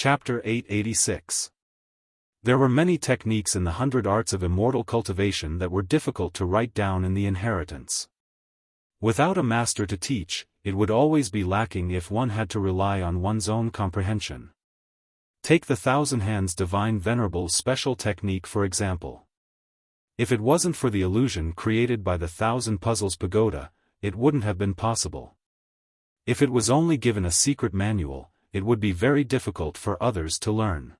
Chapter 886. There were many techniques in the 100 arts of immortal cultivation that were difficult to write down in the inheritance. Without a master to teach, it would always be lacking if one had to rely on one's own comprehension. Take the Thousand Hands Divine Venerable's special technique for example. If it wasn't for the illusion created by the Thousand Puzzles Pagoda, it wouldn't have been possible. If it was only given a secret manual, it would be very difficult for others to learn.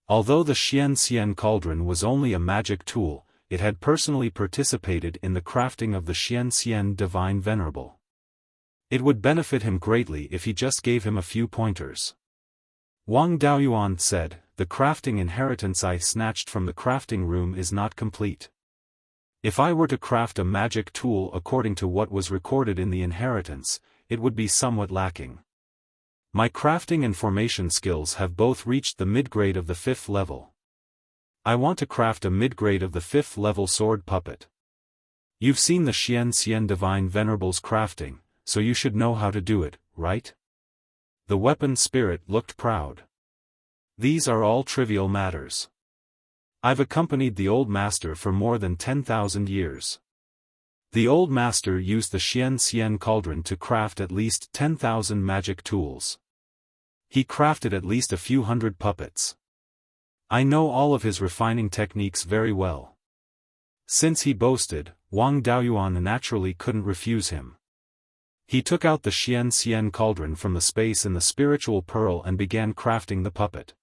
Although the Xian cauldron was only a magic tool, it had personally participated in the crafting of the Xian Divine Venerable. It would benefit him greatly if he just gave him a few pointers. Wang Daoyuan said, "The crafting inheritance I snatched from the crafting room is not complete. If I were to craft a magic tool according to what was recorded in the inheritance, it would be somewhat lacking. My crafting and formation skills have both reached the mid-grade of the 5th level. I want to craft a mid-grade of the 5th level sword puppet. You've seen the Xian Divine Venerable's crafting, so you should know how to do it, right?" The weapon spirit looked proud. "These are all trivial matters. I've accompanied the old master for more than 10,000 years. The old master used the Xian cauldron to craft at least 10,000 magic tools. He crafted at least a few hundred puppets. I know all of his refining techniques very well." Since he boasted, Wang Daoyuan naturally couldn't refuse him. He took out the Xian cauldron from the space in the spiritual pearl and began crafting the puppet.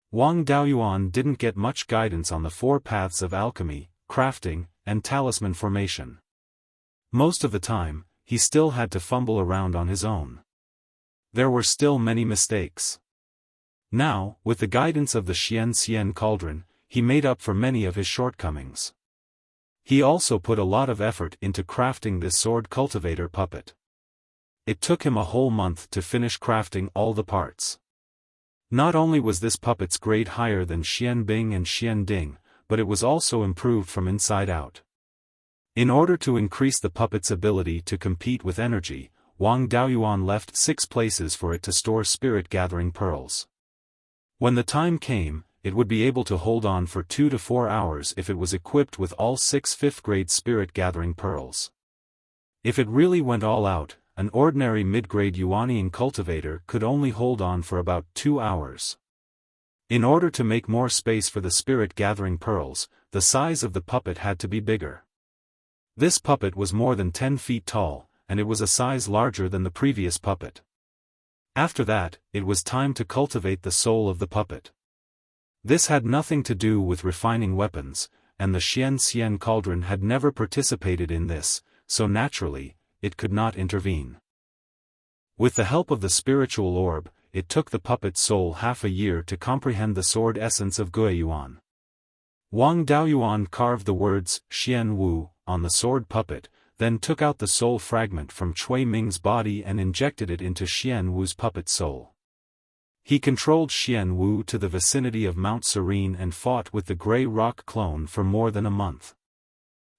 Wang Daoyuan didn't get much guidance on the 4 paths of alchemy, crafting, and talisman formation. Most of the time, he still had to fumble around on his own. There were still many mistakes. Now, with the guidance of the Xian cauldron, he made up for many of his shortcomings. He also put a lot of effort into crafting this sword cultivator puppet. It took him a whole month to finish crafting all the parts. Not only was this puppet's grade higher than Xian Bing and Xian Ding, but it was also improved from inside out. In order to increase the puppet's ability to compete with energy, Wang Daoyuan left 6 places for it to store spirit-gathering pearls. When the time came, it would be able to hold on for 2 to 4 hours if it was equipped with all 6 5th-grade spirit-gathering pearls. If it really went all out, an ordinary mid-grade Yuanian cultivator could only hold on for about 2 hours. In order to make more space for the spirit-gathering pearls, the size of the puppet had to be bigger. This puppet was more than 10 feet tall, and it was a size larger than the previous puppet. After that, it was time to cultivate the soul of the puppet. This had nothing to do with refining weapons, and the Xian cauldron had never participated in this, so naturally, it could not intervene. With the help of the spiritual orb, it took the puppet's soul half a year to comprehend the sword essence of Guiyuan. Wang Daoyuan carved the words Xian Wu on the sword puppet, then took out the soul fragment from Cui Ming's body and injected it into Xian Wu's puppet soul. He controlled Xian Wu to the vicinity of Mount Serene and fought with the Grey Rock clone for more than a month.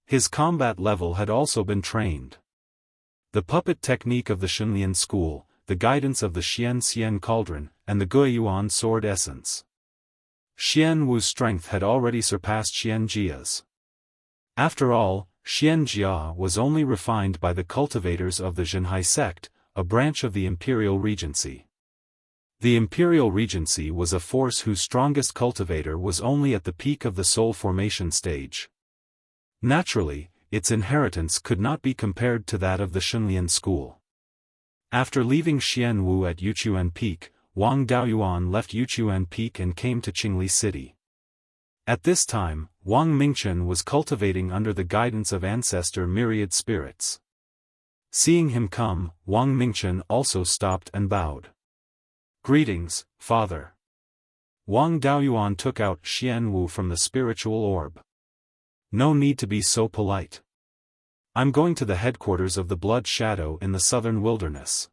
His combat level had also been trained. The puppet technique of the Xunlian school, the guidance of the Xian cauldron, and the Guiyuan sword essence. Xian Wu's strength had already surpassed Xian Jia's. After all, Xian Jia was only refined by the cultivators of the Zhenhai sect, a branch of the Imperial Regency. The Imperial Regency was a force whose strongest cultivator was only at the peak of the soul formation stage. Naturally, its inheritance could not be compared to that of the Xunlian school. After leaving Xian Wu at Yuchuan Peak, Wang Daoyuan left Yuchuan Peak and came to Qingli City. At this time, Wang Mingchen was cultivating under the guidance of ancestor myriad spirits. Seeing him come, Wang Mingchen also stopped and bowed. "Greetings, Father." Wang Daoyuan took out Xian Wu from the spiritual orb. "No need to be so polite. I'm going to the headquarters of the Blood Shadow in the southern wilderness.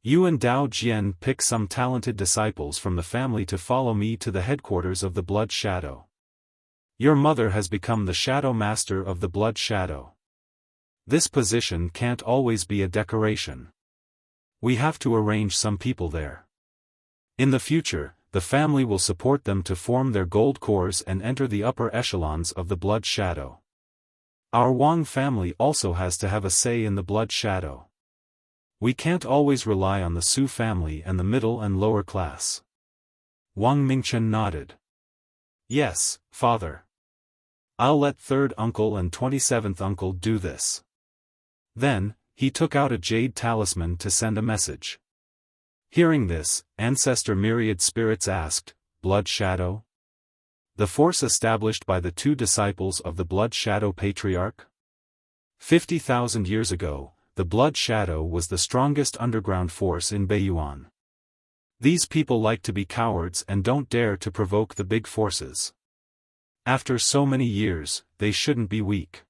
You and Dao Jian pick some talented disciples from the family to follow me to the headquarters of the Blood Shadow. Your mother has become the Shadow Master of the Blood Shadow. This position can't always be a decoration. We have to arrange some people there. In the future, the family will support them to form their gold cores and enter the upper echelons of the blood shadow. Our Wang family also has to have a say in the blood shadow. We can't always rely on the Su family and the middle and lower class. Wang Mingchen nodded. Yes, father. I'll let 3rd uncle and 27th uncle do this. Then, he took out a jade talisman to send a message. Hearing this, Ancestor Myriad Spirits asked, Blood Shadow? The force established by the 2 disciples of the Blood Shadow Patriarch? 50,000 years ago, the Blood Shadow was the strongest underground force in Beiyuan. These people like to be cowards and don't dare to provoke the big forces. After so many years, they shouldn't be weak.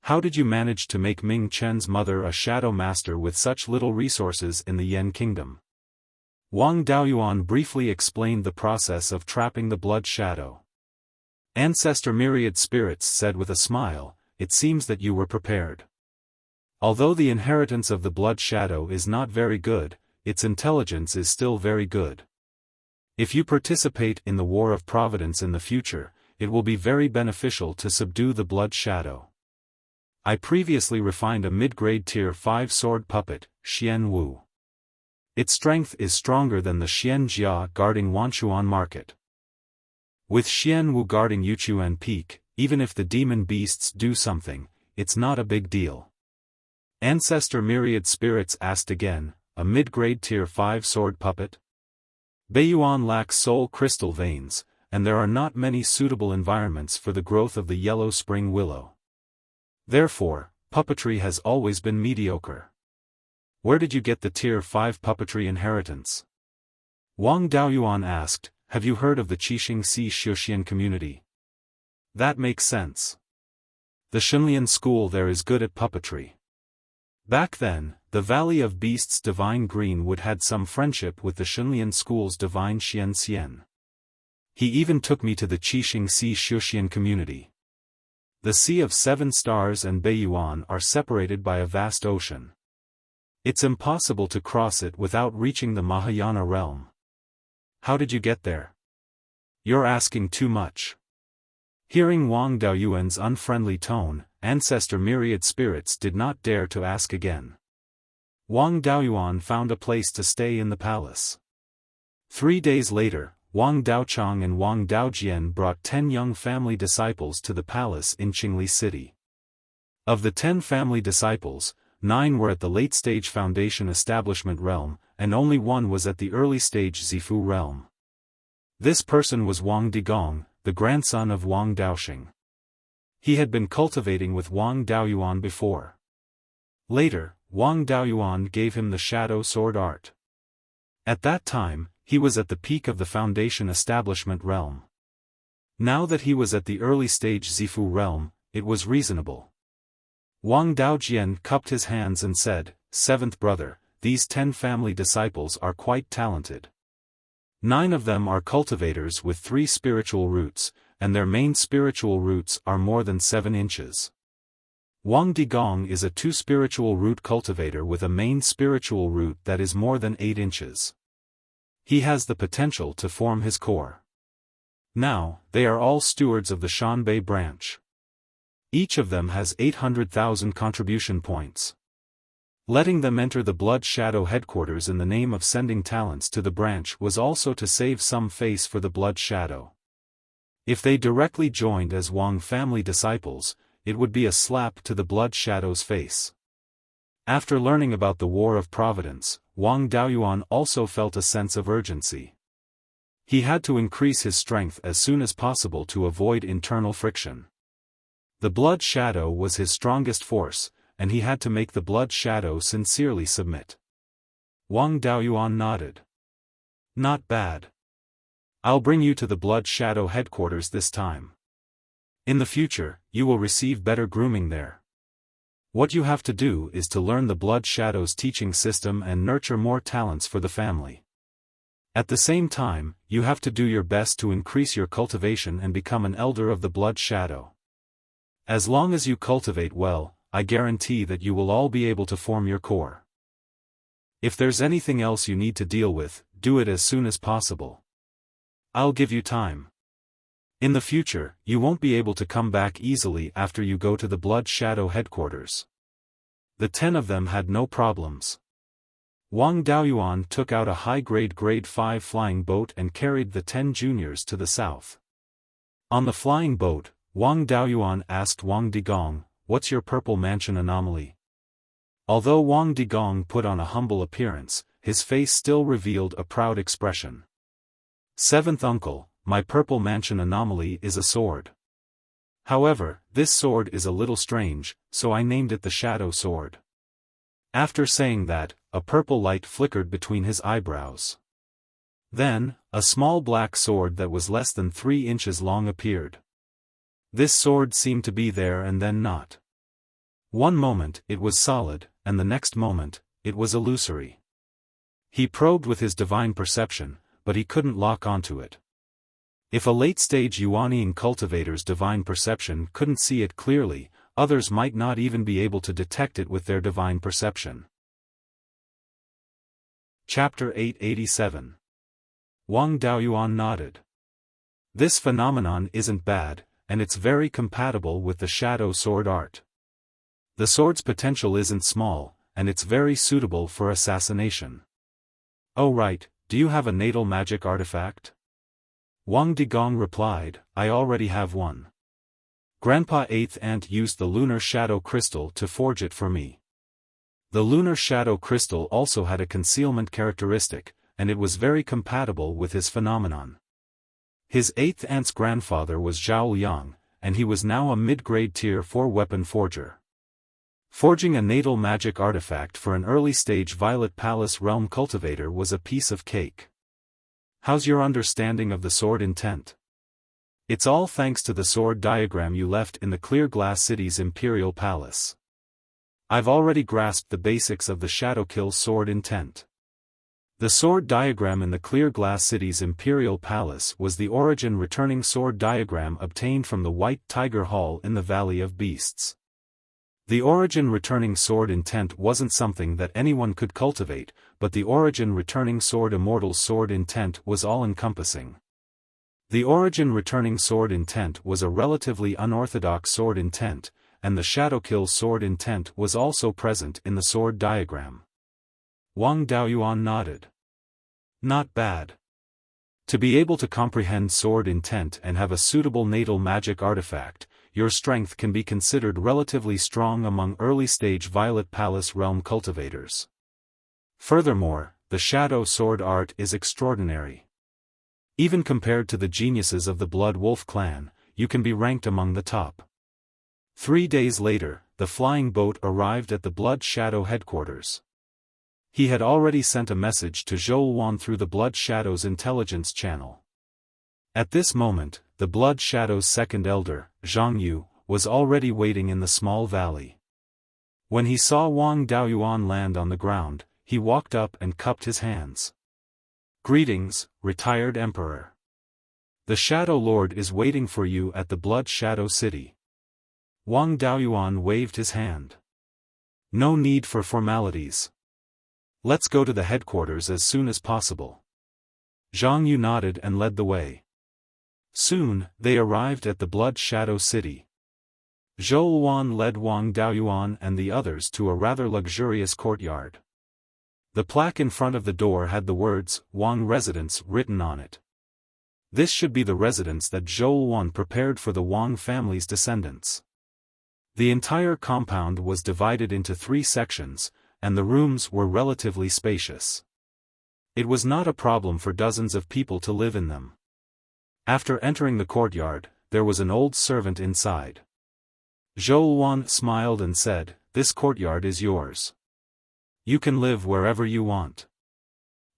How did you manage to make Ming Chen's mother a shadow master with such little resources in the Yan Kingdom? Wang Daoyuan briefly explained the process of trapping the blood shadow. Ancestor Myriad Spirits said with a smile, it seems that you were prepared. Although the inheritance of the blood shadow is not very good, its intelligence is still very good. If you participate in the War of Providence in the future, it will be very beneficial to subdue the blood shadow. I previously refined a mid-grade tier 5 sword puppet, Xian Wu. Its strength is stronger than the Xian Jia guarding Wanchuan Market. With Xian Wu guarding Yuchuan Peak, even if the demon beasts do something, it's not a big deal. Ancestor Myriad Spirits asked again, a mid-grade tier 5 sword puppet? Beiyuan lacks soul crystal veins, and there are not many suitable environments for the growth of the yellow spring willow. Therefore, puppetry has always been mediocre. Where did you get the tier 5 puppetry inheritance? Wang Daoyuan asked, have you heard of the Qixing Si Xiuxian community? That makes sense. The Shenlian school there is good at puppetry. Back then, the Valley of Beasts Divine Greenwood had some friendship with the Shenlian school's Divine Xian Xian. He even took me to the Qixing Si Xiuxian community. The Sea of 7 Stars and Beiyuan are separated by a vast ocean. It's impossible to cross it without reaching the Mahayana realm. How did you get there? You're asking too much. Hearing Wang Daoyuan's unfriendly tone, Ancestor Myriad Spirits did not dare to ask again. Wang Daoyuan found a place to stay in the palace. 3 days later, Wang Daochang and Wang Daojian brought 10 young family disciples to the palace in Qingli City. Of the 10 family disciples, 9 were at the late-stage foundation establishment realm, and only 1 was at the early-stage Zifu realm. This person was Wang Digong, the grandson of Wang Daoxing. He had been cultivating with Wang Daoyuan before. Later, Wang Daoyuan gave him the shadow sword art. At that time, he was at the peak of the foundation establishment realm. Now that he was at the early-stage Zifu realm, it was reasonable. Wang Daojian cupped his hands and said, 7th brother, these 10 family disciples are quite talented. 9 of them are cultivators with 3 spiritual roots, and their main spiritual roots are more than 7 inches. Wang Digong is a 2 spiritual root cultivator with a main spiritual root that is more than 8 inches. He has the potential to form his core. Now, they are all stewards of the Shanbei branch. Each of them has 800,000 contribution points. Letting them enter the Blood Shadow headquarters in the name of sending talents to the branch was also to save some face for the Blood Shadow. If they directly joined as Wang family disciples, it would be a slap to the Blood Shadow's face. After learning about the War of Providence, Wang Daoyuan also felt a sense of urgency. He had to increase his strength as soon as possible to avoid internal friction. The Blood Shadow was his strongest force, and he had to make the Blood Shadow sincerely submit. Wang Daoyuan nodded. Not bad. I'll bring you to the Blood Shadow headquarters this time. In the future, you will receive better grooming there. What you have to do is to learn the Blood Shadow's teaching system and nurture more talents for the family. At the same time, you have to do your best to increase your cultivation and become an elder of the Blood Shadow. As long as you cultivate well, I guarantee that you will all be able to form your core. If there's anything else you need to deal with, do it as soon as possible. I'll give you time. In the future, you won't be able to come back easily after you go to the Blood Shadow headquarters. The 10 of them had no problems. Wang Daoyuan took out a high-grade Grade 5 flying boat and carried the 10 juniors to the south. On the flying boat, Wang Daoyuan asked Wang Digong, "What's your purple mansion anomaly?" Although Wang Digong put on a humble appearance, his face still revealed a proud expression. "Seventh uncle, my purple mansion anomaly is a sword. However, this sword is a little strange, so I named it the Shadow Sword." After saying that, a purple light flickered between his eyebrows. Then, a small black sword that was less than 3 inches long appeared. This sword seemed to be there and then not. One moment it was solid, and the next moment, it was illusory. He probed with his divine perception, but he couldn't lock onto it. If a late-stage Yuanian cultivator's divine perception couldn't see it clearly, others might not even be able to detect it with their divine perception. Chapter 887. Wang Daoyuan nodded. This phenomenon isn't bad, and it's very compatible with the Shadow Sword art. The sword's potential isn't small, and it's very suitable for assassination. Oh right, do you have a natal magic artifact? Wang Digong replied, "I already have one. Grandpa 8th Aunt used the lunar shadow crystal to forge it for me." The lunar shadow crystal also had a concealment characteristic, and it was very compatible with his phenomenon. His 8th Aunt's grandfather was Zhao Yang, and he was now a mid-grade Tier 4 weapon forger. Forging a natal magic artifact for an early-stage Violet Palace realm cultivator was a piece of cake. How's your understanding of the sword intent? It's all thanks to the sword diagram you left in the Clear Glass City's Imperial Palace. I've already grasped the basics of the Shadow Kill sword intent. The sword diagram in the Clear Glass City's Imperial Palace was the origin returning sword diagram obtained from the White Tiger Hall in the Valley of Beasts. The origin returning sword intent wasn't something that anyone could cultivate, but the origin returning sword Immortal's sword intent was all-encompassing. The origin returning sword intent was a relatively unorthodox sword intent, and the Shadow Kill sword intent was also present in the sword diagram. Wang Daoyuan nodded. Not bad. To be able to comprehend sword intent and have a suitable natal magic artifact, your strength can be considered relatively strong among early-stage Violet Palace realm cultivators. Furthermore, the Shadow Sword art is extraordinary. Even compared to the geniuses of the Blood Wolf clan, you can be ranked among the top. 3 days later, the flying boat arrived at the Blood Shadow headquarters. He had already sent a message to Zhou through the Blood Shadow's intelligence channel. At this moment, the Blood Shadow's second elder, Zhang Yu, was already waiting in the small valley. When he saw Wang Daoyuan land on the ground, he walked up and cupped his hands. "Greetings, retired Emperor. The Shadow Lord is waiting for you at the Blood Shadow City." Wang Daoyuan waved his hand. "No need for formalities. Let's go to the headquarters as soon as possible." Zhang Yu nodded and led the way. Soon, they arrived at the Blood Shadow City. Zhou led Wang Daoyuan and the others to a rather luxurious courtyard. The plaque in front of the door had the words, "Wang Residence" written on it. This should be the residence that Zhou prepared for the Wang family's descendants. The entire compound was divided into 3 sections, and the rooms were relatively spacious. It was not a problem for dozens of people to live in them. After entering the courtyard, there was an old servant inside. Zhou smiled and said, "This courtyard is yours. You can live wherever you want.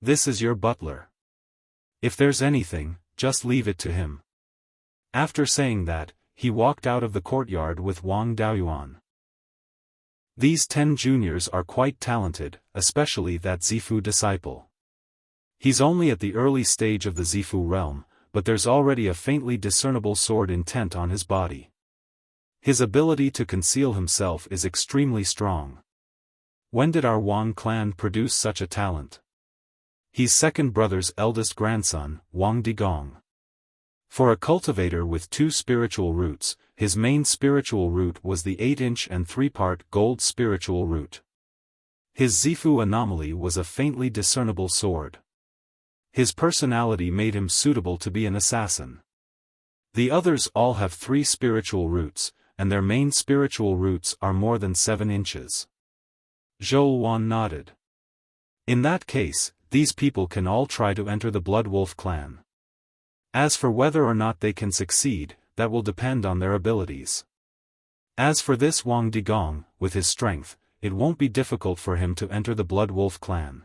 This is your butler. If there's anything, just leave it to him." After saying that, he walked out of the courtyard with Wang Daoyuan. These 10 juniors are quite talented, especially that Zifu disciple. He's only at the early stage of the Zifu realm, but there's already a faintly discernible sword intent on his body. His ability to conceal himself is extremely strong. When did our Wang clan produce such a talent? He's second brother's eldest grandson, Wang Digong. For a cultivator with 2 spiritual roots, his main spiritual root was the 8-inch and 3-part gold spiritual root. His Zifu anomaly was a faintly discernible sword. His personality made him suitable to be an assassin. The others all have 3 spiritual roots, and their main spiritual roots are more than 7 inches. Zhou Wan nodded. In that case, these people can all try to enter the Blood Wolf clan. As for whether or not they can succeed, that will depend on their abilities. As for this Wang Digong, with his strength, it won't be difficult for him to enter the Blood Wolf clan.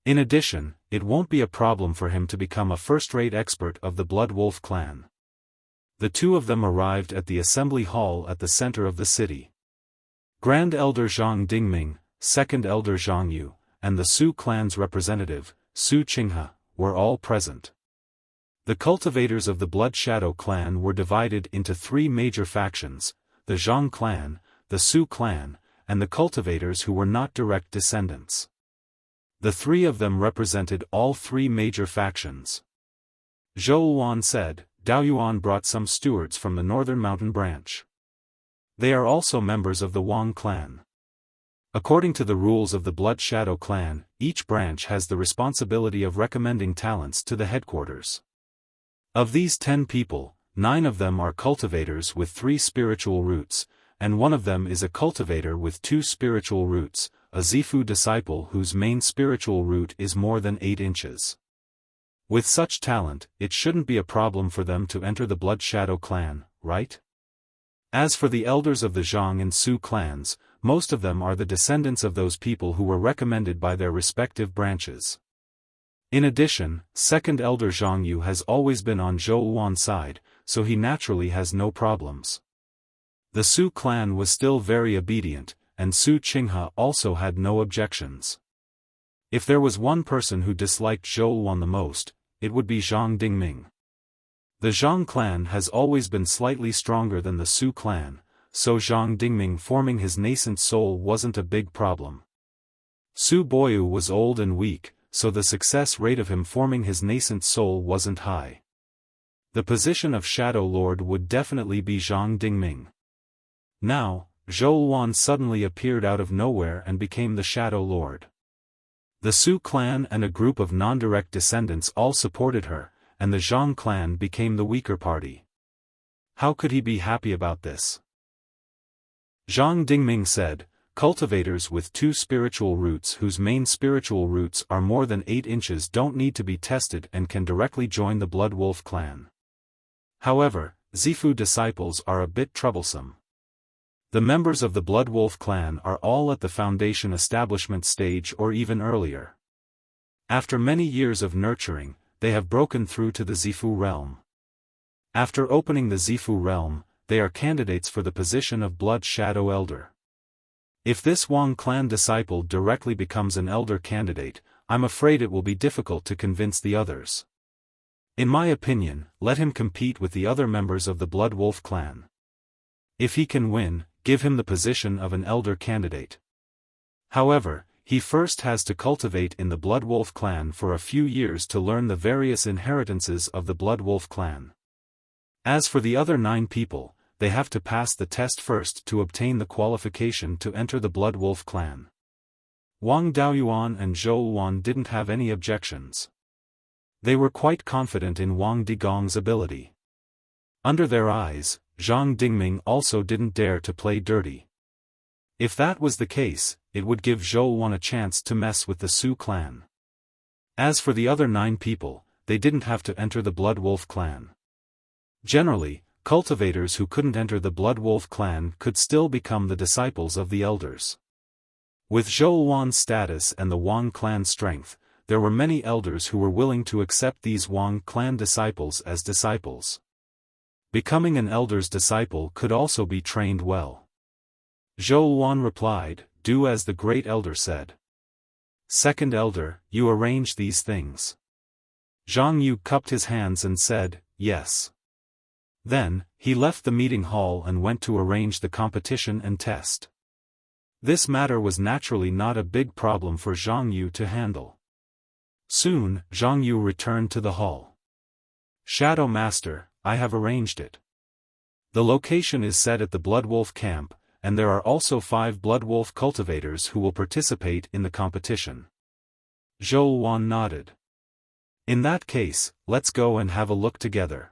In addition, it won't be a problem for him to become a first-rate expert of the Blood Wolf clan. The 2 of them arrived at the assembly hall at the center of the city. Grand Elder Zhang Dingming, Second Elder Zhang Yu, and the Su clan's representative, Su Qinghe, were all present. The cultivators of the Blood Shadow clan were divided into 3 major factions, the Zhang clan, the Su clan, and the cultivators who were not direct descendants. The 3 of them represented all 3 major factions. Zhou Wan said, Daoyuan brought some stewards from the northern mountain branch. They are also members of the Wang clan. According to the rules of the Blood Shadow clan, each branch has the responsibility of recommending talents to the headquarters. Of these 10 people, 9 of them are cultivators with 3 spiritual roots, and 1 of them is a cultivator with 2 spiritual roots, a Zifu disciple whose main spiritual root is more than 8 inches. With such talent, it shouldn't be a problem for them to enter the Blood Shadow clan, right? As for the elders of the Zhang and Su clans, most of them are the descendants of those people who were recommended by their respective branches. In addition, Second Elder Zhang Yu has always been on Zhou Wan's side, so he naturally has no problems. The Su clan was still very obedient, and Su Qinghe also had no objections. If there was one person who disliked Zhou Wan the most, it would be Zhang Dingming. The Zhang clan has always been slightly stronger than the Su clan, so Zhang Dingming forming his nascent soul wasn't a big problem. Su Boyu was old and weak, so the success rate of him forming his nascent soul wasn't high. The position of Shadow Lord would definitely be Zhang Dingming. Now, Zhou Wan suddenly appeared out of nowhere and became the Shadow Lord. The Su clan and a group of non-direct descendants all supported her, and the Zhang clan became the weaker party. How could he be happy about this? Zhang Dingming said, cultivators with 2 spiritual roots whose main spiritual roots are more than 8 inches don't need to be tested and can directly join the Blood Wolf clan. However, Zifu disciples are a bit troublesome. The members of the Blood Wolf clan are all at the foundation establishment stage or even earlier. After many years of nurturing, they have broken through to the Zifu realm. After opening the Zifu realm, they are candidates for the position of Blood Shadow Elder. If this Wang clan disciple directly becomes an elder candidate, I'm afraid it will be difficult to convince the others. In my opinion, let him compete with the other members of the Blood Wolf clan. If he can win, give him the position of an elder candidate. However, he first has to cultivate in the Blood Wolf clan for a few years to learn the various inheritances of the Blood Wolf clan. As for the other 9 people, they have to pass the test first to obtain the qualification to enter the Blood Wolf clan. Wang Daoyuan and Zhou Wan didn't have any objections. They were quite confident in Wang Digong's ability. Under their eyes, Zhang Dingming also didn't dare to play dirty. If that was the case, it would give Zhou Wan a chance to mess with the Su clan. As for the other 9 people, they didn't have to enter the Blood Wolf clan. Generally, cultivators who couldn't enter the Blood Wolf clan could still become the disciples of the elders. With Zhou Wan's status and the Wang clan strength, there were many elders who were willing to accept these Wang clan disciples as disciples. Becoming an elder's disciple could also be trained well. Zhou Wan replied, "Do as the great elder said." Second elder, you arrange these things. Zhang Yu cupped his hands and said, "Yes." Then, he left the meeting hall and went to arrange the competition and test. This matter was naturally not a big problem for Zhang Yu to handle. Soon, Zhang Yu returned to the hall. Shadow Master, I have arranged it. The location is set at the Blood Wolf camp, and there are also 5 Blood Wolf cultivators who will participate in the competition. Zhou Wan nodded. In that case, let's go and have a look together.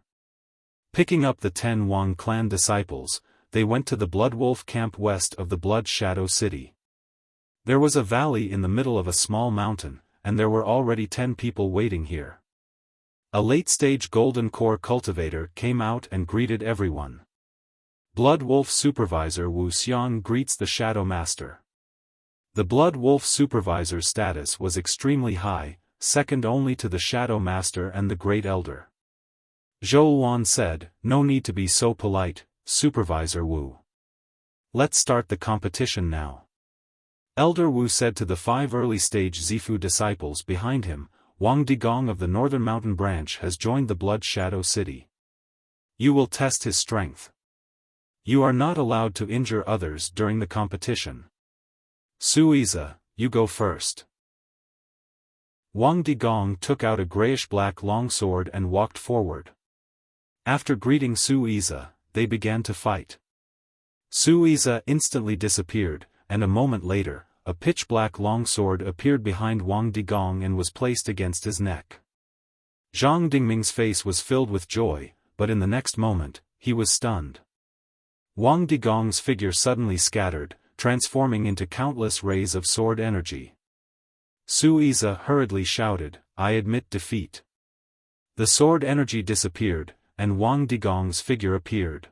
Picking up the 10 Wang clan disciples, they went to the Blood Wolf camp west of the Blood Shadow City. There was a valley in the middle of a small mountain, and there were already 10 people waiting here. A late-stage Golden Core cultivator came out and greeted everyone. Blood Wolf Supervisor Wuxia greets the Shadow Master. The Blood Wolf Supervisor's status was extremely high, second only to the Shadow Master and the Great Elder. Zhou Wan said, "No need to be so polite, Supervisor Wu. Let's start the competition now." Elder Wu said to the 5 early-stage Zifu disciples behind him, "Wang Digong of the Northern Mountain Branch has joined the Blood Shadow City. You will test his strength. You are not allowed to injure others during the competition. Suiza, you go first." Wang Digong took out a grayish-black longsword and walked forward. After greeting Suiza, they began to fight. Suiza instantly disappeared, and a moment later, a pitch-black longsword appeared behind Wang Digong and was placed against his neck. Zhang Dingming's face was filled with joy, but in the next moment, he was stunned. Wang Digong's figure suddenly scattered, transforming into countless rays of sword energy. Suiza hurriedly shouted, "I admit defeat." The sword energy disappeared, and Wang Digong's figure appeared.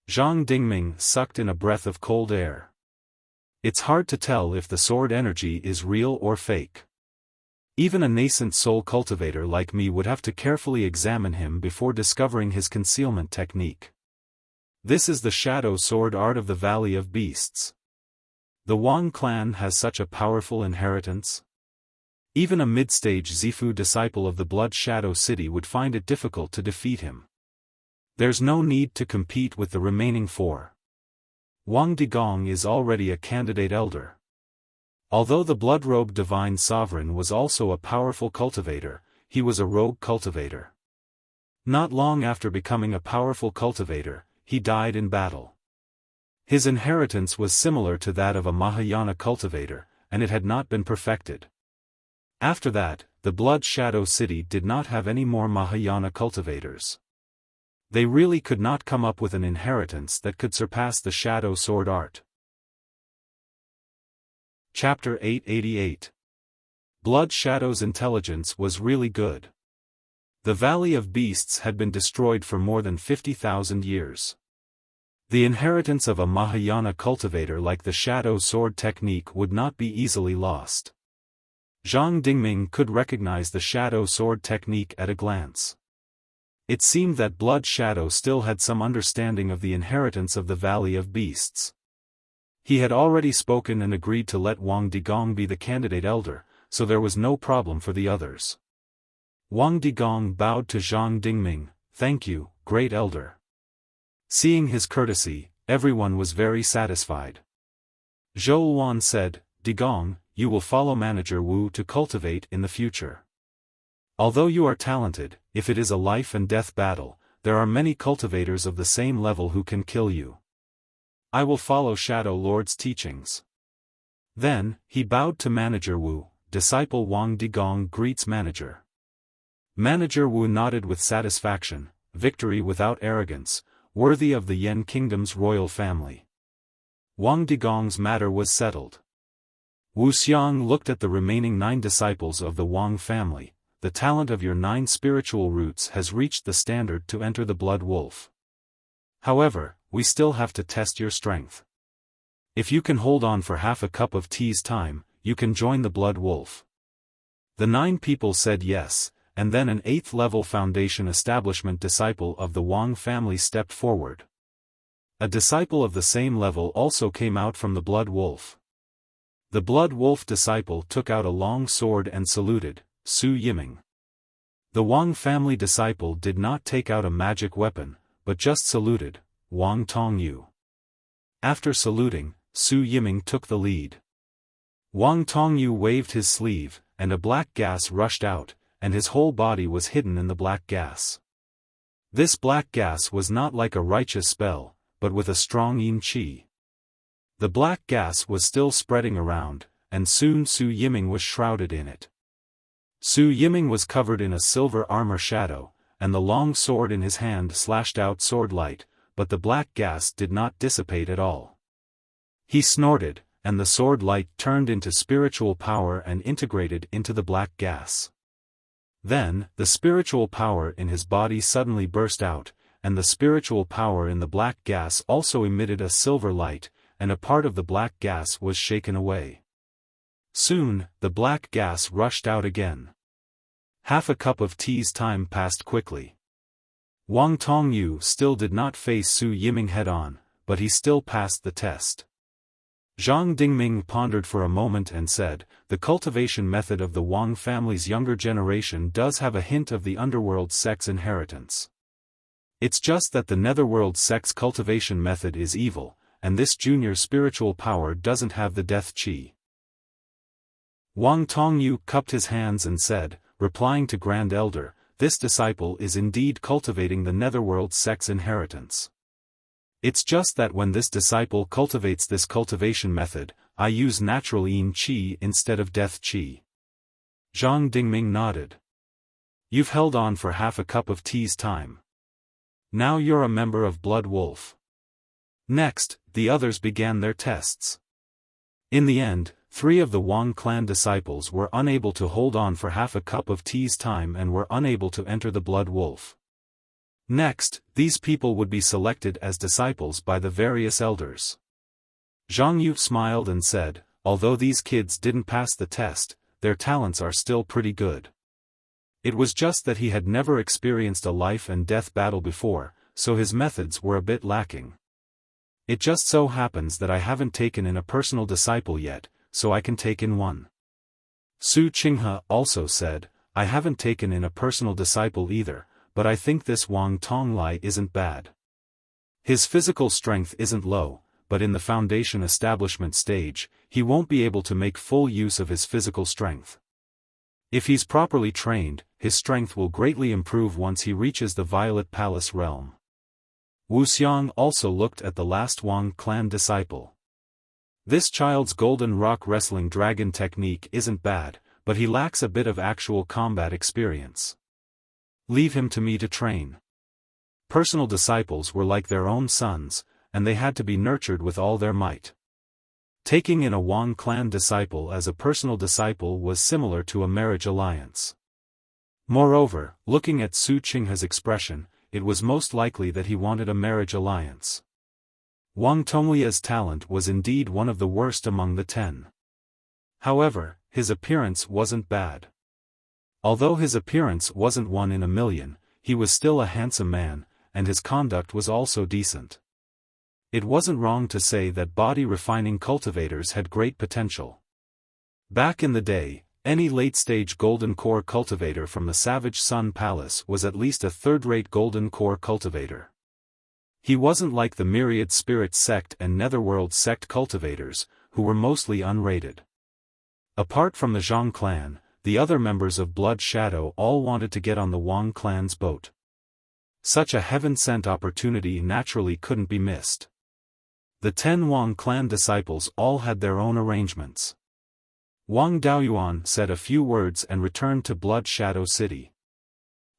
Zhang Dingming sucked in a breath of cold air. It's hard to tell if the sword energy is real or fake. Even a nascent soul cultivator like me would have to carefully examine him before discovering his concealment technique. This is the shadow sword art of the Valley of Beasts. The Wang clan has such a powerful inheritance. Even a mid-stage Zifu disciple of the Blood Shadow City would find it difficult to defeat him. There's no need to compete with the remaining 4. Wang Digong is already a candidate elder. Although the blood-robed divine sovereign was also a powerful cultivator, he was a rogue cultivator. Not long after becoming a powerful cultivator, he died in battle. His inheritance was similar to that of a Mahayana cultivator, and it had not been perfected. After that, the Blood Shadow City did not have any more Mahayana cultivators. They really could not come up with an inheritance that could surpass the shadow sword art. Chapter 888. Blood Shadow's intelligence was really good. The Valley of Beasts had been destroyed for more than 50,000 years. The inheritance of a Mahayana cultivator like the shadow sword technique would not be easily lost. Zhang Dingming could recognize the shadow sword technique at a glance. It seemed that Blood Shadow still had some understanding of the inheritance of the Valley of Beasts. He had already spoken and agreed to let Wang Digong be the candidate elder, so there was no problem for the others. Wang Digong bowed to Zhang Dingming, "Thank you, Great Elder." Seeing his courtesy, everyone was very satisfied. Zhou Wan said, "Digong, you will follow Manager Wu to cultivate in the future. Although you are talented, if it is a life-and-death battle, there are many cultivators of the same level who can kill you. I will follow Shadow Lord's teachings." Then, he bowed to Manager Wu. Disciple Wang Digong greets Manager. Manager Wu nodded with satisfaction, victory without arrogance, worthy of the Yan Kingdom's royal family. Wang Digong's matter was settled. Wu Xiang looked at the remaining 9 disciples of the Wang family. The talent of your 9 spiritual roots has reached the standard to enter the Blood Wolf. However, we still have to test your strength. If you can hold on for half a cup of tea's time, you can join the Blood Wolf. The 9 people said yes, and then an 8th-level foundation establishment disciple of the Wang family stepped forward. A disciple of the same level also came out from the Blood Wolf. The Blood Wolf disciple took out a long sword and saluted, "Su Yiming." The Wang family disciple did not take out a magic weapon, but just saluted, "Wang Tongyu." After saluting, Su Yiming took the lead. Wang Tongyu waved his sleeve, and a black gas rushed out, and his whole body was hidden in the black gas. This black gas was not like a righteous spell, but with a strong yin qi. The black gas was still spreading around, and soon Su Yiming was shrouded in it. Su Yiming was covered in a silver armor shadow, and the long sword in his hand slashed out sword light, but the black gas did not dissipate at all. He snorted, and the sword light turned into spiritual power and integrated into the black gas. Then, the spiritual power in his body suddenly burst out, and the spiritual power in the black gas also emitted a silver light, and a part of the black gas was shaken away. Soon, the black gas rushed out again. Half a cup of tea's time passed quickly. Wang Tongyu still did not face Su Yiming head-on, but he still passed the test. Zhang Dingming pondered for a moment and said, "The cultivation method of the Wang family's younger generation does have a hint of the underworld sex inheritance. It's just that the netherworld sex cultivation method is evil, and this junior's spiritual power doesn't have the death qi." Wang Tongyu cupped his hands and said, replying to Grand Elder, "This disciple is indeed cultivating the netherworld sex inheritance. It's just that when this disciple cultivates this cultivation method, I use natural yin qi instead of death qi." Zhang Dingming nodded. "You've held on for half a cup of tea's time. Now you're a member of Blood Wolf." Next, the others began their tests. In the end, 3 of the Wang clan disciples were unable to hold on for half a cup of tea's time and were unable to enter the Blood Wolf. Next, these people would be selected as disciples by the various elders. Zhang Yu smiled and said, "Although these kids didn't pass the test, their talents are still pretty good." It was just that he had never experienced a life and death battle before, so his methods were a bit lacking. "It just so happens that I haven't taken in a personal disciple yet, so I can take in one." Su Qinghe also said, "I haven't taken in a personal disciple either, but I think this Wang Tonglai isn't bad. His physical strength isn't low, but in the foundation establishment stage, he won't be able to make full use of his physical strength. If he's properly trained, his strength will greatly improve once he reaches the Violet Palace realm." Wuxiang also looked at the last Wang clan disciple. "This child's golden rock wrestling dragon technique isn't bad, but he lacks a bit of actual combat experience. Leave him to me to train." Personal disciples were like their own sons, and they had to be nurtured with all their might. Taking in a Wang clan disciple as a personal disciple was similar to a marriage alliance. Moreover, looking at Su Qinghe's expression, it was most likely that he wanted a marriage alliance. Wang Tonglia's talent was indeed one of the worst among the 10. However, his appearance wasn't bad. Although his appearance wasn't 1 in a million, he was still a handsome man, and his conduct was also decent. It wasn't wrong to say that body-refining cultivators had great potential. Back in the day, any late-stage Golden Core cultivator from the Savage Sun Palace was at least a third-rate Golden Core cultivator. He wasn't like the Myriad Spirit Sect and Netherworld Sect cultivators, who were mostly unrated. Apart from the Zhang clan, the other members of Blood Shadow all wanted to get on the Wang clan's boat. Such a heaven-sent opportunity naturally couldn't be missed. The 10 Wang clan disciples all had their own arrangements. Wang Daoyuan said a few words and returned to Blood Shadow City.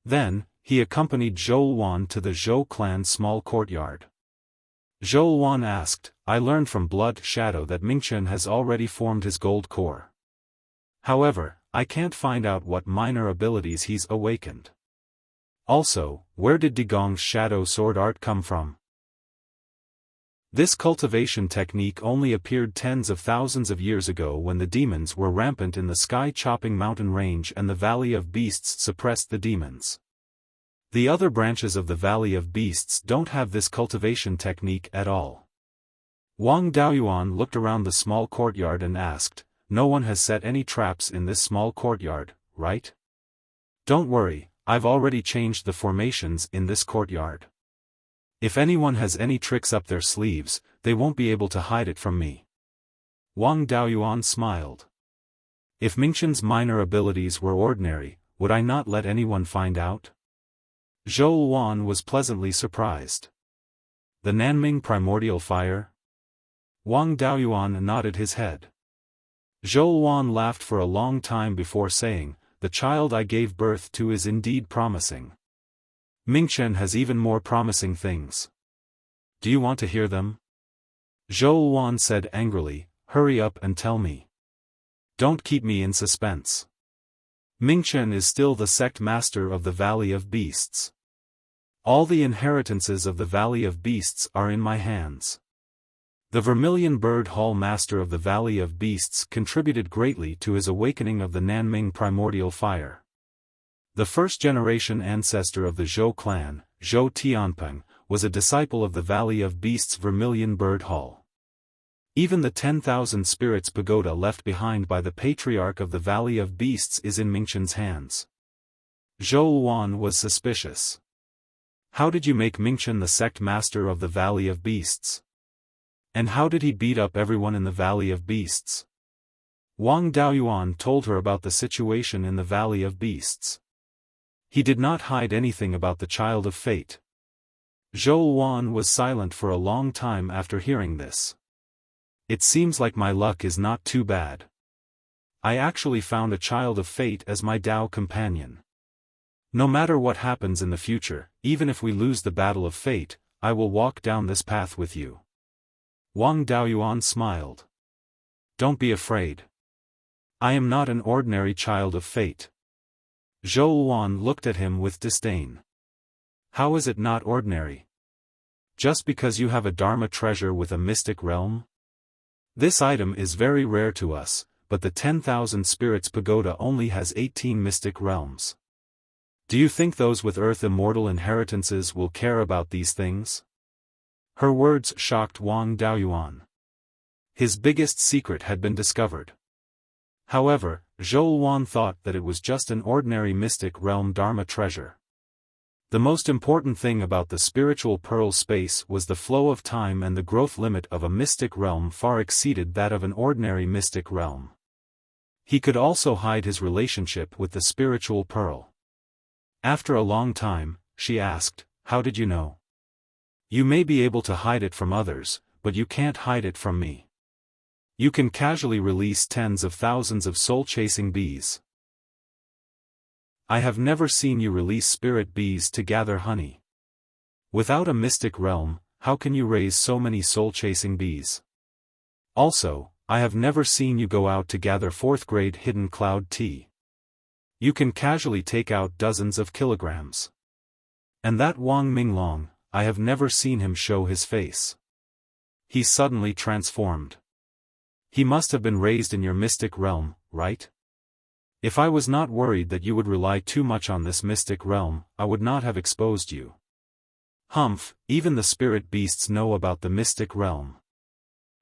Then, he accompanied Zhou Wan to the Zhou clan's small courtyard. Zhou Wan asked, "I learned from Blood Shadow that Mingchen has already formed his gold core. However, I can't find out what minor abilities he's awakened. Also, where did Digong's shadow sword art come from?" This cultivation technique only appeared tens of thousands of years ago when the demons were rampant in the sky-chopping mountain range and the Valley of Beasts suppressed the demons. The other branches of the Valley of Beasts don't have this cultivation technique at all. Wang Daoyuan looked around the small courtyard and asked, "No one has set any traps in this small courtyard, right?" "Don't worry, I've already changed the formations in this courtyard. If anyone has any tricks up their sleeves, they won't be able to hide it from me." Wang Daoyuan smiled. If Mingchen's minor abilities were ordinary, would I not let anyone find out? Zhou Wan was pleasantly surprised. The Nanming primordial fire? Wang Daoyuan nodded his head. Zhou Wan laughed for a long time before saying, "The child I gave birth to is indeed promising. Mingchen has even more promising things. Do you want to hear them?" Zhou Wan said angrily, "Hurry up and tell me. Don't keep me in suspense. Mingchen is still the sect master of the Valley of Beasts. All the inheritances of the Valley of Beasts are in my hands. The Vermilion Bird Hall master of the Valley of Beasts contributed greatly to his awakening of the Nanming primordial fire. The first-generation ancestor of the Zhou clan, Zhou Tianpeng, was a disciple of the Valley of Beasts' Vermilion Bird Hall. Even the 10,000 spirits pagoda left behind by the patriarch of the Valley of Beasts is in Mingchen's hands." Zhou Wan was suspicious. "How did you make Mingchen the sect master of the Valley of Beasts? And how did he beat up everyone in the Valley of Beasts?" Wang Daoyuan told her about the situation in the Valley of Beasts. He did not hide anything about the Child of Fate. Zhou Wan was silent for a long time after hearing this. "It seems like my luck is not too bad. I actually found a Child of Fate as my Dao companion. No matter what happens in the future, even if we lose the battle of fate, I will walk down this path with you." Wang Daoyuan smiled. "Don't be afraid. I am not an ordinary Child of Fate." Zhou Wan looked at him with disdain. "How is it not ordinary? Just because you have a Dharma treasure with a mystic realm? This item is very rare to us, but the 10,000 spirits pagoda only has 18 mystic realms. Do you think those with Earth immortal inheritances will care about these things?" Her words shocked Wang Daoyuan. His biggest secret had been discovered. However, Zhou Wan thought that it was just an ordinary mystic realm Dharma treasure. The most important thing about the spiritual pearl space was the flow of time, and the growth limit of a mystic realm far exceeded that of an ordinary mystic realm. He could also hide his relationship with the spiritual pearl. After a long time, she asked, "How did you know?" "You may be able to hide it from others, but you can't hide it from me. You can casually release tens of thousands of soul-chasing bees. I have never seen you release spirit bees to gather honey. Without a mystic realm, how can you raise so many soul-chasing bees? Also, I have never seen you go out to gather 4th-grade hidden cloud tea. You can casually take out dozens of kilograms. And that Wang Minglong, I have never seen him show his face. He suddenly transformed. He must have been raised in your mystic realm, right? If I was not worried that you would rely too much on this mystic realm, I would not have exposed you. Humph, even the spirit beasts know about the mystic realm.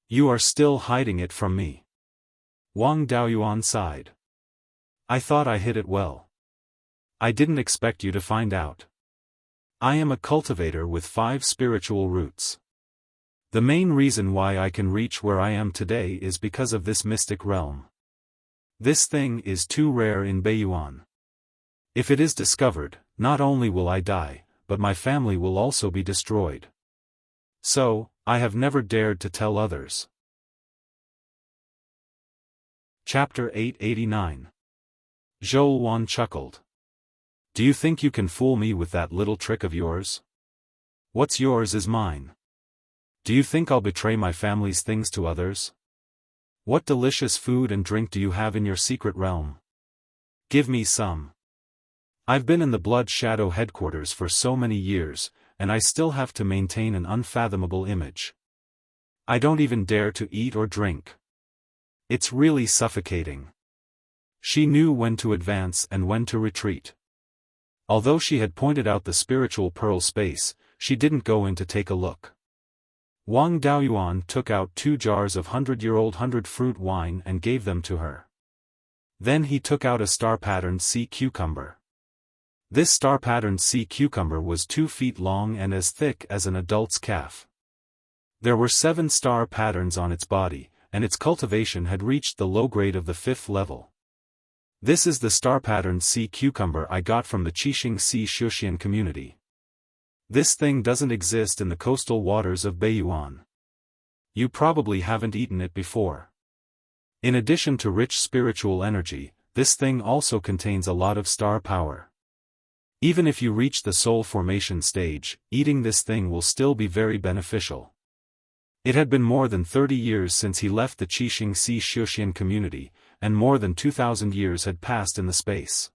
You are still hiding it from me." Wang Daoyuan sighed. "I thought I hid it well. I didn't expect you to find out. I am a cultivator with 5 spiritual roots. The main reason why I can reach where I am today is because of this mystic realm. This thing is too rare in Beiyuan. If it is discovered, not only will I die, but my family will also be destroyed. So, I have never dared to tell others." Chapter 889. Zhou Wan chuckled. "Do you think you can fool me with that little trick of yours? What's yours is mine. Do you think I'll betray my family's things to others? What delicious food and drink do you have in your secret realm? Give me some. I've been in the Blood Shadow headquarters for so many years, and I still have to maintain an unfathomable image. I don't even dare to eat or drink. It's really suffocating." She knew when to advance and when to retreat. Although she had pointed out the spiritual pearl space, she didn't go in to take a look. Wang Daoyuan took out 2 jars of 100-year-old 100-fruit wine and gave them to her. Then he took out a star-patterned sea cucumber. This star-patterned sea cucumber was 2 feet long and as thick as an adult's calf. There were 7 star patterns on its body, and its cultivation had reached the low grade of the 5th level. This is the star-patterned sea cucumber I got from the Qixing Sea Xiaofan community. This thing doesn't exist in the coastal waters of Beiyuan. You probably haven't eaten it before. In addition to rich spiritual energy, this thing also contains a lot of star power. Even if you reach the soul formation stage, eating this thing will still be very beneficial. It had been more than 30 years since he left the Qixing Sea Xiaofan community, and more than 2,000 years had passed in the space.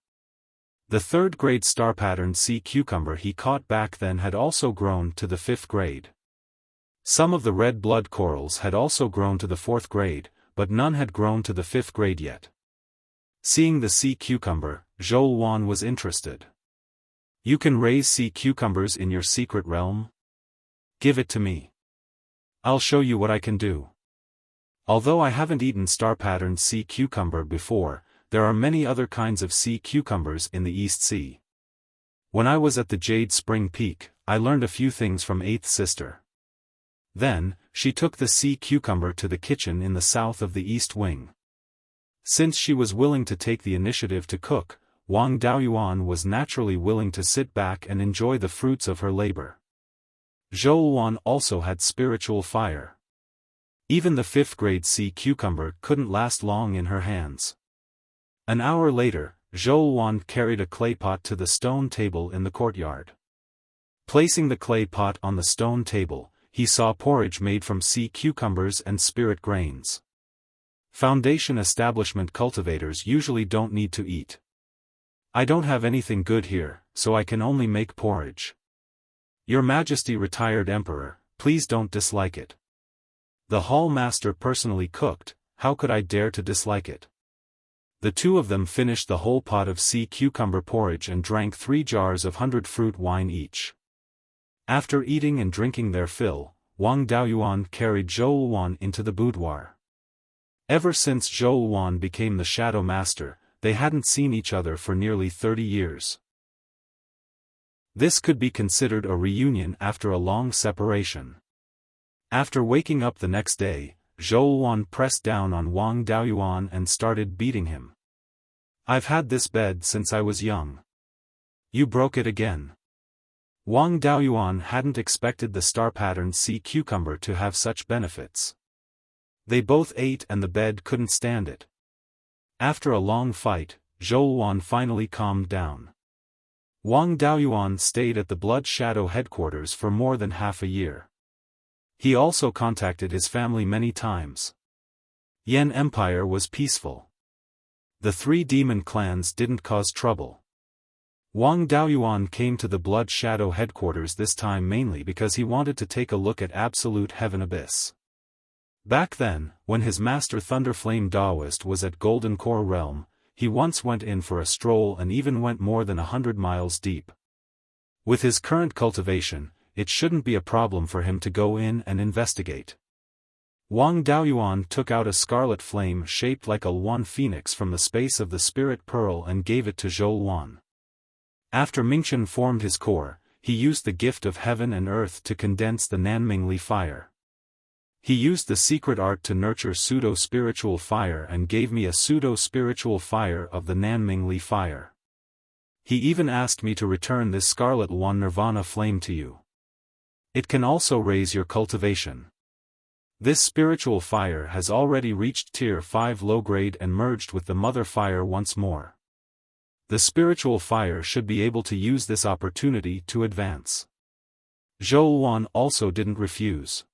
The third-grade star-patterned sea cucumber he caught back then had also grown to the 5th grade. Some of the red blood corals had also grown to the 4th grade, but none had grown to the 5th grade yet. Seeing the sea cucumber, Xiaofan was interested. You can raise sea cucumbers in your secret realm? Give it to me. I'll show you what I can do. Although I haven't eaten star-patterned sea cucumber before, there are many other kinds of sea cucumbers in the East Sea. When I was at the Jade Spring Peak, I learned a few things from 8th sister. Then, she took the sea cucumber to the kitchen in the south of the East Wing. Since she was willing to take the initiative to cook, Wang Daoyuan was naturally willing to sit back and enjoy the fruits of her labor. Xiaofan also had spiritual fire. Even the 5th grade sea cucumber couldn't last long in her hands. An hour later, Xiaofan carried a clay pot to the stone table in the courtyard. Placing the clay pot on the stone table, he saw porridge made from sea cucumbers and spirit grains. Foundation establishment cultivators usually don't need to eat. I don't have anything good here, so I can only make porridge. Your Majesty, retired Emperor, please don't dislike it. The hall master personally cooked, how could I dare to dislike it? The two of them finished the whole pot of sea cucumber porridge and drank 3 jars of 100-fruit wine each. After eating and drinking their fill, Wang Daoyuan carried Xiaofan into the boudoir. Ever since Xiaofan became the Shadow Master, they hadn't seen each other for nearly 30 years. This could be considered a reunion after a long separation. After waking up the next day, Xiaofan pressed down on Wang Daoyuan and started beating him. I've had this bed since I was young. You broke it again. Wang Daoyuan hadn't expected the star-patterned sea cucumber to have such benefits. They both ate and the bed couldn't stand it. After a long fight, Xiaofan finally calmed down. Wang Daoyuan stayed at the Blood Shadow headquarters for more than half a year. He also contacted his family many times. Yan Empire was peaceful. The 3 demon clans didn't cause trouble. Wang Daoyuan came to the Blood Shadow headquarters this time mainly because he wanted to take a look at Absolute Heaven Abyss. Back then, when his master Thunderflame Daoist was at Golden Core Realm, he once went in for a stroll and even went more than 100 miles deep. With his current cultivation, it shouldn't be a problem for him to go in and investigate. Wang Daoyuan took out a scarlet flame shaped like a Luan phoenix from the space of the spirit pearl and gave it to Xiaofan. After Mingchen formed his core, he used the gift of heaven and earth to condense the Nanmingli fire. He used the secret art to nurture pseudo-spiritual fire and gave me a pseudo-spiritual fire of the Nanmingli fire. He even asked me to return this scarlet Luan Nirvana flame to you. It can also raise your cultivation. This spiritual fire has already reached Tier 5 low grade and merged with the Mother Fire once more. The spiritual fire should be able to use this opportunity to advance. Xiaofan also didn't refuse.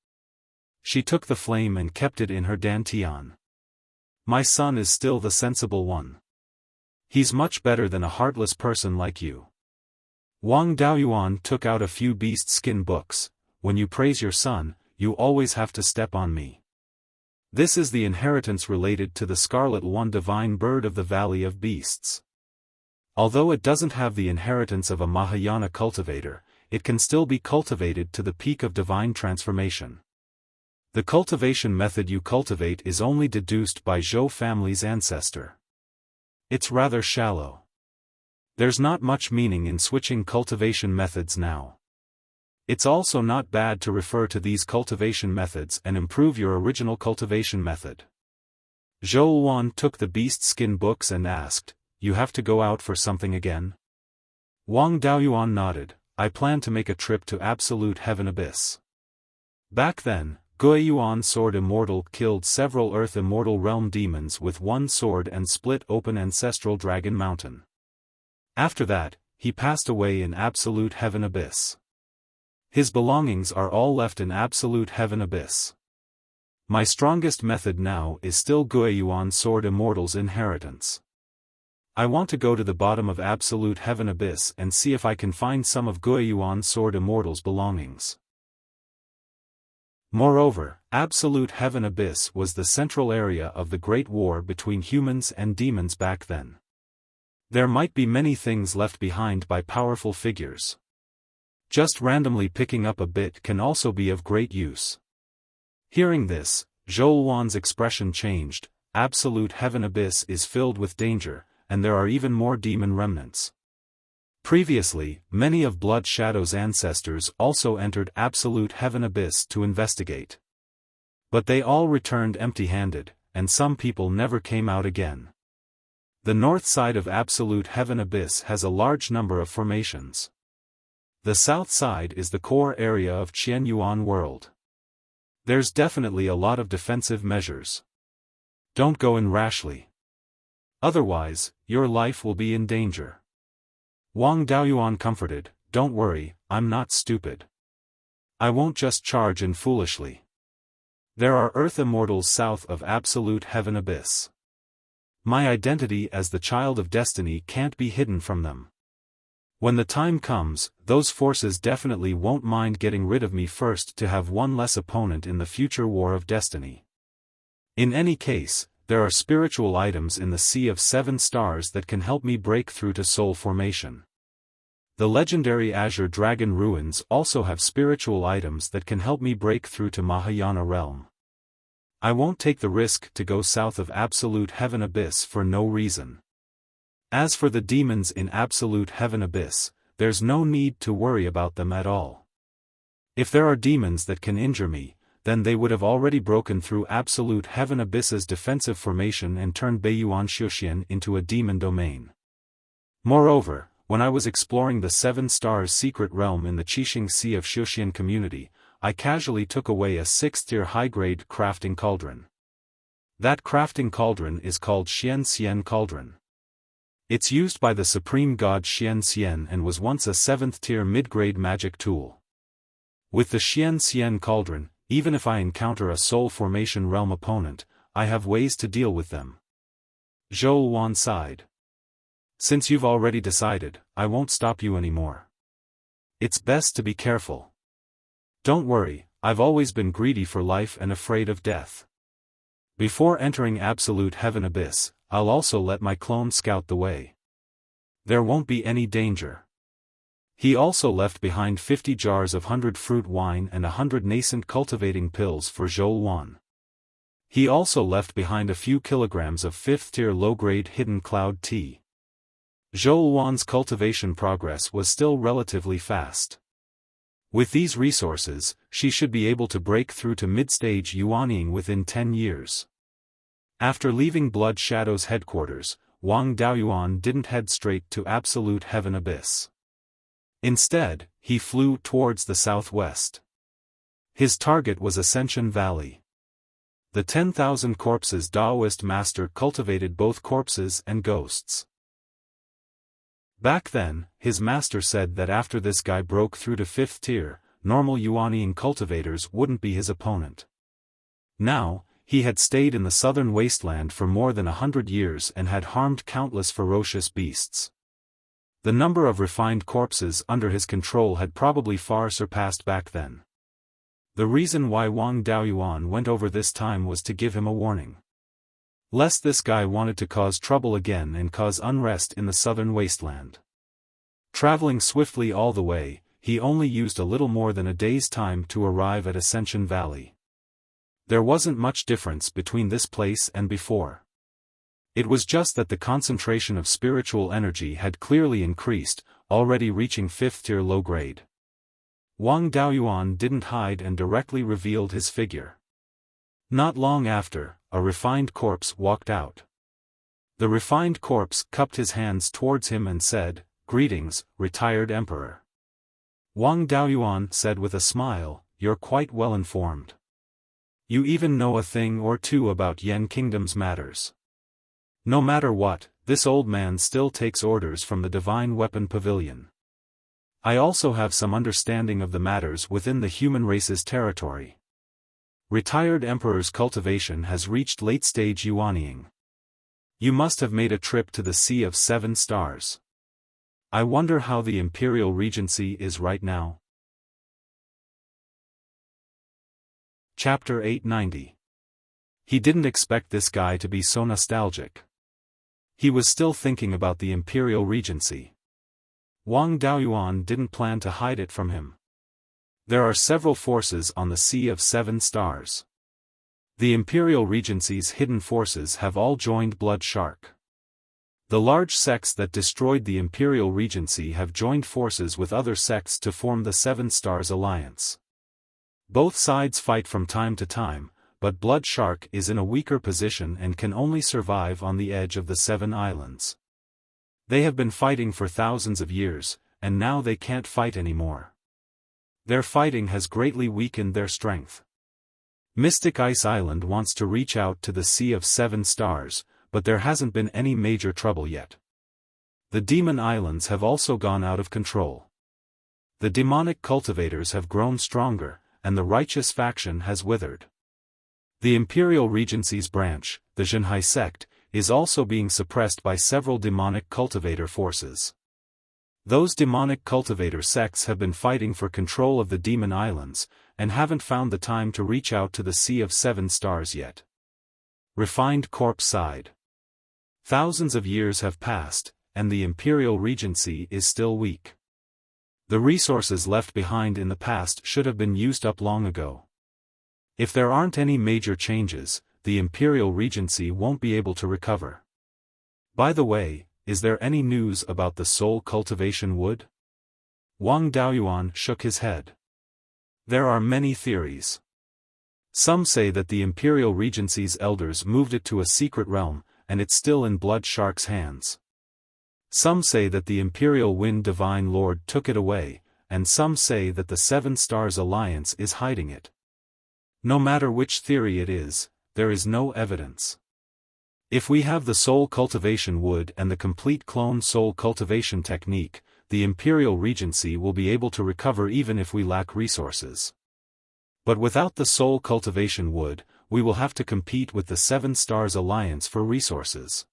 She took the flame and kept it in her dantian. My son is still the sensible one. He's much better than a heartless person like you. Wang Daoyuan took out a few beast skin books. When you praise your son, you always have to step on me. This is the inheritance related to the Scarlet One divine bird of the Valley of Beasts. Although it doesn't have the inheritance of a Mahayana cultivator, it can still be cultivated to the peak of divine transformation. The cultivation method you cultivate is only deduced by Zhou family's ancestor. It's rather shallow. There's not much meaning in switching cultivation methods now. It's also not bad to refer to these cultivation methods and improve your original cultivation method. Xiaofan took the beast skin books and asked, you have to go out for something again? Wang Daoyuan nodded. I plan to make a trip to Absolute Heaven Abyss. Back then, Guiyuan Sword Immortal killed several Earth Immortal Realm demons with one sword and split open Ancestral Dragon Mountain. After that, he passed away in Absolute Heaven Abyss. His belongings are all left in Absolute Heaven Abyss. My strongest method now is still Guiyuan Sword Immortal's inheritance. I want to go to the bottom of Absolute Heaven Abyss and see if I can find some of Guiyuan Sword Immortal's belongings. Moreover, Absolute Heaven Abyss was the central area of the Great War between humans and demons back then. There might be many things left behind by powerful figures. Just randomly picking up a bit can also be of great use. Hearing this, Zhou Wan's expression changed. Absolute Heaven Abyss is filled with danger, and there are even more demon remnants. Previously, many of Blood Shadow's ancestors also entered Absolute Heaven Abyss to investigate. But they all returned empty-handed, and some people never came out again. The north side of Absolute Heaven Abyss has a large number of formations. The south side is the core area of Qianyuan World. There's definitely a lot of defensive measures. Don't go in rashly. Otherwise, your life will be in danger. Wang Daoyuan comforted, don't worry, I'm not stupid. I won't just charge in foolishly. There are Earth Immortals south of Absolute Heaven Abyss. My identity as the Child of Destiny can't be hidden from them. When the time comes, those forces definitely won't mind getting rid of me first to have one less opponent in the future War of Destiny. In any case, there are spiritual items in the Sea of Seven Stars that can help me break through to Soul Formation. The legendary Azure Dragon Ruins also have spiritual items that can help me break through to Mahayana Realm. I won't take the risk to go south of Absolute Heaven Abyss for no reason. As for the demons in Absolute Heaven Abyss, there's no need to worry about them at all. If there are demons that can injure me, then they would have already broken through Absolute Heaven Abyss's defensive formation and turned Beiyuan Shuxian into a demon domain. Moreover, when I was exploring the Seven Stars secret realm in the Qixing Sea of Shuxian community, I casually took away a 6th-tier high-grade crafting cauldron. That crafting cauldron is called Xian Xian Cauldron. It's used by the supreme god Xian Xian and was once a 7th-tier mid-grade magic tool. With the Xian Xian Cauldron, even if I encounter a Soul Formation realm opponent, I have ways to deal with them. Zhou Wan sighed. Since you've already decided, I won't stop you anymore. It's best to be careful. Don't worry, I've always been greedy for life and afraid of death. Before entering Absolute Heaven Abyss, I'll also let my clone scout the way. There won't be any danger. He also left behind 50 jars of 100 fruit wine and 100 nascent cultivating pills for Zhou Wan. He also left behind a few kilograms of 5th-tier low-grade hidden cloud tea. Zhou Wan's cultivation progress was still relatively fast. With these resources, she should be able to break through to mid-stage Yuanying within 10 years. After leaving Blood Shadow's headquarters, Wang Daoyuan didn't head straight to Absolute Heaven Abyss. Instead, he flew towards the southwest. His target was Ascension Valley. The 10,000 Corpses Daoist master cultivated both corpses and ghosts. Back then, his master said that after this guy broke through to 5th tier, normal Yuanying cultivators wouldn't be his opponent. Now, he had stayed in the southern wasteland for more than 100 years and had harmed countless ferocious beasts. The number of refined corpses under his control had probably far surpassed back then. The reason why Wang Daoyuan went over this time was to give him a warning. Lest this guy wanted to cause trouble again and cause unrest in the southern wasteland. Traveling swiftly all the way, he only used a little more than a day's time to arrive at Ascension Valley. There wasn't much difference between this place and before. It was just that the concentration of spiritual energy had clearly increased, already reaching 5th tier low grade. Wang Daoyuan didn't hide and directly revealed his figure. Not long after, a refined corpse walked out. The refined corpse cupped his hands towards him and said, "Greetings, retired emperor." Wang Daoyuan said with a smile, "You're quite well informed. You even know a thing or two about Yan Kingdom's matters." No matter what, this old man still takes orders from the Divine Weapon Pavilion. I also have some understanding of the matters within the human race's territory. Retired Emperor's cultivation has reached late-stage yuanying. You must have made a trip to the Sea of Seven Stars. I wonder how the Imperial Regency is right now. Chapter 890. He didn't expect this guy to be so nostalgic. He was still thinking about the Imperial Regency. Wang Daoyuan didn't plan to hide it from him. There are several forces on the Sea of Seven Stars. The Imperial Regency's hidden forces have all joined Blood Shark. The large sects that destroyed the Imperial Regency have joined forces with other sects to form the Seven Stars Alliance. Both sides fight from time to time, but Blood Shark is in a weaker position and can only survive on the edge of the Seven Islands. They have been fighting for thousands of years, and now they can't fight anymore. Their fighting has greatly weakened their strength. Mystic Ice Island wants to reach out to the Sea of Seven Stars, but there hasn't been any major trouble yet. The Demon Islands have also gone out of control. The demonic cultivators have grown stronger, and the righteous faction has withered. The Imperial Regency's branch, the Zhenhai sect, is also being suppressed by several demonic cultivator forces. Those demonic cultivator sects have been fighting for control of the Demon Islands, and haven't found the time to reach out to the Sea of Seven Stars yet. Refined Corpse sighed. Thousands of years have passed, and the Imperial Regency is still weak. The resources left behind in the past should have been used up long ago. If there aren't any major changes, the Imperial Regency won't be able to recover. By the way, is there any news about the soul cultivation wood? Wang Daoyuan shook his head. There are many theories. Some say that the Imperial Regency's elders moved it to a secret realm, and it's still in Blood Shark's hands. Some say that the Imperial Wind Divine Lord took it away, and some say that the Seven Stars Alliance is hiding it. No matter which theory it is, there is no evidence. If we have the soul cultivation wood and the complete clone soul cultivation technique, the Imperial Regency will be able to recover even if we lack resources. But without the soul cultivation wood, we will have to compete with the Seven Stars Alliance for resources.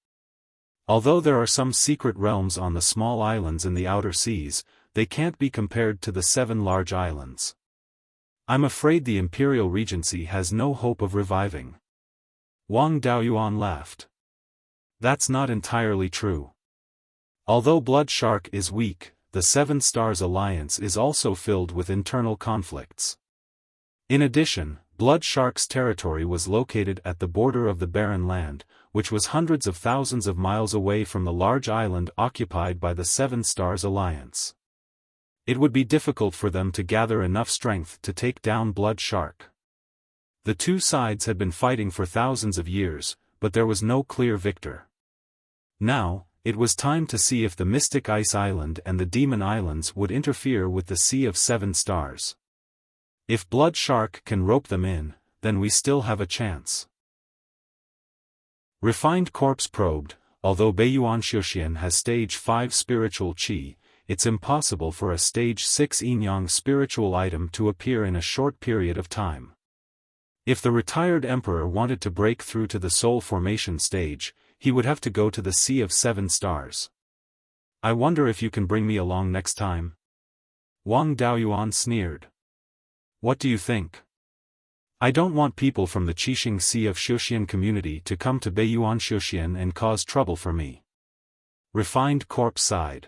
Although there are some secret realms on the small islands in the outer seas, they can't be compared to the 7 large islands. I'm afraid the Imperial Regency has no hope of reviving. Wang Daoyuan laughed. That's not entirely true. Although Blood Shark is weak, the Seven Stars Alliance is also filled with internal conflicts. In addition, Blood Shark's territory was located at the border of the Barren Land, which was hundreds of thousands of miles away from the large island occupied by the Seven Stars Alliance. It would be difficult for them to gather enough strength to take down Blood Shark. The two sides had been fighting for thousands of years, but there was no clear victor. Now, it was time to see if the Mystic Ice Island and the Demon Islands would interfere with the Sea of Seven Stars. If Blood Shark can rope them in, then we still have a chance. Refined Corpse probed, although Beiyuan Xiaofan has stage 5 spiritual qi, it's impossible for a stage 6 yin-yang spiritual item to appear in a short period of time. If the retired emperor wanted to break through to the soul formation stage, he would have to go to the Sea of Seven Stars. I wonder if you can bring me along next time? Wang Daoyuan sneered. What do you think? I don't want people from the Qixing Sea of Xiaoxian community to come to Beiyuan Xiaoxian and cause trouble for me. Refined Corpse sighed.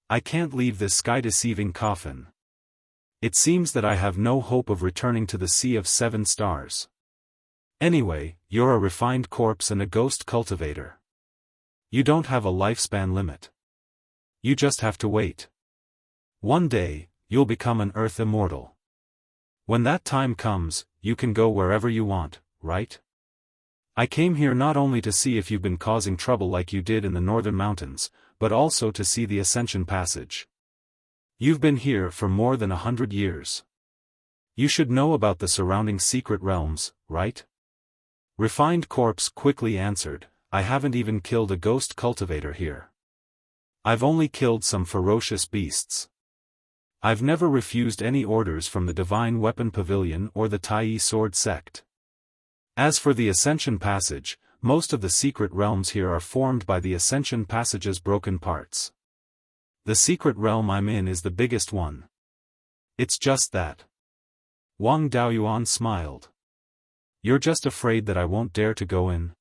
I can't leave this sky-deceiving coffin. It seems that I have no hope of returning to the Sea of Seven Stars. Anyway, you're a refined corpse and a ghost cultivator. You don't have a lifespan limit. You just have to wait. One day, you'll become an Earth Immortal. When that time comes, you can go wherever you want, right? I came here not only to see if you've been causing trouble like you did in the northern mountains, but also to see the Ascension Passage. You've been here for more than 100 years. You should know about the surrounding secret realms, right? Refined Corpse quickly answered, I haven't even killed a ghost cultivator here. I've only killed some ferocious beasts. I've never refused any orders from the Divine Weapon Pavilion or the Tai Sword Sect. As for the Ascension Passage, most of the secret realms here are formed by the Ascension Passage's broken parts. The secret realm I'm in is the biggest one. It's just that. Wang Daoyuan smiled. You're just afraid that I won't dare to go in?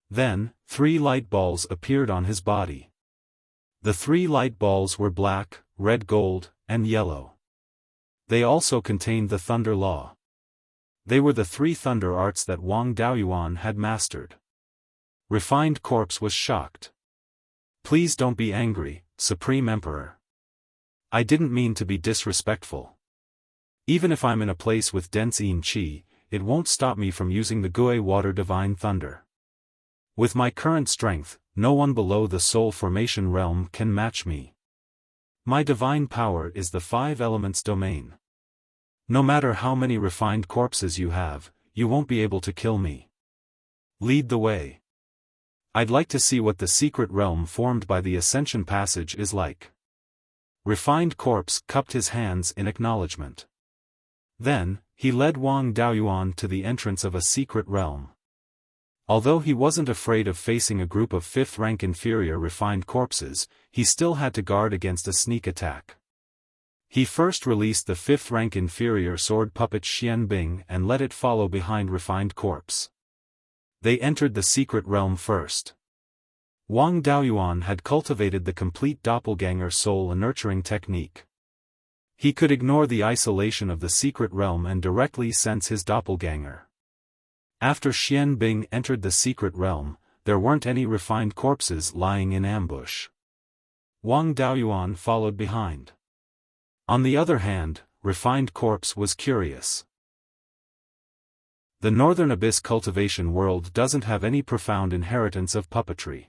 Then, 3 light balls appeared on his body. The 3 light balls were black, red gold, and yellow. They also contained the Thunder Law. They were the 3 thunder arts that Wang Daoyuan had mastered. Refined Corpse was shocked. Please don't be angry, Supreme Emperor. I didn't mean to be disrespectful. Even if I'm in a place with dense yin qi, it won't stop me from using the Gui Water Divine Thunder. With my current strength, no one below the Soul Formation realm can match me. My divine power is the 5 elements domain. No matter how many refined corpses you have, you won't be able to kill me. Lead the way. I'd like to see what the secret realm formed by the Ascension Passage is like. Refined Corpse cupped his hands in acknowledgement. Then, he led Wang Daoyuan to the entrance of a secret realm. Although he wasn't afraid of facing a group of 5th-rank inferior refined corpses, he still had to guard against a sneak attack. He first released the 5th-rank inferior sword puppet Xianbing and let it follow behind Refined Corpse. They entered the secret realm first. Wang Daoyuan had cultivated the complete doppelganger soul nurturing technique. He could ignore the isolation of the secret realm and directly sense his doppelganger. After Xianbing entered the secret realm, there weren't any refined corpses lying in ambush. Wang Daoyuan followed behind. On the other hand, Refined Corpse was curious. The Northern Abyss cultivation world doesn't have any profound inheritance of puppetry.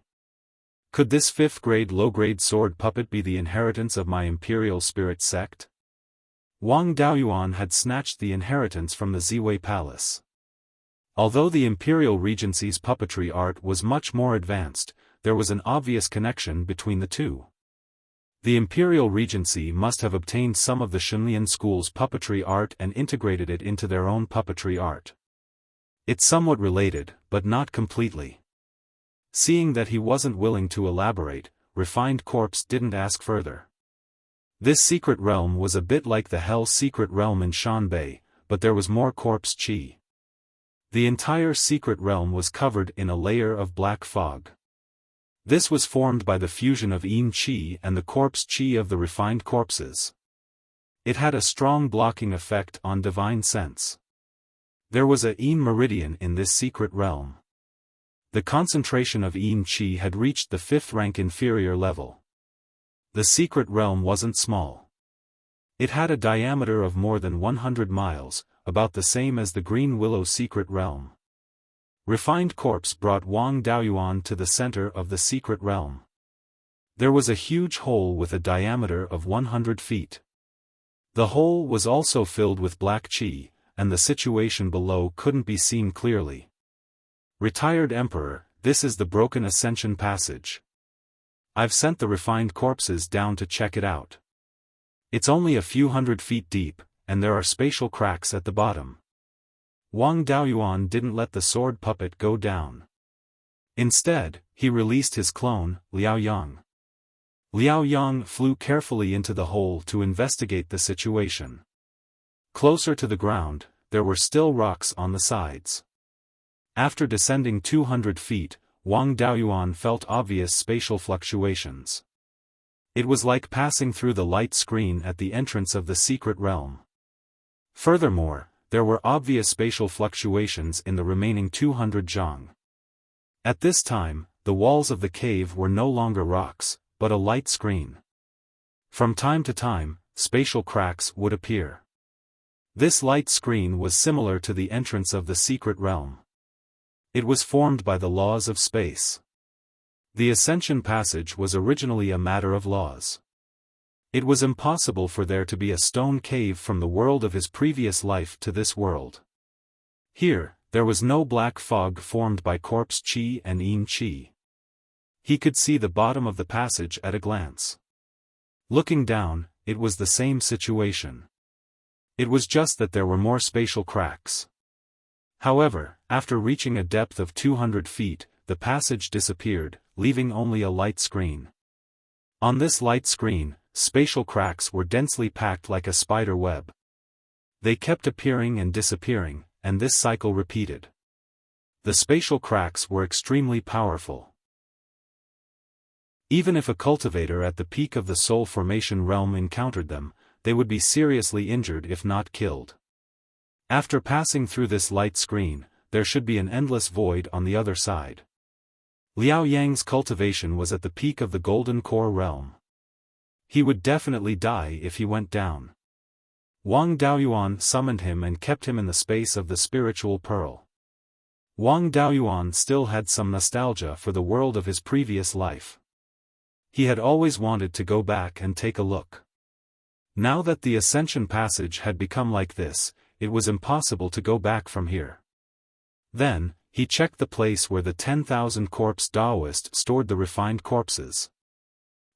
Could this 5th-grade low-grade sword puppet be the inheritance of my Imperial Spirit sect? Wang Daoyuan had snatched the inheritance from the Ziwei Palace. Although the Imperial Regency's puppetry art was much more advanced, there was an obvious connection between the two. The Imperial Regency must have obtained some of the Shenlian School's puppetry art and integrated it into their own puppetry art. It's somewhat related, but not completely. Seeing that he wasn't willing to elaborate, Refined Corpse didn't ask further. This secret realm was a bit like the Hell Secret Realm in Shanbei, but there was more corpse qi. The entire secret realm was covered in a layer of black fog. This was formed by the fusion of yin qi and the corpse qi of the refined corpses. It had a strong blocking effect on divine sense. There was a yin meridian in this secret realm. The concentration of yin qi had reached the 5th-rank inferior level. The secret realm wasn't small. It had a diameter of more than 100 miles, about the same as the Green Willow secret realm. Refined Corpse brought Wang Daoyuan to the center of the secret realm. There was a huge hole with a diameter of 100 feet. The hole was also filled with black qi, and the situation below couldn't be seen clearly. Retired Emperor, this is the broken Ascension Passage. I've sent the refined corpses down to check it out. It's only a few 100 feet deep, and there are spatial cracks at the bottom. Wang Daoyuan didn't let the sword puppet go down. Instead, he released his clone, Liao Yang. Liao Yang flew carefully into the hole to investigate the situation. Closer to the ground, there were still rocks on the sides. After descending 200 feet, Wang Daoyuan felt obvious spatial fluctuations. It was like passing through the light screen at the entrance of the secret realm. Furthermore, there were obvious spatial fluctuations in the remaining 200 zhang. At this time, the walls of the cave were no longer rocks, but a light screen. From time to time, spatial cracks would appear. This light screen was similar to the entrance of the secret realm. It was formed by the laws of space. The Ascension Passage was originally a matter of laws. It was impossible for there to be a stone cave from the world of his previous life to this world. Here, there was no black fog formed by corpse chi and yin chi. He could see the bottom of the passage at a glance. Looking down, it was the same situation. It was just that there were more spatial cracks. However, after reaching a depth of 200 feet, the passage disappeared, leaving only a light screen. On this light screen, spatial cracks were densely packed like a spider web. They kept appearing and disappearing, and this cycle repeated. The spatial cracks were extremely powerful. Even if a cultivator at the peak of the soul formation realm encountered them, they would be seriously injured if not killed. After passing through this light screen, there should be an endless void on the other side. Liao Yang's cultivation was at the peak of the golden core realm. He would definitely die if he went down. Wang Daoyuan summoned him and kept him in the space of the spiritual pearl. Wang Daoyuan still had some nostalgia for the world of his previous life. He had always wanted to go back and take a look. Now that the Ascension Passage had become like this, it was impossible to go back from here. Then, he checked the place where the 10,000 corpse Taoist stored the refined corpses.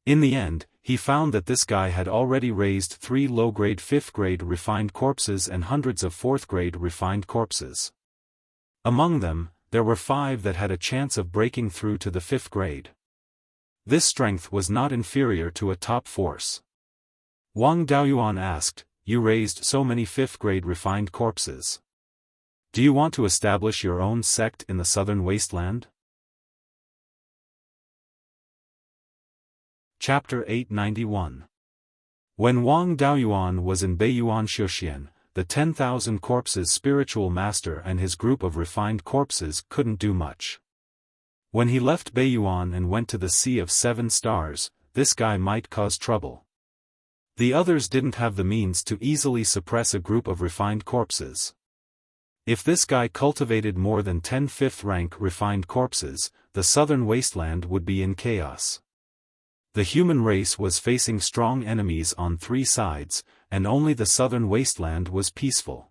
In the end, he found that this guy had already raised 3 low-grade 5th-grade refined corpses and hundreds of 4th-grade refined corpses. Among them, there were 5 that had a chance of breaking through to the 5th grade. This strength was not inferior to a top force. Wang Daoyuan asked, "You raised so many 5th-grade refined corpses. Do you want to establish your own sect in the southern wasteland?" Chapter 891. When Wang Daoyuan was in Beiyuan Xiaofan, the 10,000 corpses spiritual master and his group of refined corpses couldn't do much. When he left Beiyuan and went to the Sea of 7 Stars, this guy might cause trouble. The others didn't have the means to easily suppress a group of refined corpses. If this guy cultivated more than 10 5th-rank refined corpses, the southern wasteland would be in chaos. The human race was facing strong enemies on 3 sides, and only the southern wasteland was peaceful.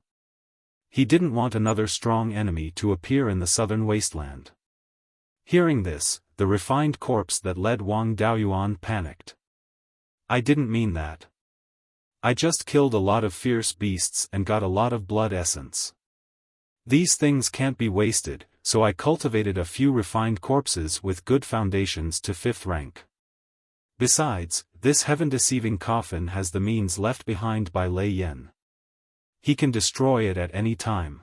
He didn't want another strong enemy to appear in the southern wasteland. Hearing this, the refined corpse that led Wang Daoyuan panicked. "I didn't mean that. I just killed a lot of fierce beasts and got a lot of blood essence. These things can't be wasted, so I cultivated a few refined corpses with good foundations to 5th rank. Besides, this heaven-deceiving coffin has the means left behind by Lei Yen. He can destroy it at any time.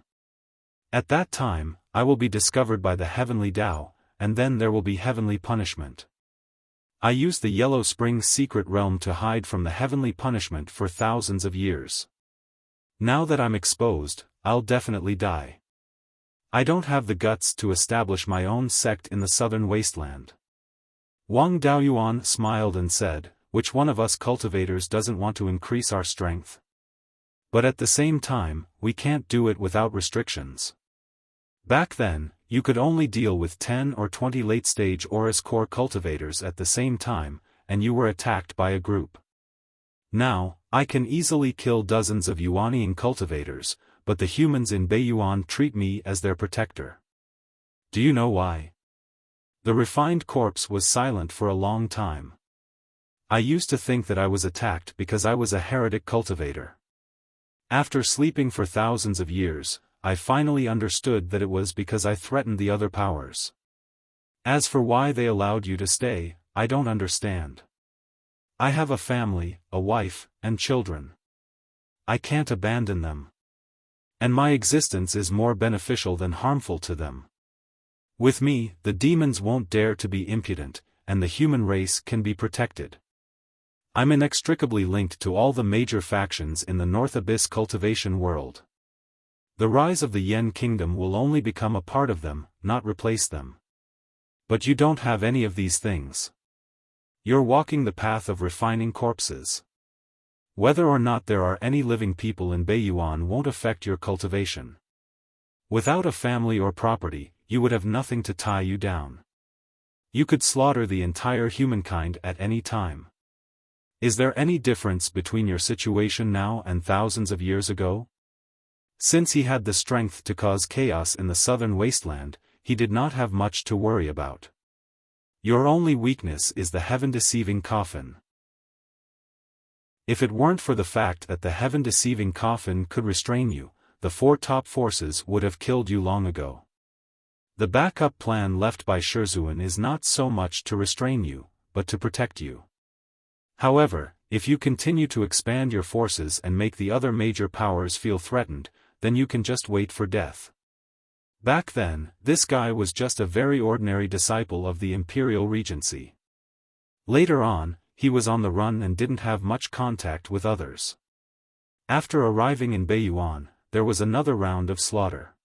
At that time, I will be discovered by the heavenly Tao, and then there will be heavenly punishment. I used the Yellow Spring secret realm to hide from the heavenly punishment for thousands of years. Now that I'm exposed, I'll definitely die. I don't have the guts to establish my own sect in the southern wasteland." Wang Daoyuan smiled and said, "Which one of us cultivators doesn't want to increase our strength? But at the same time, we can't do it without restrictions. Back then, you could only deal with 10 or 20 late-stage Aurus core cultivators at the same time, and you were attacked by a group. Now, I can easily kill dozens of Yuanian cultivators, but the humans in Beiyuan treat me as their protector. Do you know why?" The refined corpse was silent for a long time. "I used to think that I was attacked because I was a heretic cultivator. After sleeping for thousands of years, I finally understood that it was because I threatened the other powers. As for why they allowed you to stay, I don't understand. I have a family, a wife, and children. I can't abandon them. And my existence is more beneficial than harmful to them. With me, the demons won't dare to be impudent, and the human race can be protected. I'm inextricably linked to all the major factions in the North Abyss cultivation world. The rise of the Yen Kingdom will only become a part of them, not replace them. But you don't have any of these things. You're walking the path of refining corpses. Whether or not there are any living people in Beiyuan won't affect your cultivation. Without a family or property, you would have nothing to tie you down. You could slaughter the entire humankind at any time. Is there any difference between your situation now and thousands of years ago? Since he had the strength to cause chaos in the southern wasteland, he did not have much to worry about. Your only weakness is the heaven-deceiving coffin. If it weren't for the fact that the heaven-deceiving coffin could restrain you, the four top forces would have killed you long ago. The backup plan left by Shizuan is not so much to restrain you, but to protect you. However, if you continue to expand your forces and make the other major powers feel threatened, then you can just wait for death. Back then, this guy was just a very ordinary disciple of the Imperial Regency. Later on, he was on the run and didn't have much contact with others. After arriving in Beiyuan, there was another round of slaughter.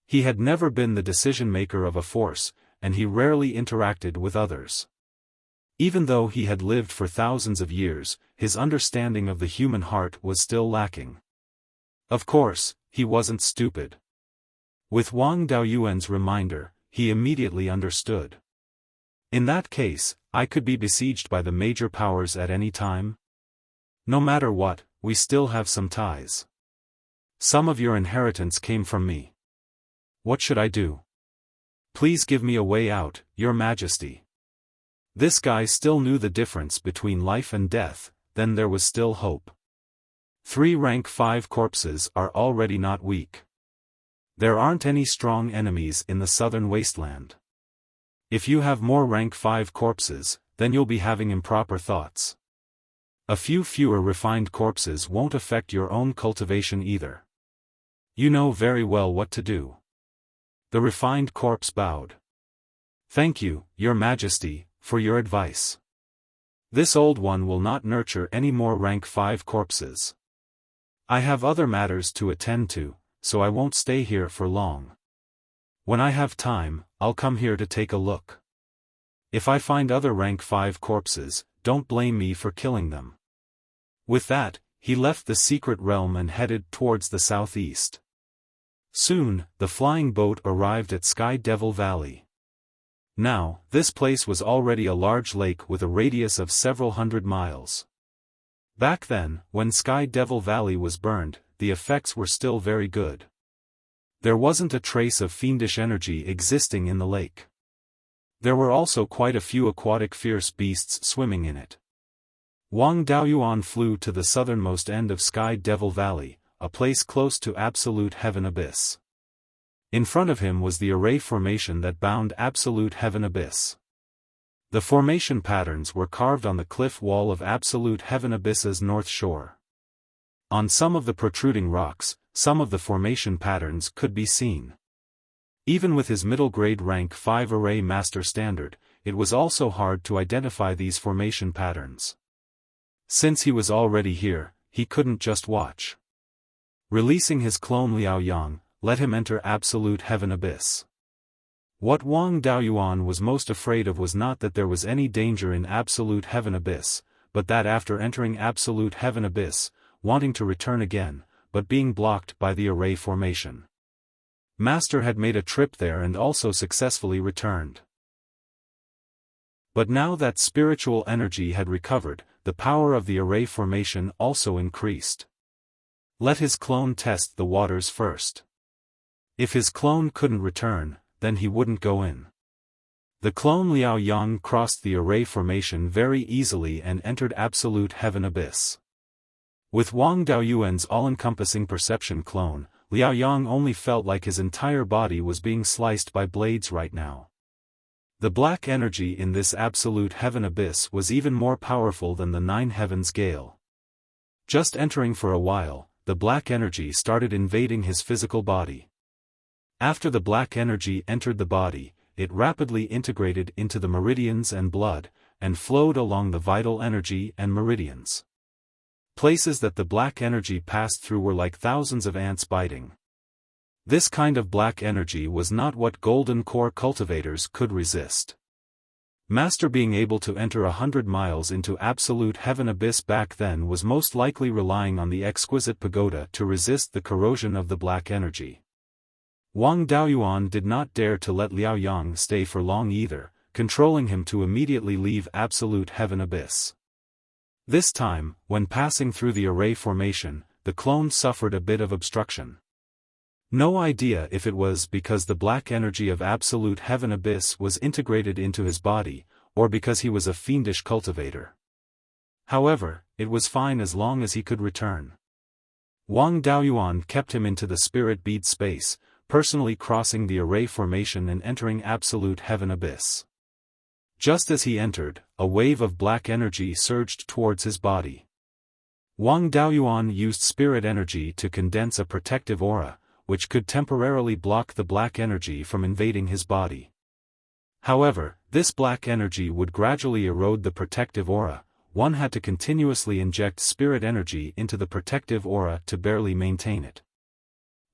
He had never been the decision-maker of a force, and he rarely interacted with others. Even though he had lived for thousands of years, his understanding of the human heart was still lacking. Of course, he wasn't stupid. With Wang Daoyuan's reminder, he immediately understood. In that case, I could be besieged by the major powers at any time? No matter what, we still have some ties. Some of your inheritance came from me. What should I do? Please give me a way out, Your Majesty. This guy still knew the difference between life and death, then there was still hope. 3 rank 5 corpses are already not weak. There aren't any strong enemies in the southern wasteland. If you have more rank 5 corpses, then you'll be having improper thoughts. A few fewer refined corpses won't affect your own cultivation either. You know very well what to do. The refined corpse bowed. Thank you, Your Majesty, for your advice. This old one will not nurture any more rank 5 corpses. I have other matters to attend to, so I won't stay here for long. When I have time, I'll come here to take a look. If I find other rank 5 corpses, don't blame me for killing them. With that, he left the secret realm and headed towards the southeast. Soon, the flying boat arrived at Sky Devil Valley. Now, this place was already a large lake with a radius of several hundred miles. Back then, when Sky Devil Valley was burned, the effects were still very good. There wasn't a trace of fiendish energy existing in the lake. There were also quite a few aquatic fierce beasts swimming in it. Wang Daoyuan flew to the southernmost end of Sky Devil Valley, a place close to Absolute Heaven Abyss. In front of him was the array formation that bound Absolute Heaven Abyss. The formation patterns were carved on the cliff wall of Absolute Heaven Abyss's north shore. On some of the protruding rocks, some of the formation patterns could be seen. Even with his middle-grade rank 5 array master standard, it was also hard to identify these formation patterns. Since he was already here, he couldn't just watch. Releasing his clone Liao Yang, let him enter Absolute Heaven Abyss. What Wang Daoyuan was most afraid of was not that there was any danger in Absolute Heaven Abyss, but that after entering Absolute Heaven Abyss, wanting to return again, but being blocked by the array formation. Master had made a trip there and also successfully returned. But now that spiritual energy had recovered, the power of the array formation also increased. Let his clone test the waters first. If his clone couldn't return, then he wouldn't go in. The clone Liao Yang crossed the array formation very easily and entered Absolute Heaven Abyss. With Wang Daoyuan's all-encompassing perception clone, Liao Yang only felt like his entire body was being sliced by blades right now. The black energy in this Absolute Heaven Abyss was even more powerful than the 9 Heavens Gale. Just entering for a while, the black energy started invading his physical body. After the black energy entered the body, it rapidly integrated into the meridians and blood, and flowed along the vital energy and meridians. Places that the black energy passed through were like thousands of ants biting. This kind of black energy was not what golden core cultivators could resist. Master being able to enter 100 miles into Absolute Heaven Abyss back then was most likely relying on the exquisite pagoda to resist the corrosion of the black energy. Wang Daoyuan did not dare to let Liao Yang stay for long either, controlling him to immediately leave Absolute Heaven Abyss. This time, when passing through the array formation, the clone suffered a bit of obstruction. No idea if it was because the black energy of Absolute Heaven Abyss was integrated into his body, or because he was a fiendish cultivator. However, it was fine as long as he could return. Wang Daoyuan kept him into the spirit bead space, personally crossing the array formation and entering Absolute Heaven Abyss. Just as he entered, a wave of black energy surged towards his body. Wang Daoyuan used spirit energy to condense a protective aura, which could temporarily block the black energy from invading his body. However, this black energy would gradually erode the protective aura. One had to continuously inject spirit energy into the protective aura to barely maintain it.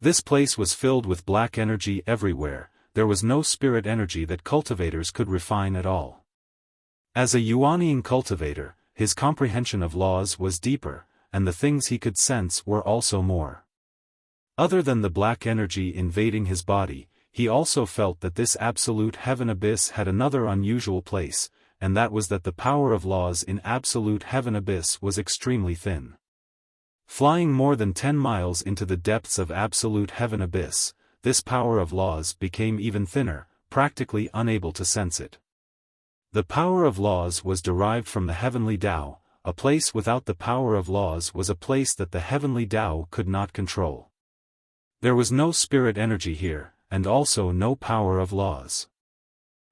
This place was filled with black energy everywhere. There was no spirit energy that cultivators could refine at all. As a Yuanian cultivator, his comprehension of laws was deeper, and the things he could sense were also more. Other than the black energy invading his body, he also felt that this Absolute Heaven Abyss had another unusual place, and that was that the power of laws in Absolute Heaven Abyss was extremely thin. Flying more than 10 miles into the depths of Absolute Heaven Abyss, this power of laws became even thinner, practically unable to sense it. The power of laws was derived from the heavenly Tao. A place without the power of laws was a place that the heavenly Tao could not control. There was no spirit energy here, and also no power of laws.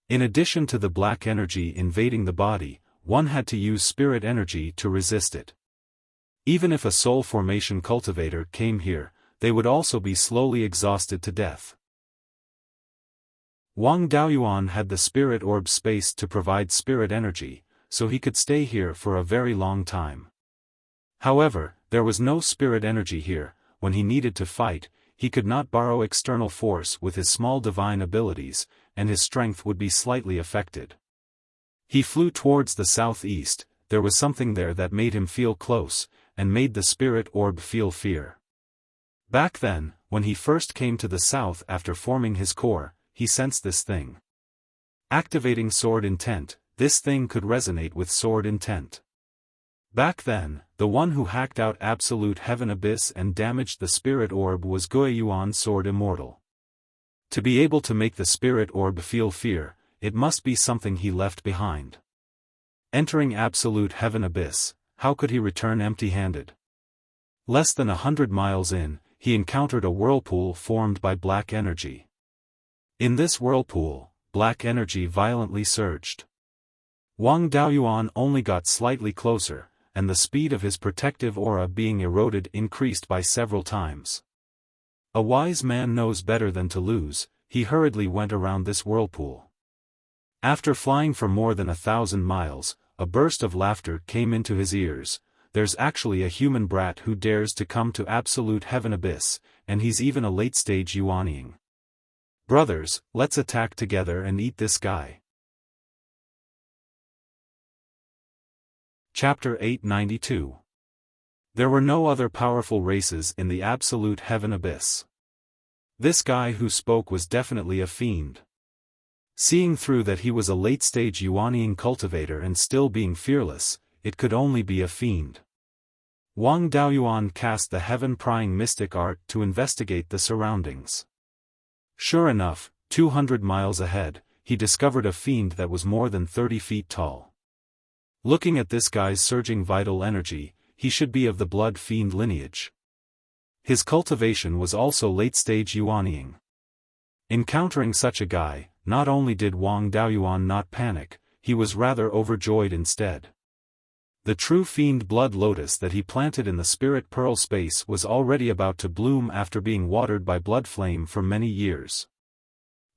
In addition to the black energy invading the body, one had to use spirit energy to resist it. Even if a soul formation cultivator came here, they would also be slowly exhausted to death. Wang Daoyuan had the spirit orb space to provide spirit energy, so he could stay here for a very long time. However, there was no spirit energy here. When he needed to fight, he could not borrow external force with his small divine abilities, and his strength would be slightly affected. He flew towards the southeast. There was something there that made him feel close, and made the spirit orb feel fear. Back then, when he first came to the south after forming his core, he sensed this thing. Activating Sword Intent, this thing could resonate with Sword Intent. Back then, the one who hacked out Absolute Heaven Abyss and damaged the spirit orb was Guiyuan Sword Immortal. To be able to make the spirit orb feel fear, it must be something he left behind. Entering Absolute Heaven Abyss, how could he return empty-handed? Less than 100 miles in, he encountered a whirlpool formed by black energy. In this whirlpool, black energy violently surged. Wang Daoyuan only got slightly closer, and the speed of his protective aura being eroded increased by several times. A wise man knows better than to lose. He hurriedly went around this whirlpool. After flying for more than 1,000 miles, a burst of laughter came into his ears. There's actually a human brat who dares to come to Absolute Heaven Abyss, and he's even a late-stage Yuaniing. Brothers, let's attack together and eat this guy. Chapter 892. There were no other powerful races in the Absolute Heaven Abyss. This guy who spoke was definitely a fiend. Seeing through that he was a late-stage Yuaniing cultivator and still being fearless, it could only be a fiend. Wang Daoyuan cast the heaven-prying mystic art to investigate the surroundings. Sure enough, 200 miles ahead, he discovered a fiend that was more than 30 feet tall. Looking at this guy's surging vital energy, he should be of the blood fiend lineage. His cultivation was also late-stage Yuaniing. Encountering such a guy, not only did Wang Daoyuan not panic, he was rather overjoyed instead. The true fiend blood lotus that he planted in the spirit pearl space was already about to bloom after being watered by blood flame for many years.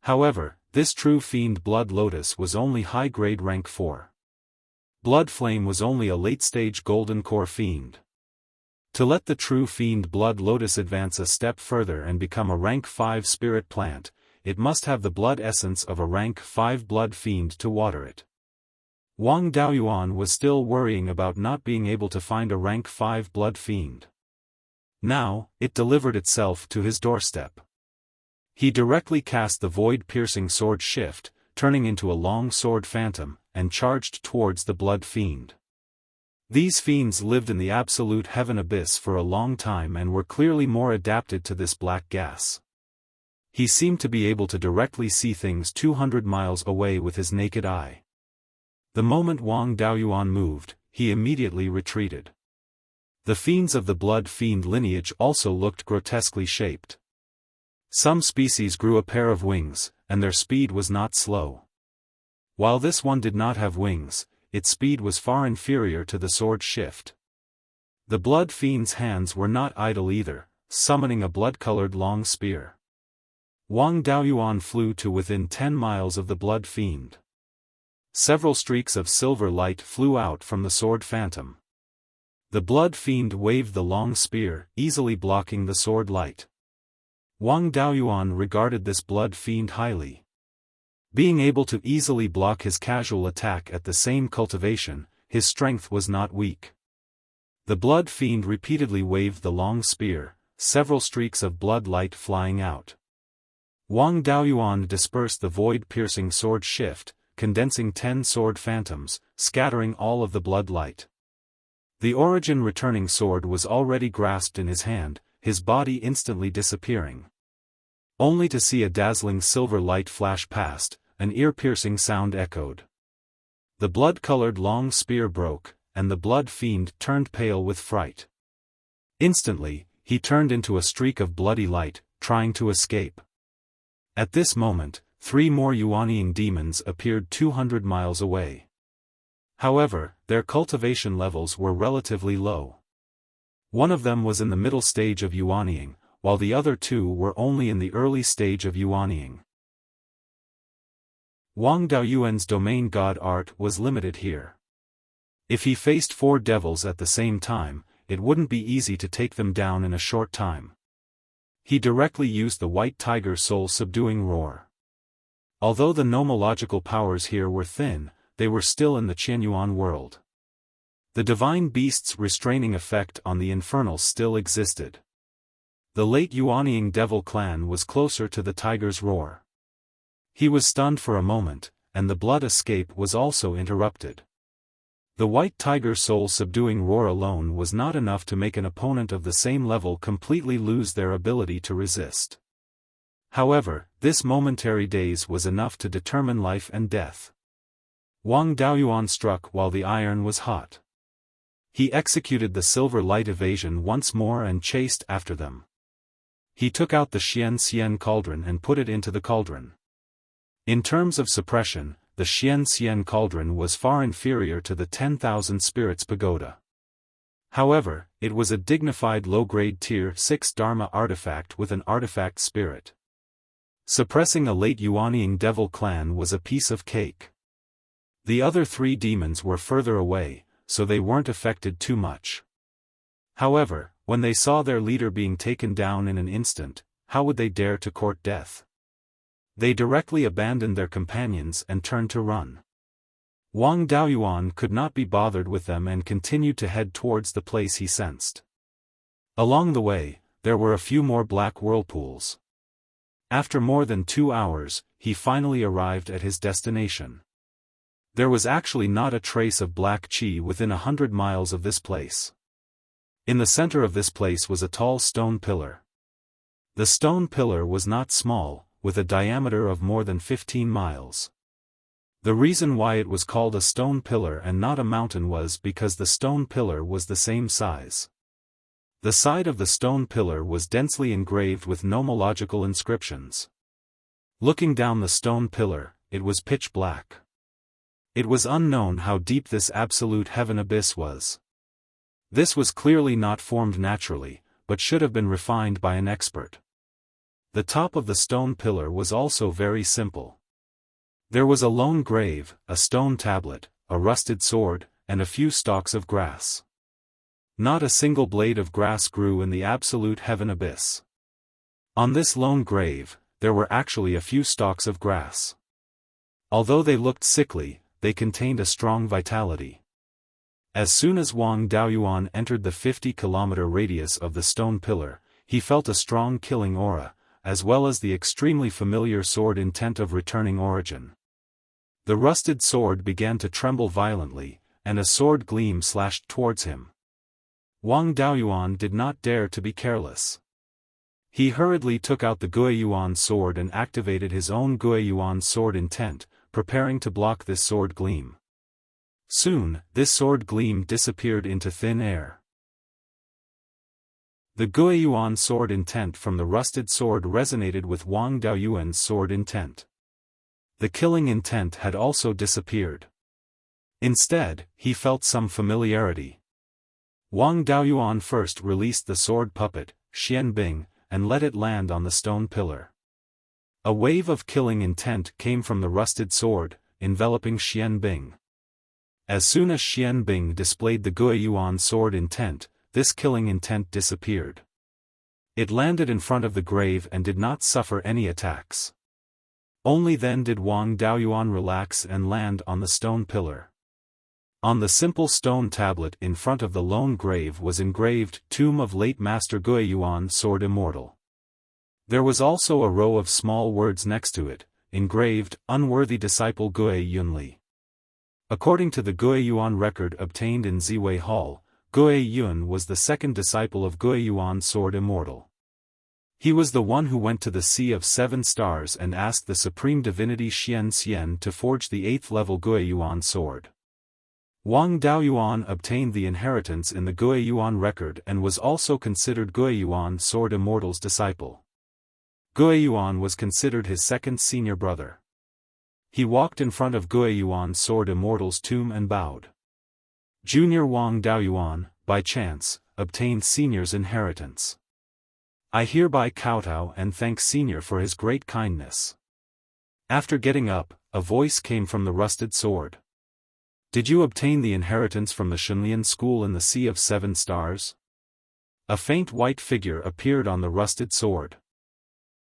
However, this true fiend blood lotus was only high-grade rank 4. Blood flame was only a late-stage golden core fiend. To let the true fiend blood lotus advance a step further and become a rank 5 spirit plant, it must have the blood essence of a rank 5 blood fiend to water it. Wang Daoyuan was still worrying about not being able to find a rank 5 blood fiend. Now, it delivered itself to his doorstep. He directly cast the void-piercing sword shift, turning into a long sword phantom, and charged towards the blood fiend. These fiends lived in the absolute heaven abyss for a long time and were clearly more adapted to this black gas. He seemed to be able to directly see things 200 miles away with his naked eye. The moment Wang Daoyuan moved, he immediately retreated. The fiends of the blood fiend lineage also looked grotesquely shaped. Some species grew a pair of wings, and their speed was not slow. While this one did not have wings, its speed was far inferior to the sword shift. The blood fiend's hands were not idle either, summoning a blood-colored long spear. Wang Daoyuan flew to within 10 miles of the blood fiend. Several streaks of silver light flew out from the sword phantom. The blood fiend waved the long spear, easily blocking the sword light. Wang Daoyuan regarded this blood fiend highly. Being able to easily block his casual attack at the same cultivation, his strength was not weak. The blood fiend repeatedly waved the long spear, several streaks of blood light flying out. Wang Daoyuan dispersed the void-piercing sword shift, condensing 10 sword phantoms, scattering all of the blood light. The origin-returning sword was already grasped in his hand, his body instantly disappearing. Only to see a dazzling silver light flash past, an ear-piercing sound echoed. The blood-colored long spear broke, and the blood fiend turned pale with fright. Instantly, he turned into a streak of bloody light, trying to escape. At this moment, 3 more Yuanying demons appeared 200 miles away. However, their cultivation levels were relatively low. One of them was in the middle stage of Yuanying, while the other 2 were only in the early stage of Yuanying. Wang Daoyuan's domain god art was limited here. If he faced 4 devils at the same time, it wouldn't be easy to take them down in a short time. He directly used the white tiger soul-subduing roar. Although the nomological powers here were thin, they were still in the Qianyuan world. The divine beast's restraining effect on the infernal still existed. The late Yuanying devil clan was closer to the tiger's roar. He was stunned for a moment, and the blood escape was also interrupted. The white tiger soul-subduing roar alone was not enough to make an opponent of the same level completely lose their ability to resist. However, this momentary daze was enough to determine life and death. Wang Daoyuan struck while the iron was hot. He executed the silver light evasion once more and chased after them. He took out the Xian cauldron and put it into the cauldron. In terms of suppression, the Xian cauldron was far inferior to the 10,000 spirits pagoda. However, it was a dignified low-grade tier 6 Dharma artifact with an artifact spirit. Suppressing a late Yuanying devil clan was a piece of cake. The other 3 demons were further away, so they weren't affected too much. However, when they saw their leader being taken down in an instant, how would they dare to court death? They directly abandoned their companions and turned to run. Wang Daoyuan could not be bothered with them and continued to head towards the place he sensed. Along the way, there were a few more black whirlpools. After more than 2 hours, he finally arrived at his destination. There was actually not a trace of black qi within 100 miles of this place. In the center of this place was a tall stone pillar. The stone pillar was not small, with a diameter of more than 15 miles. The reason why it was called a stone pillar and not a mountain was because the stone pillar was the same size. The side of the stone pillar was densely engraved with nomological inscriptions. Looking down the stone pillar, it was pitch black. It was unknown how deep this absolute heaven abyss was. This was clearly not formed naturally, but should have been refined by an expert. The top of the stone pillar was also very simple. There was a lone grave, a stone tablet, a rusted sword, and a few stalks of grass. Not a single blade of grass grew in the absolute heaven abyss. On this lone grave, there were actually a few stalks of grass. Although they looked sickly, they contained a strong vitality. As soon as Wang Daoyuan entered the 50-kilometer radius of the stone pillar, he felt a strong killing aura, as well as the extremely familiar sword intent of returning origin. The rusted sword began to tremble violently, and a sword gleam slashed towards him. Wang Daoyuan did not dare to be careless. He hurriedly took out the Guiyuan sword and activated his own Guiyuan sword intent, preparing to block this sword gleam. Soon, this sword gleam disappeared into thin air. The Guiyuan sword intent from the rusted sword resonated with Wang Daoyuan's sword intent. The killing intent had also disappeared. Instead, he felt some familiarity. Wang Daoyuan first released the sword puppet, Xianbing, and let it land on the stone pillar. A wave of killing intent came from the rusted sword, enveloping Xianbing. As soon as Xianbing displayed the Guiyuan sword intent, this killing intent disappeared. It landed in front of the grave and did not suffer any attacks. Only then did Wang Daoyuan relax and land on the stone pillar. On the simple stone tablet in front of the lone grave was engraved, "Tomb of late Master Guiyuan Sword Immortal." There was also a row of small words next to it, engraved, "Unworthy Disciple Gui Yunli." According to the Guiyuan record obtained in Ziwei Hall, Gui Yun was the second disciple of Guiyuan Sword Immortal. He was the one who went to the Sea of Seven Stars and asked the supreme divinity Xian Xian to forge the 8th level Guiyuan sword. Wang Daoyuan obtained the inheritance in the Guiyuan record and was also considered Guiyuan Sword Immortal's disciple. Guiyuan was considered his second senior brother. He walked in front of Guiyuan Sword Immortal's tomb and bowed. Junior Wang Daoyuan, by chance, obtained senior's inheritance. I hereby kowtow and thank senior for his great kindness. After getting up, a voice came from the rusted sword. Did you obtain the inheritance from the Shunlian school in the Sea of Seven Stars? A faint white figure appeared on the rusted sword.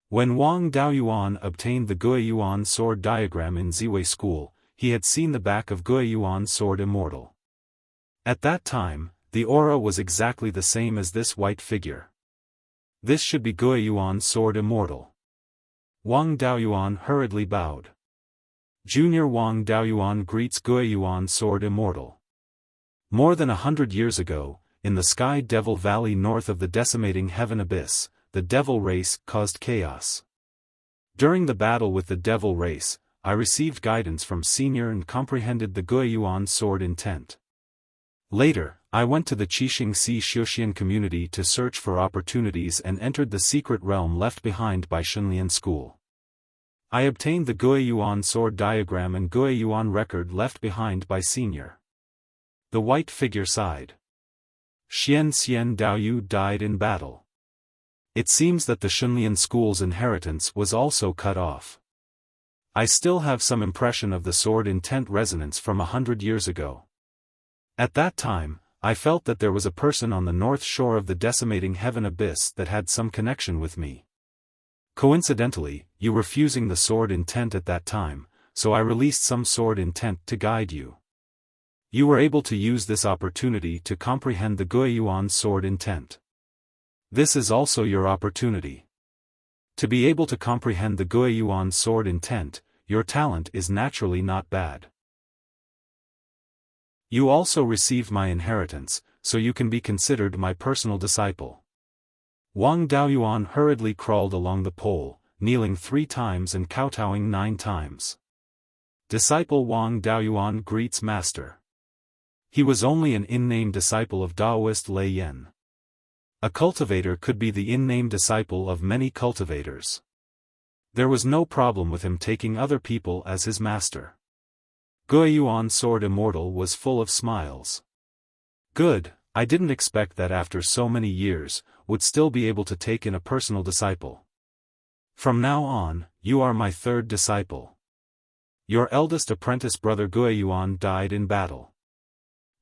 When Wang Daoyuan obtained the Guiyuan sword diagram in Ziwei School, he had seen the back of Guiyuan Sword Immortal. At that time, the aura was exactly the same as this white figure. This should be Guiyuan Sword Immortal. Wang Daoyuan hurriedly bowed. Junior Wang Daoyuan greets Guiyuan Sword Immortal. More than 100 years ago, in the Sky Devil Valley north of the decimating heaven abyss, the devil race caused chaos. During the battle with the devil race, I received guidance from senior and comprehended the Guiyuan sword intent. Later, I went to the Qixing Sea Xiuxian community to search for opportunities and entered the secret realm left behind by Shunlian School. I obtained the Guiyuan sword diagram and Guiyuan record left behind by senior. The white figure sighed. Xian Xian Daoyu died in battle. It seems that the Shunlian school's inheritance was also cut off. I still have some impression of the sword intent resonance from 100 years ago. At that time, I felt that there was a person on the north shore of the decimating heaven abyss that had some connection with me. Coincidentally, you were fusing the sword intent at that time, so I released some sword intent to guide you. You were able to use this opportunity to comprehend the Guiyuan sword intent. This is also your opportunity. To be able to comprehend the Guiyuan sword intent, your talent is naturally not bad. You also received my inheritance, so you can be considered my personal disciple. Wang Daoyuan hurriedly crawled along the pole, kneeling 3 times and kowtowing 9 times. Disciple Wang Daoyuan greets Master. He was only an in-name disciple of Daoist Lei Yen. A cultivator could be the in-name disciple of many cultivators. There was no problem with him taking other people as his master. Guiyuan Sword Immortal was full of smiles. Good, I didn't expect that after so many years, would still be able to take in a personal disciple. From now on, you are my 3rd disciple. Your eldest apprentice brother Guiyuan died in battle.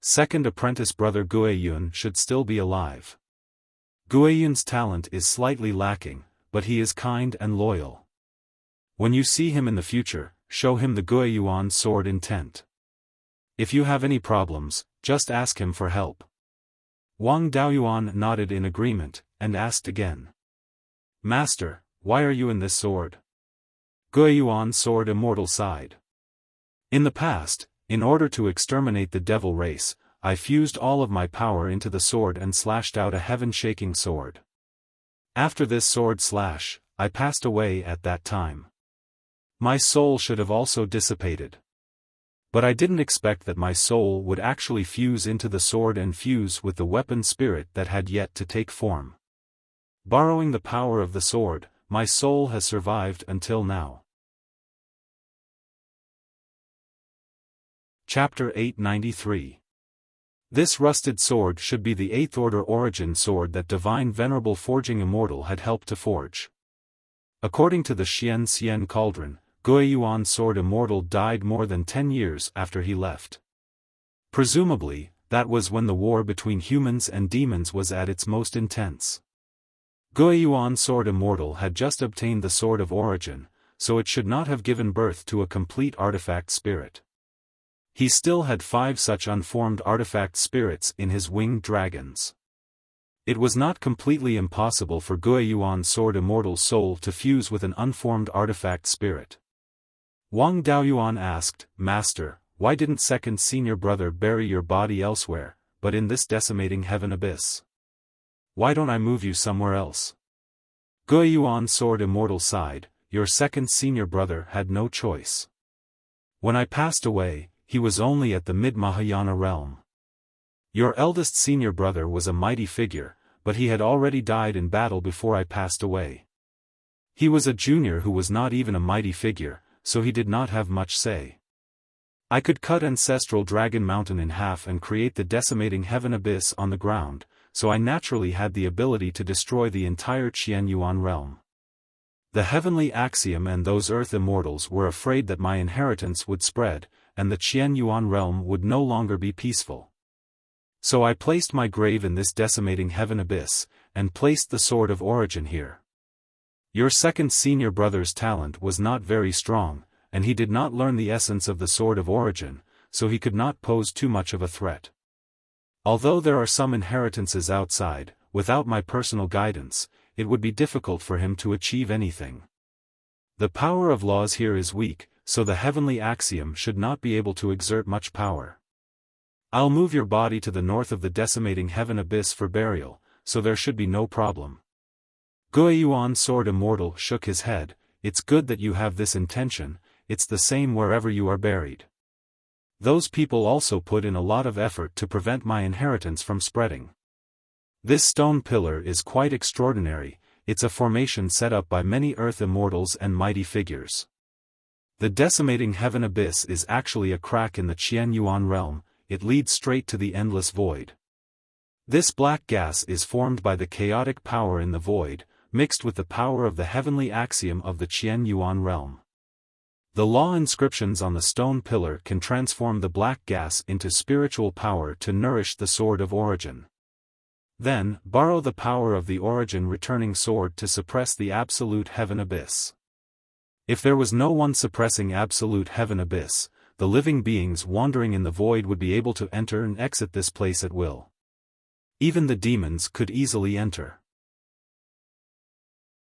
Second apprentice brother Guiyun should still be alive. Guiyun's talent is slightly lacking, but he is kind and loyal. When you see him in the future, show him the Guiyuan sword intent. If you have any problems, just ask him for help. Wang Daoyuan nodded in agreement, and asked again. Master, why are you in this sword? Guiyuan Sword Immortal sighed. In the past, in order to exterminate the devil race, I fused all of my power into the sword and slashed out a heaven-shaking sword. After this sword slash, I passed away at that time. My soul should have also dissipated. But I didn't expect that my soul would actually fuse into the sword and fuse with the weapon spirit that had yet to take form. Borrowing the power of the sword, my soul has survived until now. Chapter 893. This rusted sword should be the 8th order origin sword that Divine Venerable Forging Immortal had helped to forge. According to the Xian Cauldron, Guiyuan Sword Immortal died more than 10 years after he left. Presumably, that was when the war between humans and demons was at its most intense. Guiyuan Sword Immortal had just obtained the Sword of Origin, so it should not have given birth to a complete artifact spirit. He still had 5 such unformed artifact spirits in his winged dragons. It was not completely impossible for Guiyuan Sword Immortal's soul to fuse with an unformed artifact spirit. Wang Daoyuan asked, Master, why didn't second senior brother bury your body elsewhere, but in this decimating heaven abyss? Why don't I move you somewhere else? Guiyuan Sword Immortal sighed, your second senior brother had no choice. When I passed away, he was only at the mid-Mahayana realm. Your eldest senior brother was a mighty figure, but he had already died in battle before I passed away. He was a junior who was not even a mighty figure, so he did not have much say. I could cut Ancestral Dragon Mountain in half and create the decimating heaven abyss on the ground, so I naturally had the ability to destroy the entire Qianyuan realm. The heavenly axiom and those earth immortals were afraid that my inheritance would spread, and the Qianyuan realm would no longer be peaceful. So I placed my grave in this decimating heaven abyss, and placed the Sword of Origin here. Your second senior brother's talent was not very strong, and he did not learn the essence of the Sword of Origin, so he could not pose too much of a threat. Although there are some inheritances outside, without my personal guidance, it would be difficult for him to achieve anything. The power of laws here is weak, so the heavenly axiom should not be able to exert much power. I'll move your body to the north of the decimating heaven abyss for burial, so there should be no problem. Guiyuan Sword Immortal shook his head, it's good that you have this intention, it's the same wherever you are buried. Those people also put in a lot of effort to prevent my inheritance from spreading. This stone pillar is quite extraordinary, it's a formation set up by many earth immortals and mighty figures. The decimating heaven abyss is actually a crack in the Qianyuan realm, it leads straight to the endless void. This black gas is formed by the chaotic power in the void, mixed with the power of the heavenly axiom of the Qianyuan realm. The law inscriptions on the stone pillar can transform the black gas into spiritual power to nourish the Sword of Origin. Then, borrow the power of the Origin returning sword to suppress the absolute heaven abyss. If there was no one suppressing absolute heaven abyss, the living beings wandering in the void would be able to enter and exit this place at will. Even the demons could easily enter.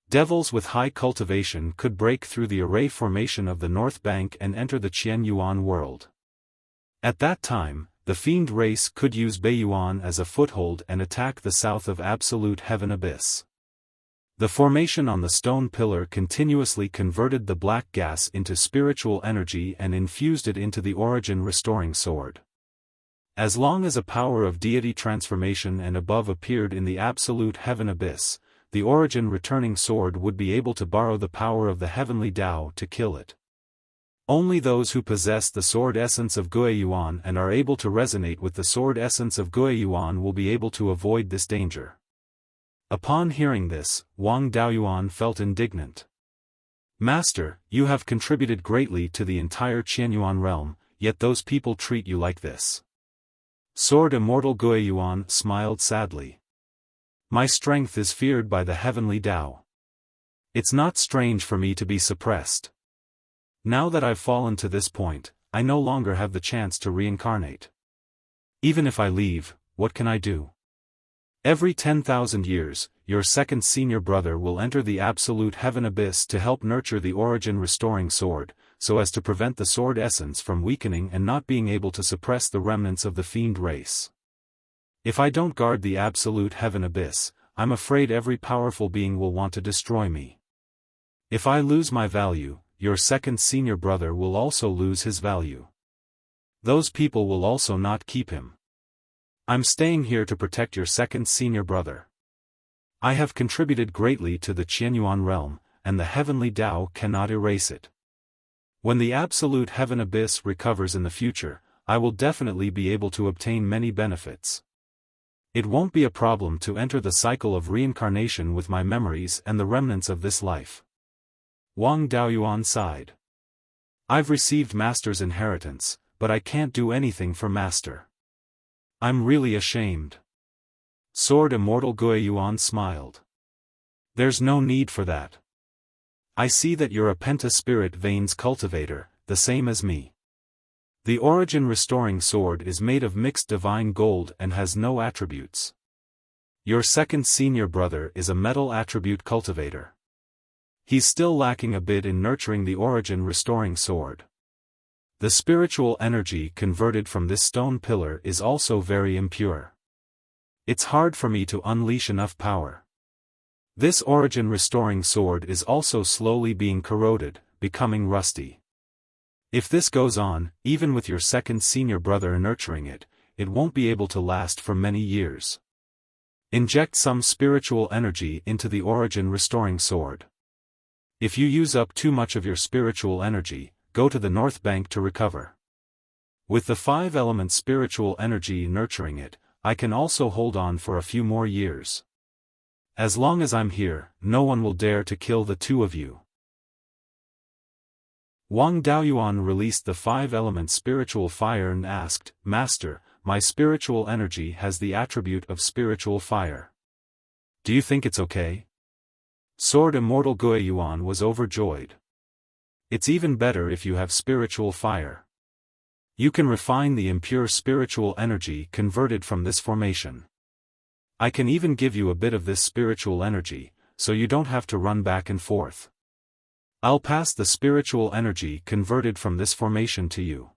Devils with high cultivation could break through the array formation of the North Bank and enter the Qianyuan world. At that time, the fiend race could use Beiyuan as a foothold and attack the south of absolute heaven abyss. The formation on the stone pillar continuously converted the black gas into spiritual energy and infused it into the Origin restoring sword. As long as a power of deity transformation and above appeared in the absolute heaven abyss, the Origin returning sword would be able to borrow the power of the heavenly Tao to kill it. Only those who possess the sword essence of Guiyuan and are able to resonate with the sword essence of Guiyuan will be able to avoid this danger. Upon hearing this, Wang Daoyuan felt indignant. Master, you have contributed greatly to the entire Qianyuan realm, yet those people treat you like this. Sword Immortal Guiyuan smiled sadly. My strength is feared by the heavenly Tao. It's not strange for me to be suppressed. Now that I've fallen to this point, I no longer have the chance to reincarnate. Even if I leave, what can I do? Every 10,000 years, your second senior brother will enter the absolute heaven abyss to help nurture the origin restoring sword, so as to prevent the sword essence from weakening and not being able to suppress the remnants of the fiend race. If I don't guard the absolute heaven abyss, I'm afraid every powerful being will want to destroy me. If I lose my value, your second senior brother will also lose his value. Those people will also not keep him. I'm staying here to protect your second senior brother. I have contributed greatly to the Qianyuan realm, and the heavenly Tao cannot erase it. When the absolute heaven abyss recovers in the future, I will definitely be able to obtain many benefits. It won't be a problem to enter the cycle of reincarnation with my memories and the remnants of this life. Wang Daoyuan sighed. I've received Master's inheritance, but I can't do anything for Master. I'm really ashamed. Sword Immortal Guiyuan smiled. There's no need for that. I see that you're a penta-spirit veins cultivator, the same as me. The origin restoring sword is made of mixed divine gold and has no attributes. Your second senior brother is a metal attribute cultivator. He's still lacking a bit in nurturing the origin restoring sword. The spiritual energy converted from this stone pillar is also very impure. It's hard for me to unleash enough power. This origin restoring sword is also slowly being corroded, becoming rusty. If this goes on, even with your second senior brother nurturing it, it won't be able to last for many years. Inject some spiritual energy into the origin restoring sword. If you use up too much of your spiritual energy, go to the north bank to recover. With the 5-element spiritual energy nurturing it, I can also hold on for a few more years. As long as I'm here, no one will dare to kill the two of you. Wang Daoyuan released the 5-element spiritual fire and asked, Master, my spiritual energy has the attribute of spiritual fire. Do you think it's okay? Sword Immortal Guiyuan was overjoyed. It's even better if you have spiritual fire. You can refine the impure spiritual energy converted from this formation. I can even give you a bit of this spiritual energy, so you don't have to run back and forth. I'll pass the spiritual energy converted from this formation to you.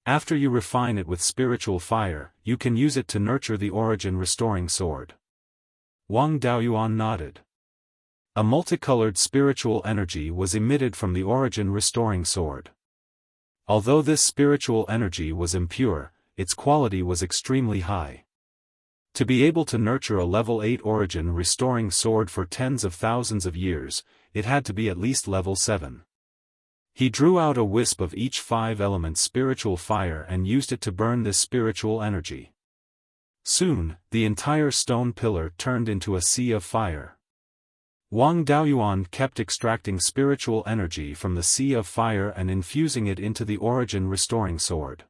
After you refine it with spiritual fire, you can use it to nurture the origin restoring sword. Wang Daoyuan nodded. A multicolored spiritual energy was emitted from the origin restoring sword. Although this spiritual energy was impure, its quality was extremely high. To be able to nurture a level 8 origin restoring sword for tens of thousands of years, it had to be at least level 7. He drew out a wisp of each 5-element spiritual fire and used it to burn this spiritual energy. Soon, the entire stone pillar turned into a sea of fire. Wang Daoyuan kept extracting spiritual energy from the sea of fire and infusing it into the origin restoring sword.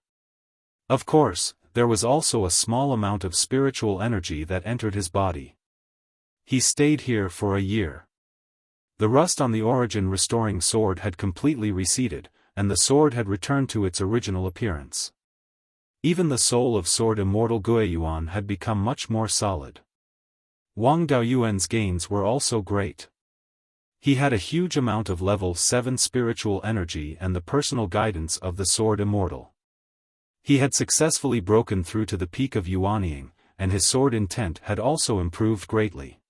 Of course, there was also a small amount of spiritual energy that entered his body. He stayed here for a year. The rust on the origin restoring sword had completely receded, and the sword had returned to its original appearance. Even the soul of Sword Immortal Guiyuan had become much more solid. Wang Daoyuan's gains were also great. He had a huge amount of level 7 spiritual energy and the personal guidance of the Sword Immortal. He had successfully broken through to the peak of Yuanying, and his sword intent had also improved greatly.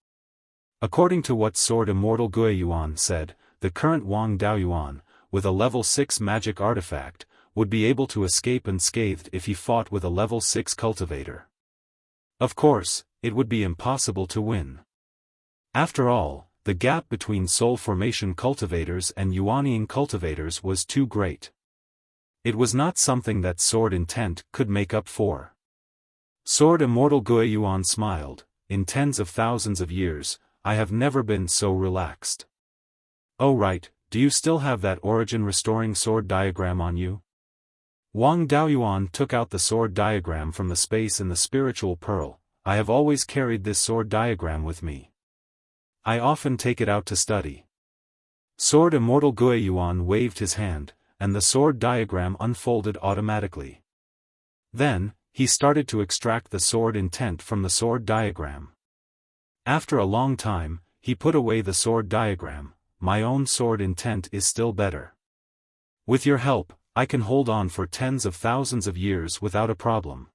According to what Sword Immortal Guiyuan said, the current Wang Daoyuan, with a level 6 magic artifact, would be able to escape unscathed if he fought with a level 6 cultivator. Of course, it would be impossible to win. After all, the gap between soul formation cultivators and Yuanying cultivators was too great. It was not something that sword intent could make up for. Sword Immortal Guiyuan smiled. In tens of thousands of years, I have never been so relaxed. Oh right, do you still have that origin restoring sword diagram on you? Wang Daoyuan took out the sword diagram from the space in the spiritual pearl. I have always carried this sword diagram with me. I often take it out to study. Sword Immortal Guiyuan waved his hand, and the sword diagram unfolded automatically. Then, he started to extract the sword intent from the sword diagram. After a long time, he put away the sword diagram. My own sword intent is still better. With your help, I can hold on for tens of thousands of years without a problem.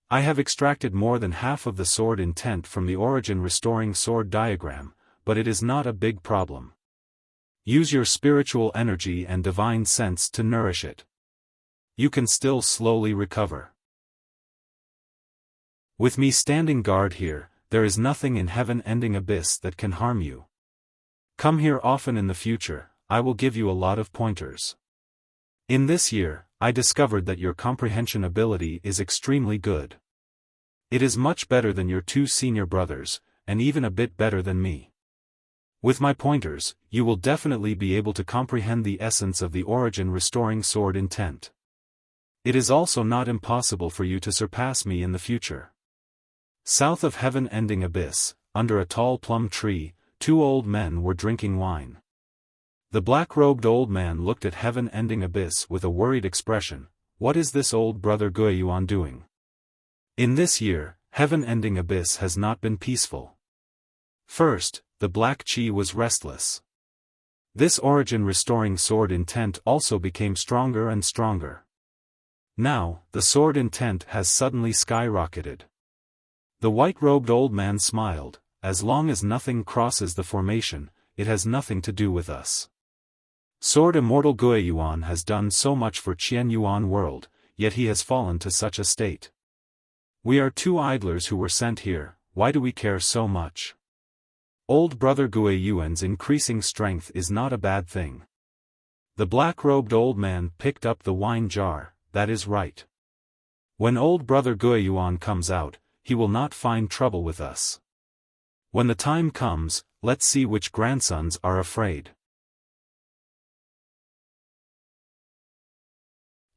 I have extracted more than half of the sword intent from the origin restoring sword diagram, but it is not a big problem. Use your spiritual energy and divine sense to nourish it. You can still slowly recover. With me standing guard here, there is nothing in heaven-ending abyss that can harm you. Come here often in the future, I will give you a lot of pointers. In this year, I discovered that your comprehension ability is extremely good. It is much better than your two senior brothers, and even a bit better than me. With my pointers, you will definitely be able to comprehend the essence of the origin restoring sword intent. It is also not impossible for you to surpass me in the future. South of heaven-ending abyss, under a tall plum tree, two old men were drinking wine. The black-robed old man looked at heaven-ending abyss with a worried expression. What is this old brother Beiyuan doing? In this year, heaven-ending abyss has not been peaceful. First, the black chi was restless. This origin-restoring sword intent also became stronger and stronger. Now, the sword intent has suddenly skyrocketed. The white-robed old man smiled. As long as nothing crosses the formation, it has nothing to do with us. Sword Immortal Beiyuan has done so much for Qianyuan world, yet he has fallen to such a state. We are two idlers who were sent here, why do we care so much? Old brother Beiyuan's increasing strength is not a bad thing. The black-robed old man picked up the wine jar, that is right. When old brother Beiyuan comes out, he will not find trouble with us. When the time comes, let's see which grandsons are afraid.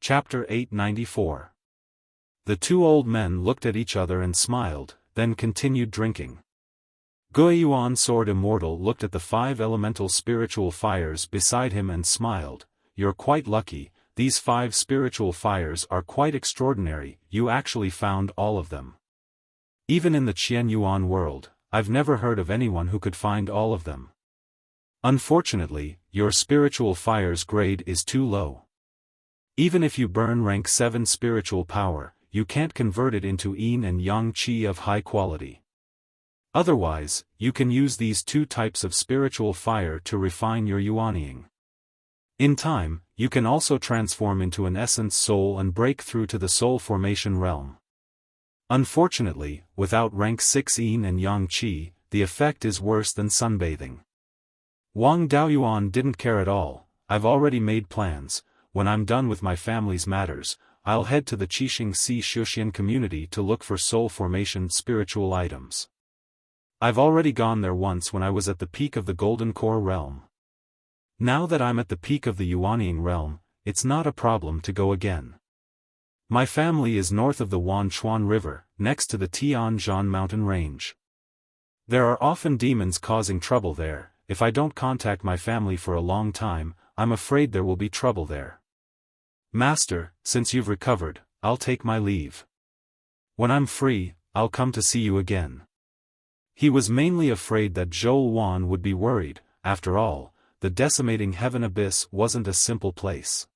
Chapter 894. The two old men looked at each other and smiled, then continued drinking. Beiyuan Sword Immortal looked at the 5 elemental spiritual fires beside him and smiled. You're quite lucky, these 5 spiritual fires are quite extraordinary, you actually found all of them. Even in the Qianyuan world, I've never heard of anyone who could find all of them. Unfortunately, your spiritual fire's grade is too low. Even if you burn rank 7 spiritual power, you can't convert it into yin and yang qi of high quality. Otherwise, you can use these 2 types of spiritual fire to refine your yuanying. In time, you can also transform into an essence soul and break through to the soul formation realm. Unfortunately, without rank 6 yin and yang qi, the effect is worse than sunbathing. Wang Daoyuan didn't care at all. I've already made plans. When I'm done with my family's matters, I'll head to the Qixing Si Shuxian community to look for soul formation spiritual items. I've already gone there once when I was at the peak of the Golden Core realm. Now that I'm at the peak of the Yuanying realm, it's not a problem to go again. My family is north of the Wanchuan River, next to the Tianzhan mountain range. There are often demons causing trouble there. If I don't contact my family for a long time, I'm afraid there will be trouble there. Master, since you've recovered, I'll take my leave. When I'm free, I'll come to see you again. He was mainly afraid that Zhou Wan would be worried. After all, the decimating heaven abyss wasn't a simple place.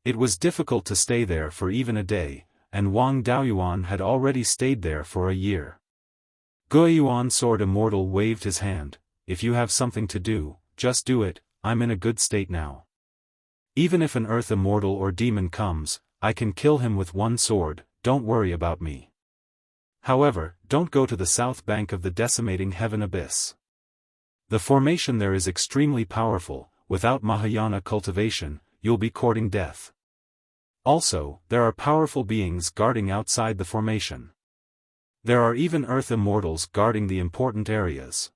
It was difficult to stay there for even a day, and Wang Daoyuan had already stayed there for a year. Beiyuan Sword Immortal waved his hand. If you have something to do, just do it, I'm in a good state now. Even if an earth immortal or demon comes, I can kill him with one sword, don't worry about me. However, don't go to the south bank of the decimating heaven abyss. The formation there is extremely powerful. Without Mahayana cultivation, you'll be courting death. Also, there are powerful beings guarding outside the formation. There are even earth immortals guarding the important areas.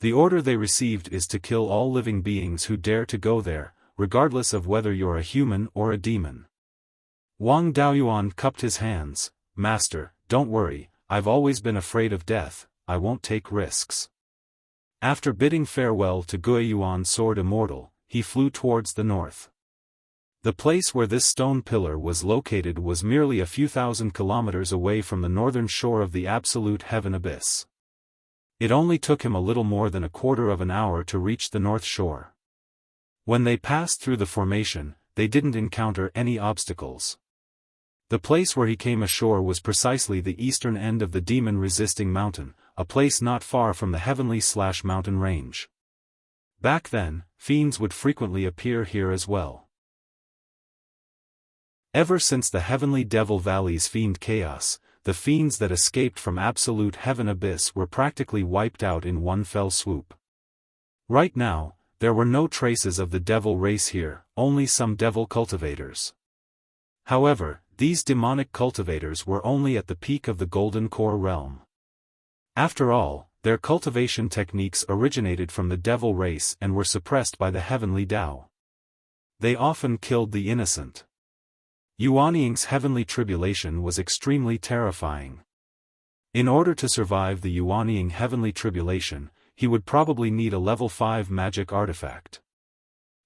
The order they received is to kill all living beings who dare to go there, regardless of whether you're a human or a demon. Wang Daoyuan cupped his hands. Master, don't worry, I've always been afraid of death, I won't take risks. After bidding farewell to Beiyuan Sword Immortal, he flew towards the north. The place where this stone pillar was located was merely a few thousand kilometers away from the northern shore of the absolute heaven abyss. It only took him a little more than a quarter of an hour to reach the north shore. When they passed through the formation, they didn't encounter any obstacles. The place where he came ashore was precisely the eastern end of the demon-resisting mountain, a place not far from the heavenly/mountain range. Back then, fiends would frequently appear here as well. Ever since the Heavenly Devil Valley's fiend chaos, the fiends that escaped from absolute heaven abyss were practically wiped out in one fell swoop. Right now, there were no traces of the devil race here, only some devil cultivators. However, these demonic cultivators were only at the peak of the Golden Core realm. After all, their cultivation techniques originated from the devil race and were suppressed by the heavenly Tao. They often killed the innocent. Yuanying's heavenly tribulation was extremely terrifying. In order to survive the Yuanying heavenly tribulation, he would probably need a level 5 magic artifact.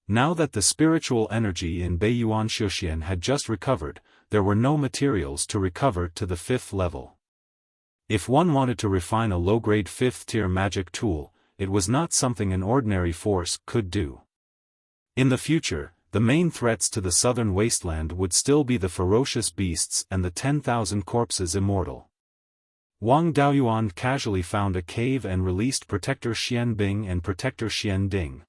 Now that the spiritual energy in Beiyuan Xiaofan had just recovered, there were no materials to recover to the 5th level. If one wanted to refine a low-grade 5th-tier magic tool, it was not something an ordinary force could do. In the future, the main threats to the southern wasteland would still be the ferocious beasts and the 10,000 corpses immortal. Wang Daoyuan casually found a cave and released Protector Xian Bing and Protector Xian Ding.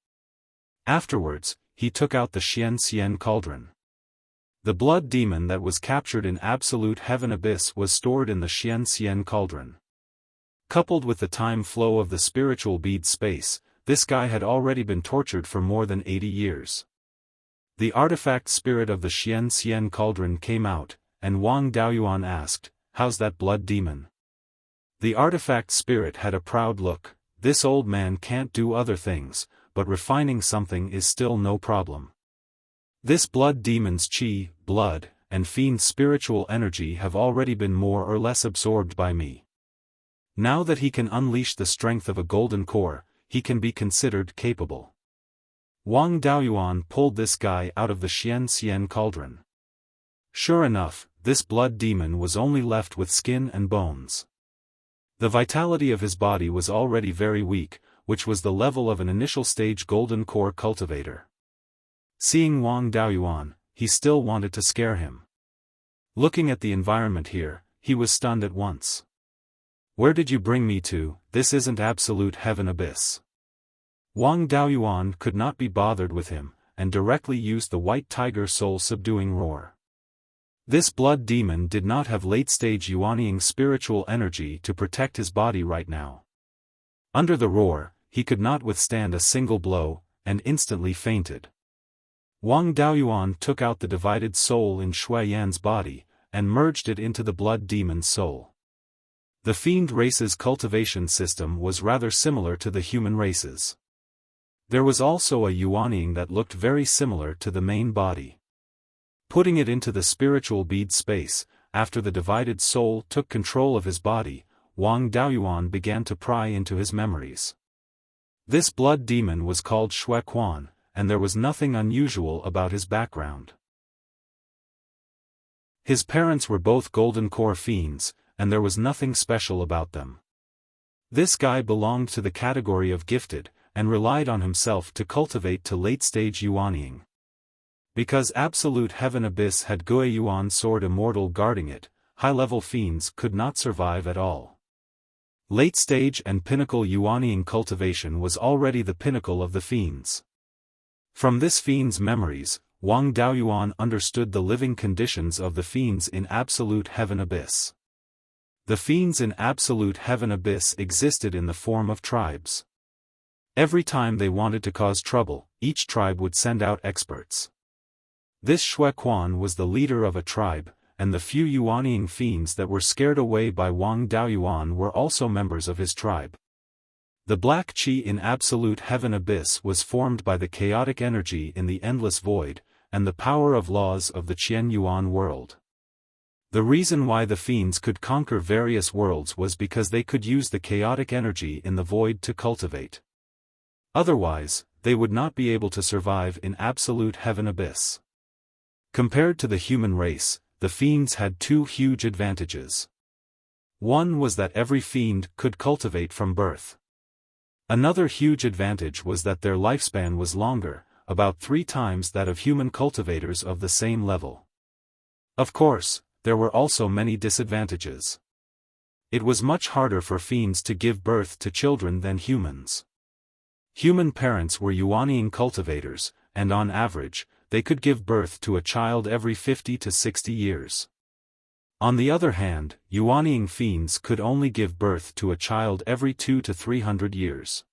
Afterwards, he took out the Xian Xian cauldron. The blood demon that was captured in absolute heaven abyss was stored in the Xian Xian cauldron. Coupled with the time flow of the spiritual bead space, this guy had already been tortured for more than 80 years. The artifact spirit of the Xian Xian cauldron came out, and Wang Daoyuan asked, "How's that blood demon?" The artifact spirit had a proud look. "This old man can't do other things, but refining something is still no problem. This blood demon's chi, blood, and fiend spiritual energy have already been more or less absorbed by me. Now that he can unleash the strength of a golden core, he can be considered capable." Wang Daoyuan pulled this guy out of the Xian Xian cauldron. Sure enough, this blood demon was only left with skin and bones. The vitality of his body was already very weak, which was the level of an initial stage golden core cultivator. Seeing Wang Daoyuan, he still wanted to scare him. Looking at the environment here, he was stunned at once. "Where did you bring me to? This isn't absolute heaven abyss." Wang Daoyuan could not be bothered with him, and directly used the white tiger soul-subduing roar. This blood demon did not have late-stage Yuanying spiritual energy to protect his body right now. Under the roar, he could not withstand a single blow, and instantly fainted. Wang Daoyuan took out the divided soul in Shui Yan's body, and merged it into the blood demon's soul. The fiend race's cultivation system was rather similar to the human race's. There was also a Yuanying that looked very similar to the main body. Putting it into the spiritual bead space, after the divided soul took control of his body, Wang Daoyuan began to pry into his memories. This blood demon was called Shui Quan, and there was nothing unusual about his background. His parents were both golden core fiends, and there was nothing special about them. This guy belonged to the category of gifted, and relied on himself to cultivate to late-stage Yuanying. Because absolute heaven abyss had Gui Yuan sword immortal guarding it, high-level fiends could not survive at all. Late-stage and pinnacle Yuanying cultivation was already the pinnacle of the fiends. From this fiend's memories, Wang Daoyuan understood the living conditions of the fiends in absolute heaven abyss. The fiends in absolute heaven abyss existed in the form of tribes. Every time they wanted to cause trouble, each tribe would send out experts. This Shui Quan was the leader of a tribe, and the few Yuanying fiends that were scared away by Wang Daoyuan were also members of his tribe. The black qi in absolute heaven abyss was formed by the chaotic energy in the endless void, and the power of laws of the Qian Yuan world. The reason why the fiends could conquer various worlds was because they could use the chaotic energy in the void to cultivate. Otherwise, they would not be able to survive in absolute heaven abyss. Compared to the human race, the fiends had two huge advantages. One was that every fiend could cultivate from birth. Another huge advantage was that their lifespan was longer, about 3 times that of human cultivators of the same level. Of course, there were also many disadvantages. It was much harder for fiends to give birth to children than humans. Human parents were Yuaniing cultivators, and on average, they could give birth to a child every 50 to 60 years. On the other hand, Yuaniing fiends could only give birth to a child every 200 to 300 years.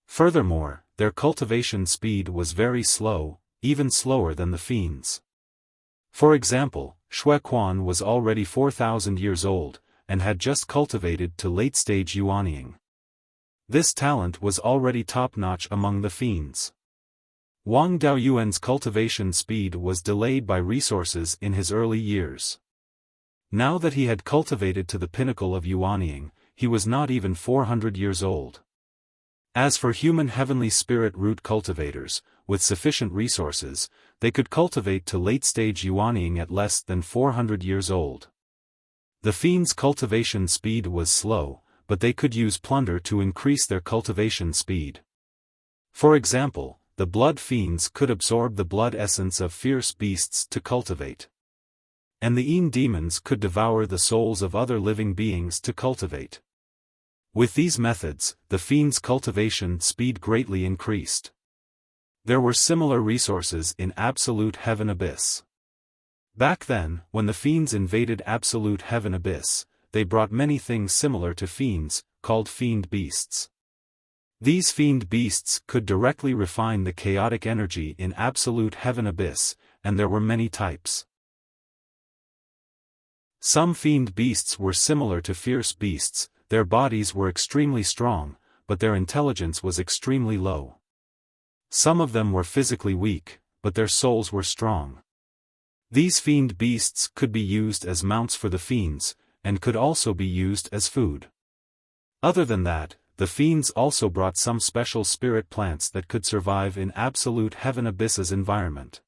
Furthermore, their cultivation speed was very slow, even slower than the fiends. For example, Xiaofan was already 4,000 years old, and had just cultivated to late-stage Yuaniing. This talent was already top-notch among the fiends. Wang Daoyuan's cultivation speed was delayed by resources in his early years. Now that he had cultivated to the pinnacle of Yuaniing, he was not even 400 years old. As for human heavenly spirit root cultivators, with sufficient resources, they could cultivate to late-stage Yuaniing at less than 400 years old. The fiends' cultivation speed was slow, but they could use plunder to increase their cultivation speed. For example, the blood fiends could absorb the blood essence of fierce beasts to cultivate. And the Yin demons could devour the souls of other living beings to cultivate. With these methods, the fiends' cultivation speed greatly increased. There were similar resources in Absolute Heaven Abyss. Back then, when the fiends invaded Absolute Heaven Abyss, they brought many things similar to fiends, called fiend beasts. These fiend beasts could directly refine the chaotic energy in Absolute Heaven Abyss, and there were many types. Some fiend beasts were similar to fierce beasts, their bodies were extremely strong, but their intelligence was extremely low. Some of them were physically weak, but their souls were strong. These fiend beasts could be used as mounts for the fiends, and could also be used as food. Other than that, the fiends also brought some special spirit plants that could survive in Absolute Heaven Abyss's environment.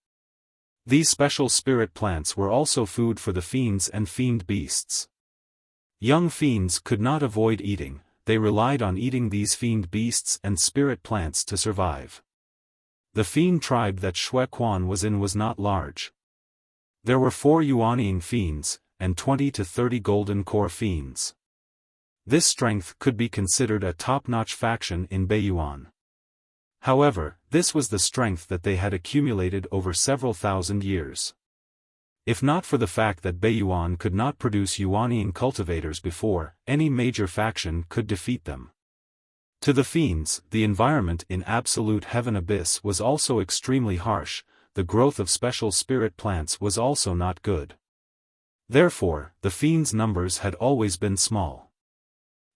These special spirit plants were also food for the fiends and fiend beasts. Young fiends could not avoid eating, they relied on eating these fiend beasts and spirit plants to survive. The fiend tribe that Xiaofan was in was not large. There were 4 Yuaniing fiends, and 20 to 30 golden core fiends. This strength could be considered a top-notch faction in Beiyuan. However, this was the strength that they had accumulated over several thousand years. If not for the fact that Beiyuan could not produce Yuaniing cultivators before, any major faction could defeat them. To the fiends, the environment in Absolute Heaven Abyss was also extremely harsh, the growth of special spirit plants was also not good. Therefore, the fiends' numbers had always been small.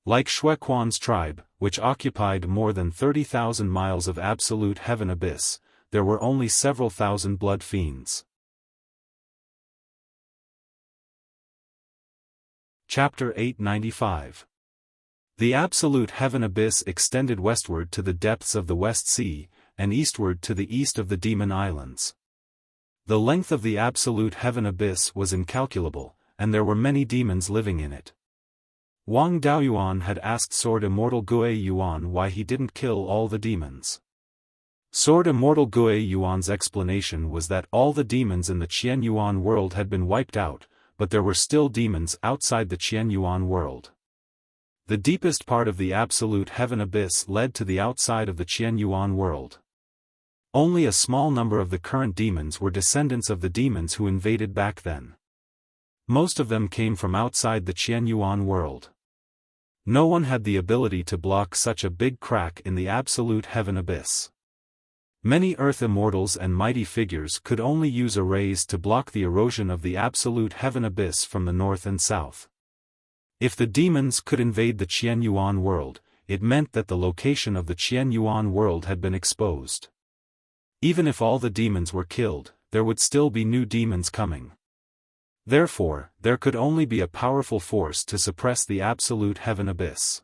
Like Xiaofan's tribe, which occupied more than 30,000 miles of Absolute Heaven Abyss, there were only several thousand blood fiends. Chapter 895. The Absolute Heaven Abyss extended westward to the depths of the West Sea, and eastward to the east of the Demon Islands. The length of the Absolute Heaven Abyss was incalculable, and there were many demons living in it. Wang Daoyuan had asked Sword Immortal Gui Yuan why he didn't kill all the demons. Sword Immortal Gui Yuan's explanation was that all the demons in the Qian Yuan world had been wiped out, but there were still demons outside the Qian Yuan world. The deepest part of the Absolute Heaven Abyss led to the outside of the Qian Yuan world. Only a small number of the current demons were descendants of the demons who invaded back then. Most of them came from outside the Qian Yuan world. No one had the ability to block such a big crack in the Absolute Heaven Abyss. Many Earth Immortals and mighty figures could only use arrays to block the erosion of the Absolute Heaven Abyss from the north and south. If the demons could invade the Qian Yuan world, it meant that the location of the Qian Yuan world had been exposed. Even if all the demons were killed, there would still be new demons coming. Therefore, there could only be a powerful force to suppress the Absolute Heaven Abyss.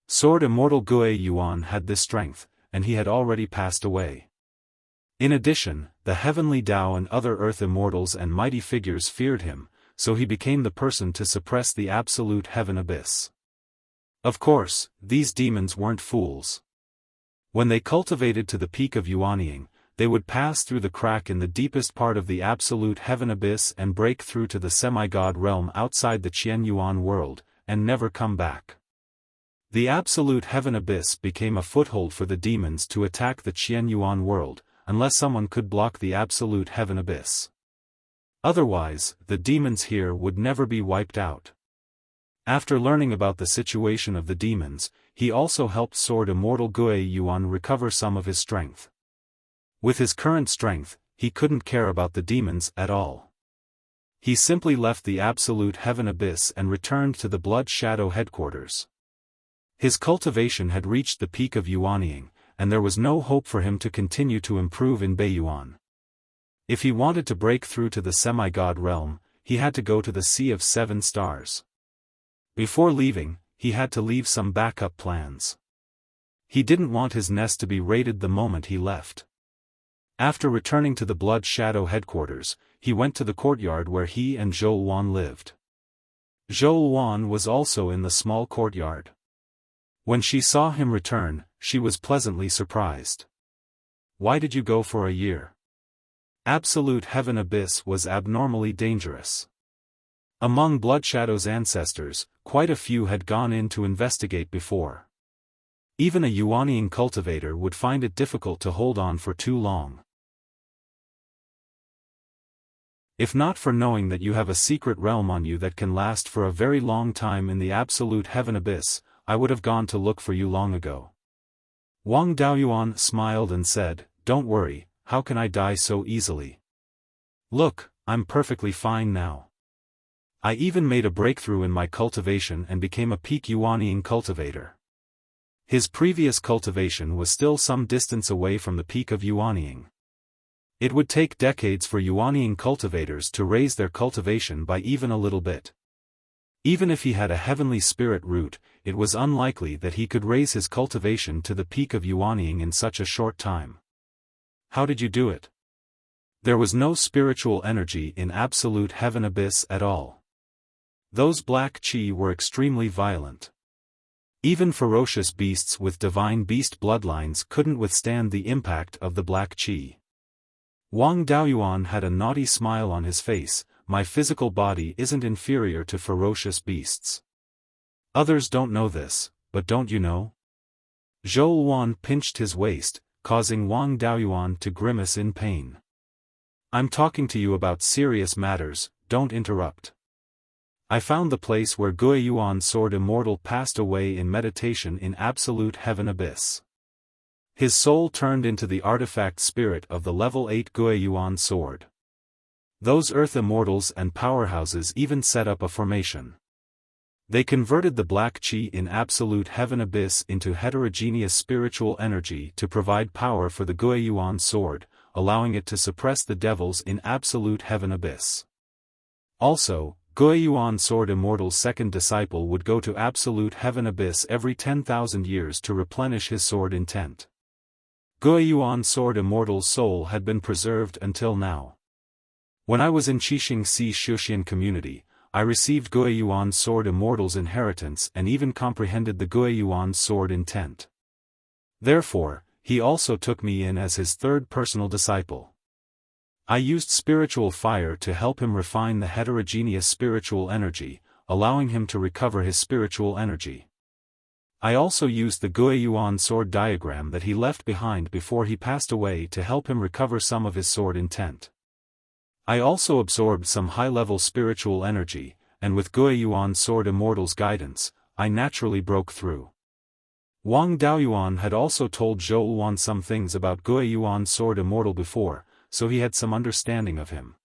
Sword Immortal Gui Yuan had this strength, and he had already passed away. In addition, the heavenly Tao and other earth immortals and mighty figures feared him, so he became the person to suppress the absolute heaven abyss. Of course, these demons weren't fools. When they cultivated to the peak of Yuanying, they would pass through the crack in the deepest part of the absolute heaven abyss and break through to the semi-god realm outside the Qian Yuan world, and never come back. The absolute heaven abyss became a foothold for the demons to attack the Qian Yuan world, unless someone could block the absolute heaven abyss. Otherwise, the demons here would never be wiped out. After learning about the situation of the demons, he also helped Sword Immortal Guiyuan recover some of his strength. With his current strength, he couldn't care about the demons at all. He simply left the absolute heaven abyss and returned to the Blood Shadow headquarters. His cultivation had reached the peak of Yuanying, and there was no hope for him to continue to improve in Beiyuan. If he wanted to break through to the semi-god realm, he had to go to the Sea of Seven Stars. Before leaving, he had to leave some backup plans. He didn't want his nest to be raided the moment he left. After returning to the Blood Shadow headquarters, he went to the courtyard where he and Zhou Wan lived. Zhou Wan was also in the small courtyard. When she saw him return, she was pleasantly surprised. "Why did you go for a year?" Absolute Heaven Abyss was abnormally dangerous. Among Bloodshadow's ancestors, quite a few had gone in to investigate before. Even a Yuanying cultivator would find it difficult to hold on for too long. If not for knowing that you have a secret realm on you that can last for a very long time in the Absolute Heaven Abyss, I would have gone to look for you long ago. Wang Daoyuan smiled and said, "Don't worry, how can I die so easily? Look, I'm perfectly fine now. I even made a breakthrough in my cultivation and became a peak Yuanying cultivator." His previous cultivation was still some distance away from the peak of Yuanying. It would take decades for Yuanying cultivators to raise their cultivation by even a little bit. Even if he had a heavenly spirit root, it was unlikely that he could raise his cultivation to the peak of Yuanying in such a short time. How did you do it? There was no spiritual energy in Absolute Heaven Abyss at all. Those black qi were extremely violent. Even ferocious beasts with divine beast bloodlines couldn't withstand the impact of the black qi. Wang Daoyuan had a naughty smile on his face. "My physical body isn't inferior to ferocious beasts. Others don't know this, but don't you know?" Zhou Wan pinched his waist, causing Wang Daoyuan to grimace in pain. "I'm talking to you about serious matters, don't interrupt. I found the place where Guiyuan's Sword Immortal passed away in meditation in Absolute Heaven Abyss. His soul turned into the artifact spirit of the level 8 Guiyuan sword. Those earth immortals and powerhouses even set up a formation. They converted the black qi in Absolute Heaven Abyss into heterogeneous spiritual energy to provide power for the Guiyuan sword, allowing it to suppress the devils in Absolute Heaven Abyss. Also, Guiyuan Sword Immortal's second disciple would go to Absolute Heaven Abyss every 10,000 years to replenish his sword intent. Guiyuan Sword Immortal's soul had been preserved until now. When I was in Qixing Si Shuxian community, I received Guiyuan Sword Immortal's inheritance and even comprehended the Guiyuan sword intent. Therefore, he also took me in as his third personal disciple. I used spiritual fire to help him refine the heterogeneous spiritual energy, allowing him to recover his spiritual energy. I also used the Guiyuan sword diagram that he left behind before he passed away to help him recover some of his sword intent. I also absorbed some high-level spiritual energy, and with Guiyuan Sword Immortal's guidance, I naturally broke through. Wang Daoyuan had also told Zhou Wan some things about Guiyuan Sword Immortal before, so he had some understanding of him.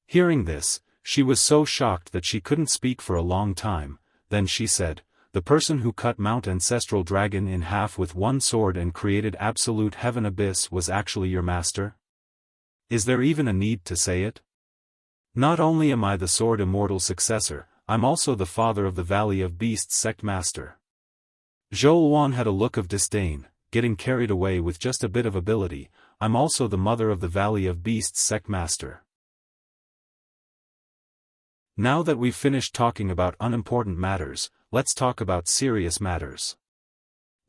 Hearing this, she was so shocked that she couldn't speak for a long time. Then she said, "The person who cut Mount Ancestral Dragon in half with one sword and created Absolute Heaven Abyss was actually your master? Is there even a need to say it? Not only am I the Sword Immortal successor, I'm also the father of the Valley of Beasts sect master." Zhou Wan had a look of disdain, getting carried away with just a bit of ability. I'm also the mother of the Valley of Beasts sect master. Now that we've finished talking about unimportant matters, let's talk about serious matters.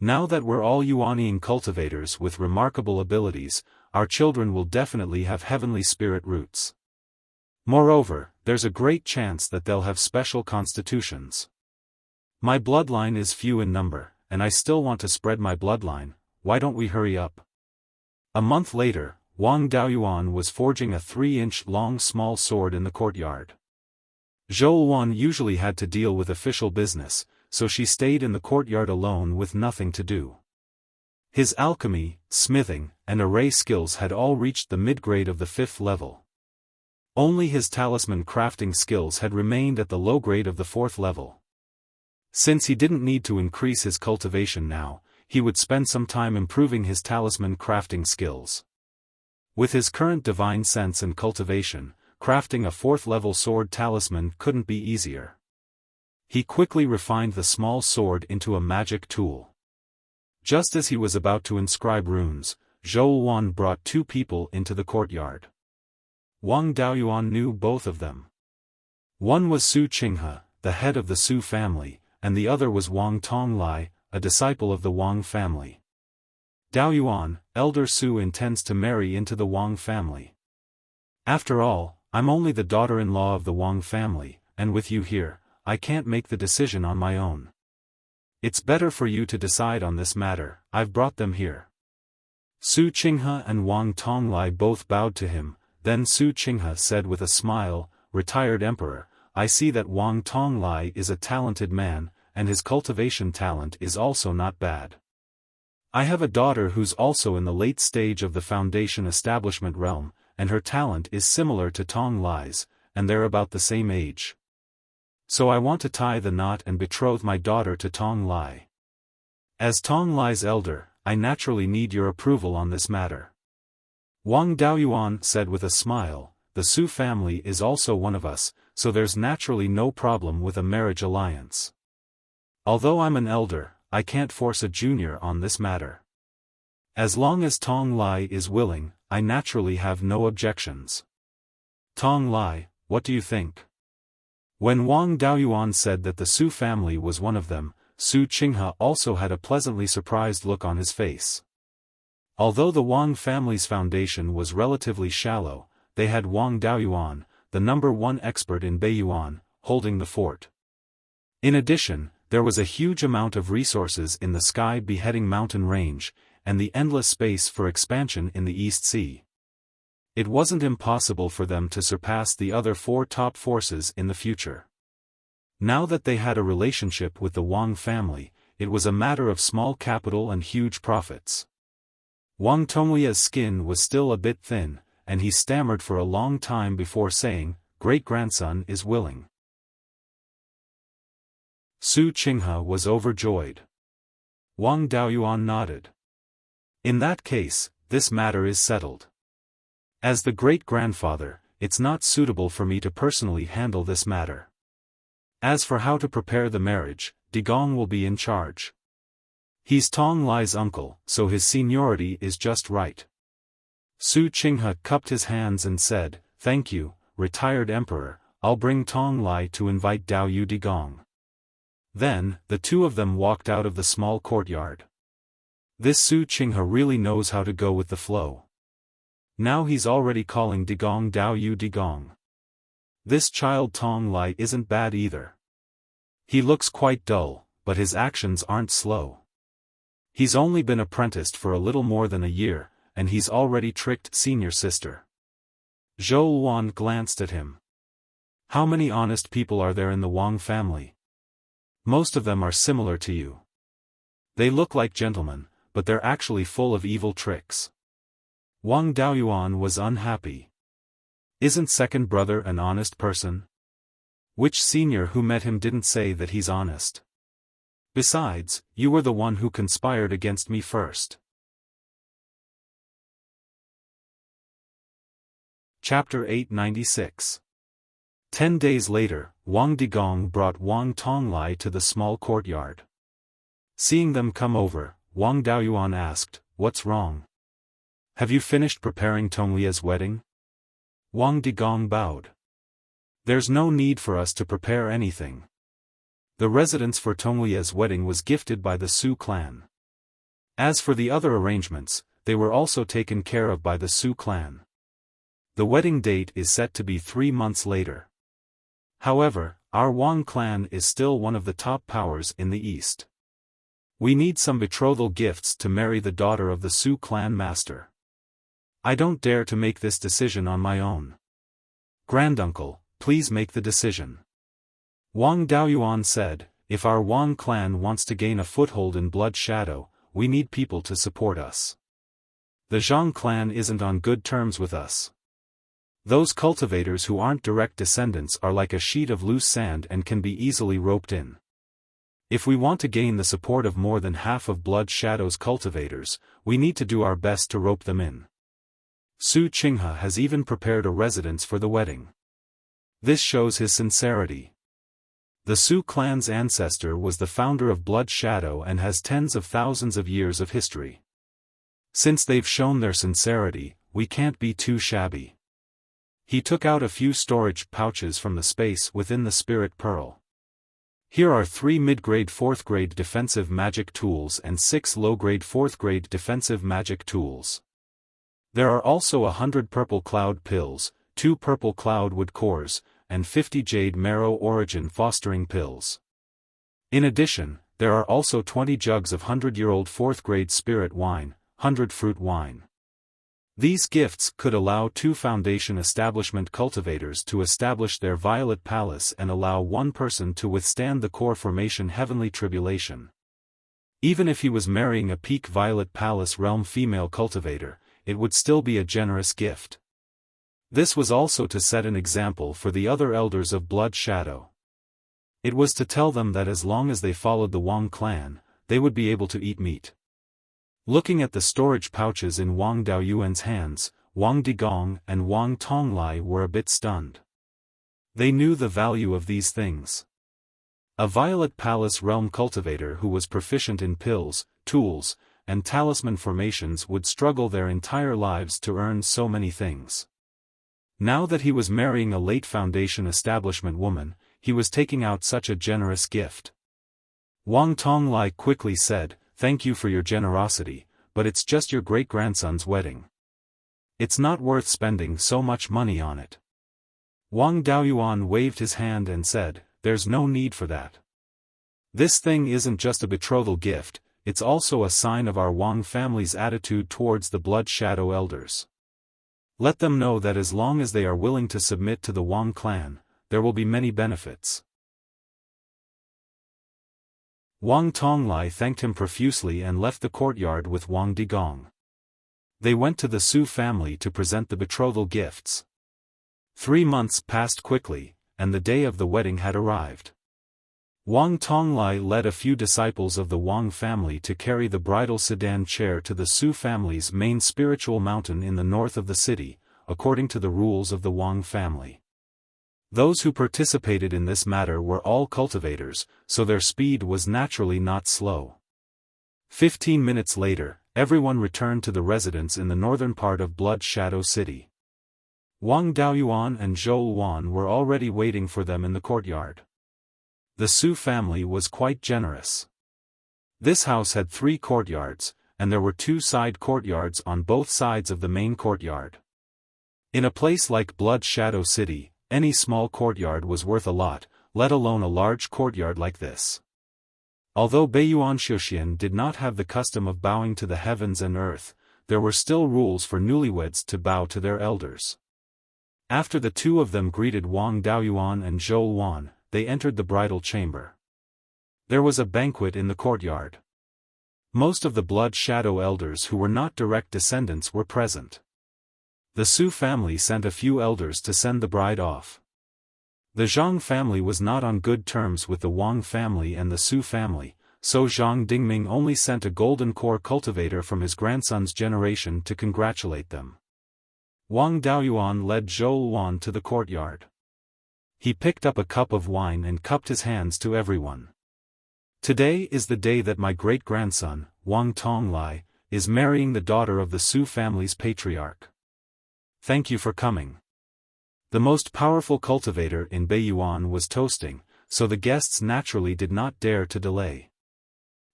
Now that we're all Yuanian cultivators with remarkable abilities, our children will definitely have heavenly spirit roots. Moreover, there's a great chance that they'll have special constitutions. My bloodline is few in number, and I still want to spread my bloodline. Why don't we hurry up? A month later, Wang Daoyuan was forging a 3-inch long small sword in the courtyard. Zhou usually had to deal with official business, so she stayed in the courtyard alone with nothing to do. His alchemy, smithing, and array skills had all reached the mid-grade of the 5th level. Only his talisman crafting skills had remained at the low grade of the 4th level. Since he didn't need to increase his cultivation now, he would spend some time improving his talisman crafting skills. With his current divine sense and cultivation, crafting a 4th-level sword talisman couldn't be easier. He quickly refined the small sword into a magic tool. Just as he was about to inscribe runes, Zhou brought 2 people into the courtyard. Wang Daoyuan knew both of them. One was Su Qinghe, the head of the Su family, and the other was Wang Tonglai, a disciple of the Wang family. Daoyuan, Elder Su intends to marry into the Wang family. After all, I'm only the daughter-in-law of the Wang family, and with you here, I can't make the decision on my own. It's better for you to decide on this matter. I've brought them here. Su Qinghe and Wang Tonglai both bowed to him, then Su Qinghe said with a smile, "Retired Emperor, I see that Wang Tonglai is a talented man, and his cultivation talent is also not bad. I have a daughter who's also in the late stage of the foundation establishment realm, and her talent is similar to Tonglai's, and they're about the same age. So I want to tie the knot and betroth my daughter to Tonglai. As Tonglai's elder, I naturally need your approval on this matter." Wang Daoyuan said with a smile, "The Su family is also one of us, so there's naturally no problem with a marriage alliance. Although I'm an elder, I can't force a junior on this matter. As long as Tonglai is willing, I naturally have no objections. Tonglai, what do you think?" When Wang Daoyuan said that the Su family was one of them, Su Qinghe also had a pleasantly surprised look on his face. Although the Wang family's foundation was relatively shallow, they had Wang Daoyuan, the #1 expert in Beiyuan, holding the fort. In addition, there was a huge amount of resources in the Sky Beheading Mountain range, and the endless space for expansion in the East Sea. It wasn't impossible for them to surpass the other 4 top forces in the future. Now that they had a relationship with the Wang family, it was a matter of small capital and huge profits. Wang Tonglia's skin was still a bit thin, and he stammered for a long time before saying, "Great-grandson is willing." Su Qinghe was overjoyed. Wang Daoyuan nodded. "In that case, this matter is settled. As the great-grandfather, it's not suitable for me to personally handle this matter. As for how to prepare the marriage, Digong will be in charge. He's Tonglai's uncle, so his seniority is just right." Su Qinghe cupped his hands and said, "Thank you, retired emperor, I'll bring Tonglai to invite Daoyu Digong." Then, the 2 of them walked out of the small courtyard. This Su Qinghe really knows how to go with the flow. Now he's already calling Digong Daoyu Digong. This child Tonglai isn't bad either. He looks quite dull, but his actions aren't slow. He's only been apprenticed for a little more than a year, and he's already tricked senior sister. Zhou glanced at him. "How many honest people are there in the Wang family? Most of them are similar to you. They look like gentlemen, but they're actually full of evil tricks." Wang Daoyuan was unhappy. Isn't second brother an honest person? Which senior who met him didn't say that he's honest? Besides, you were the one who conspired against me first. Chapter 896. 10 days later, Wang Digong brought Wang Tonglai to the small courtyard. Seeing them come over, Wang Daoyuan asked, "What's wrong?" Have you finished preparing Tonglia's wedding? Wang Digong bowed. There's no need for us to prepare anything. The residence for Tonglia's wedding was gifted by the Su clan. As for the other arrangements, they were also taken care of by the Su clan. The wedding date is set to be 3 months later. However, our Wang clan is still one of the top powers in the East. We need some betrothal gifts to marry the daughter of the Su clan master. I don't dare to make this decision on my own. Granduncle, please make the decision. Wang Daoyuan said, if our Wang clan wants to gain a foothold in Blood Shadow, we need people to support us. The Zhang clan isn't on good terms with us. Those cultivators who aren't direct descendants are like a sheet of loose sand and can be easily roped in. If we want to gain the support of more than half of Blood Shadow's cultivators, we need to do our best to rope them in. Su Qinghe has even prepared a residence for the wedding. This shows his sincerity. The Su clan's ancestor was the founder of Blood Shadow and has tens of thousands of years of history. Since they've shown their sincerity, we can't be too shabby. He took out a few storage pouches from the space within the Spirit Pearl. Here are 3 mid-grade 4th-grade defensive magic tools and 6 low-grade 4th-grade defensive magic tools. There are also 100 purple cloud pills, 2 purple cloud wood cores, and 50 jade marrow origin fostering pills. In addition, there are also 20 jugs of 100-year-old 4th-grade spirit wine, 100 fruit wine. These gifts could allow 2 foundation establishment cultivators to establish their Violet Palace and allow 1 person to withstand the core formation heavenly tribulation. Even if he was marrying a peak Violet Palace realm female cultivator, it would still be a generous gift. This was also to set an example for the other elders of Blood Shadow. It was to tell them that as long as they followed the Wang clan, they would be able to eat meat. Looking at the storage pouches in Wang Daoyuan's hands, Wang Digong and Wang Tonglai were a bit stunned. They knew the value of these things. A Violet Palace realm cultivator who was proficient in pills, tools, and talisman formations would struggle their entire lives to earn so many things. Now that he was marrying a late foundation establishment woman, he was taking out such a generous gift. Wang Tonglai quickly said, "Thank you for your generosity, but it's just your great-grandson's wedding. It's not worth spending so much money on it." Wang Daoyuan waved his hand and said, "There's no need for that. This thing isn't just a betrothal gift, it's also a sign of our Wang family's attitude towards the Blood Shadow elders. Let them know that as long as they are willing to submit to the Wang clan, there will be many benefits." Wang Tonglai thanked him profusely and left the courtyard with Wang Digong. They went to the Su family to present the betrothal gifts. 3 months passed quickly, and the day of the wedding had arrived. Wang Tonglai led a few disciples of the Wang family to carry the bridal sedan chair to the Su family's main spiritual mountain in the north of the city, according to the rules of the Wang family. Those who participated in this matter were all cultivators, so their speed was naturally not slow. 15 minutes later, everyone returned to the residence in the northern part of Blood Shadow City. Wang Daoyuan and Zhou Wan were already waiting for them in the courtyard. The Su family was quite generous. This house had 3 courtyards, and there were 2 side courtyards on both sides of the main courtyard. In a place like Blood Shadow City, any small courtyard was worth a lot, let alone a large courtyard like this. Although Beiyuan Xiaofan did not have the custom of bowing to the heavens and earth, there were still rules for newlyweds to bow to their elders. After the 2 of them greeted Wang Daoyuan and Zhou Wan, they entered the bridal chamber. There was a banquet in the courtyard. Most of the Blood Shadow elders who were not direct descendants were present. The Su family sent a few elders to send the bride off. The Zhang family was not on good terms with the Wang family and the Su family, so Zhang Dingming only sent a golden core cultivator from his grandson's generation to congratulate them. Wang Daoyuan led Zhou Wan to the courtyard. He picked up a cup of wine and cupped his hands to everyone. "Today is the day that my great-grandson, Wang Tonglai, is marrying the daughter of the Su family's patriarch. Thank you for coming. The most powerful cultivator in Beiyuan was toasting, so the guests naturally did not dare to delay.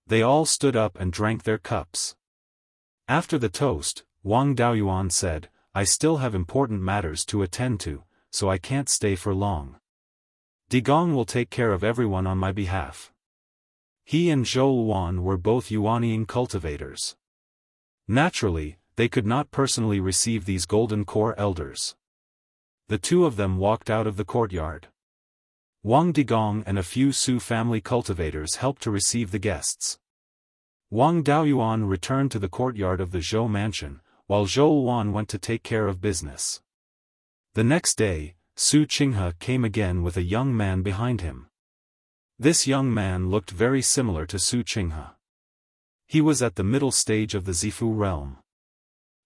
They all stood up and drank their cups. After the toast, Wang Daoyuan said, I still have important matters to attend to, so I can't stay for long. Digong will take care of everyone on my behalf. He and Zhou Wan were both Yuanying cultivators. Naturally, they could not personally receive these golden core elders. The two of them walked out of the courtyard. Wang Digong and a few Su family cultivators helped to receive the guests. Wang Daoyuan returned to the courtyard of the Zhou mansion, while Zhou Wan went to take care of business. The next day, Su Qinghe came again with a young man behind him. This young man looked very similar to Su Qinghe. He was at the middle stage of the Zifu realm.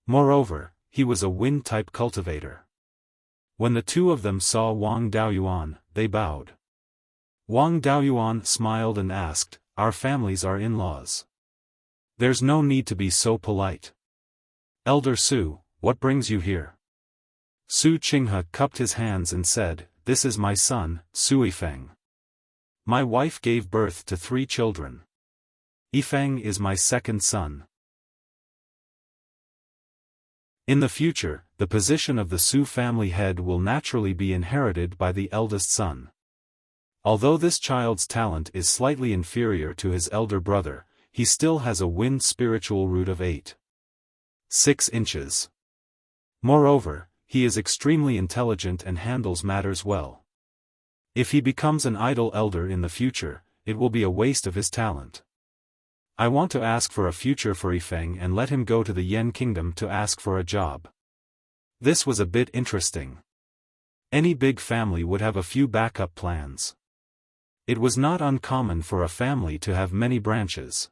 Moreover, he was a wind-type cultivator. When the two of them saw Wang Daoyuan, they bowed. Wang Daoyuan smiled and asked, Our families are in-laws. There's no need to be so polite. Elder Su, what brings you here? Su Qinghe cupped his hands and said, This is my son, Su Yifeng. My wife gave birth to 3 children. Yifeng is my second son. In the future, the position of the Su family head will naturally be inherited by the eldest son. Although this child's talent is slightly inferior to his elder brother, he still has a wind spiritual root of 8.6 inches. Moreover, he is extremely intelligent and handles matters well. If he becomes an idle elder in the future, it will be a waste of his talent. I want to ask for a future for Yifeng and let him go to the Yan kingdom to ask for a job. This was a bit interesting. Any big family would have a few backup plans. It was not uncommon for a family to have many branches.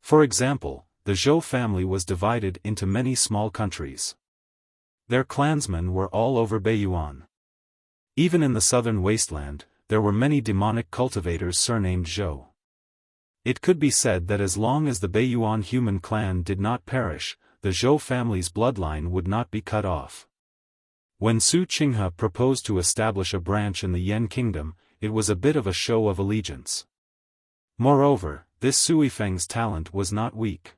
For example, the Zhou family was divided into many small countries. Their clansmen were all over Beiyuan. Even in the southern wasteland, there were many demonic cultivators surnamed Zhou. It could be said that as long as the Beiyuan human clan did not perish, the Zhou family's bloodline would not be cut off. When Su Qinghe proposed to establish a branch in the Yan kingdom, it was a bit of a show of allegiance. Moreover, this Su Yifeng's talent was not weak.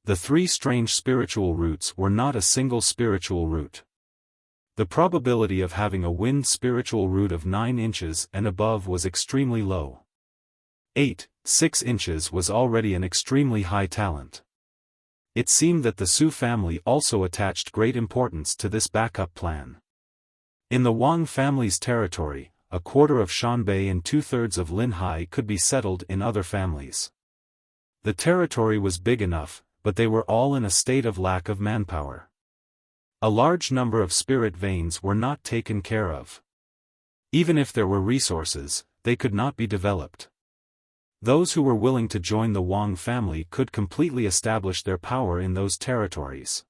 The 3 strange spiritual roots were not a single spiritual root. The probability of having a wind spiritual root of 9 inches and above was extremely low. 8.6 inches was already an extremely high talent. It seemed that the Su family also attached great importance to this backup plan. In the Wang family's territory, a quarter of Shanbei and 2/3 of Linhai could be settled in other families. The territory was big enough, but they were all in a state of lack of manpower. A large number of spirit veins were not taken care of. Even if there were resources, they could not be developed. Those who were willing to join the Wang family could completely establish their power in those territories.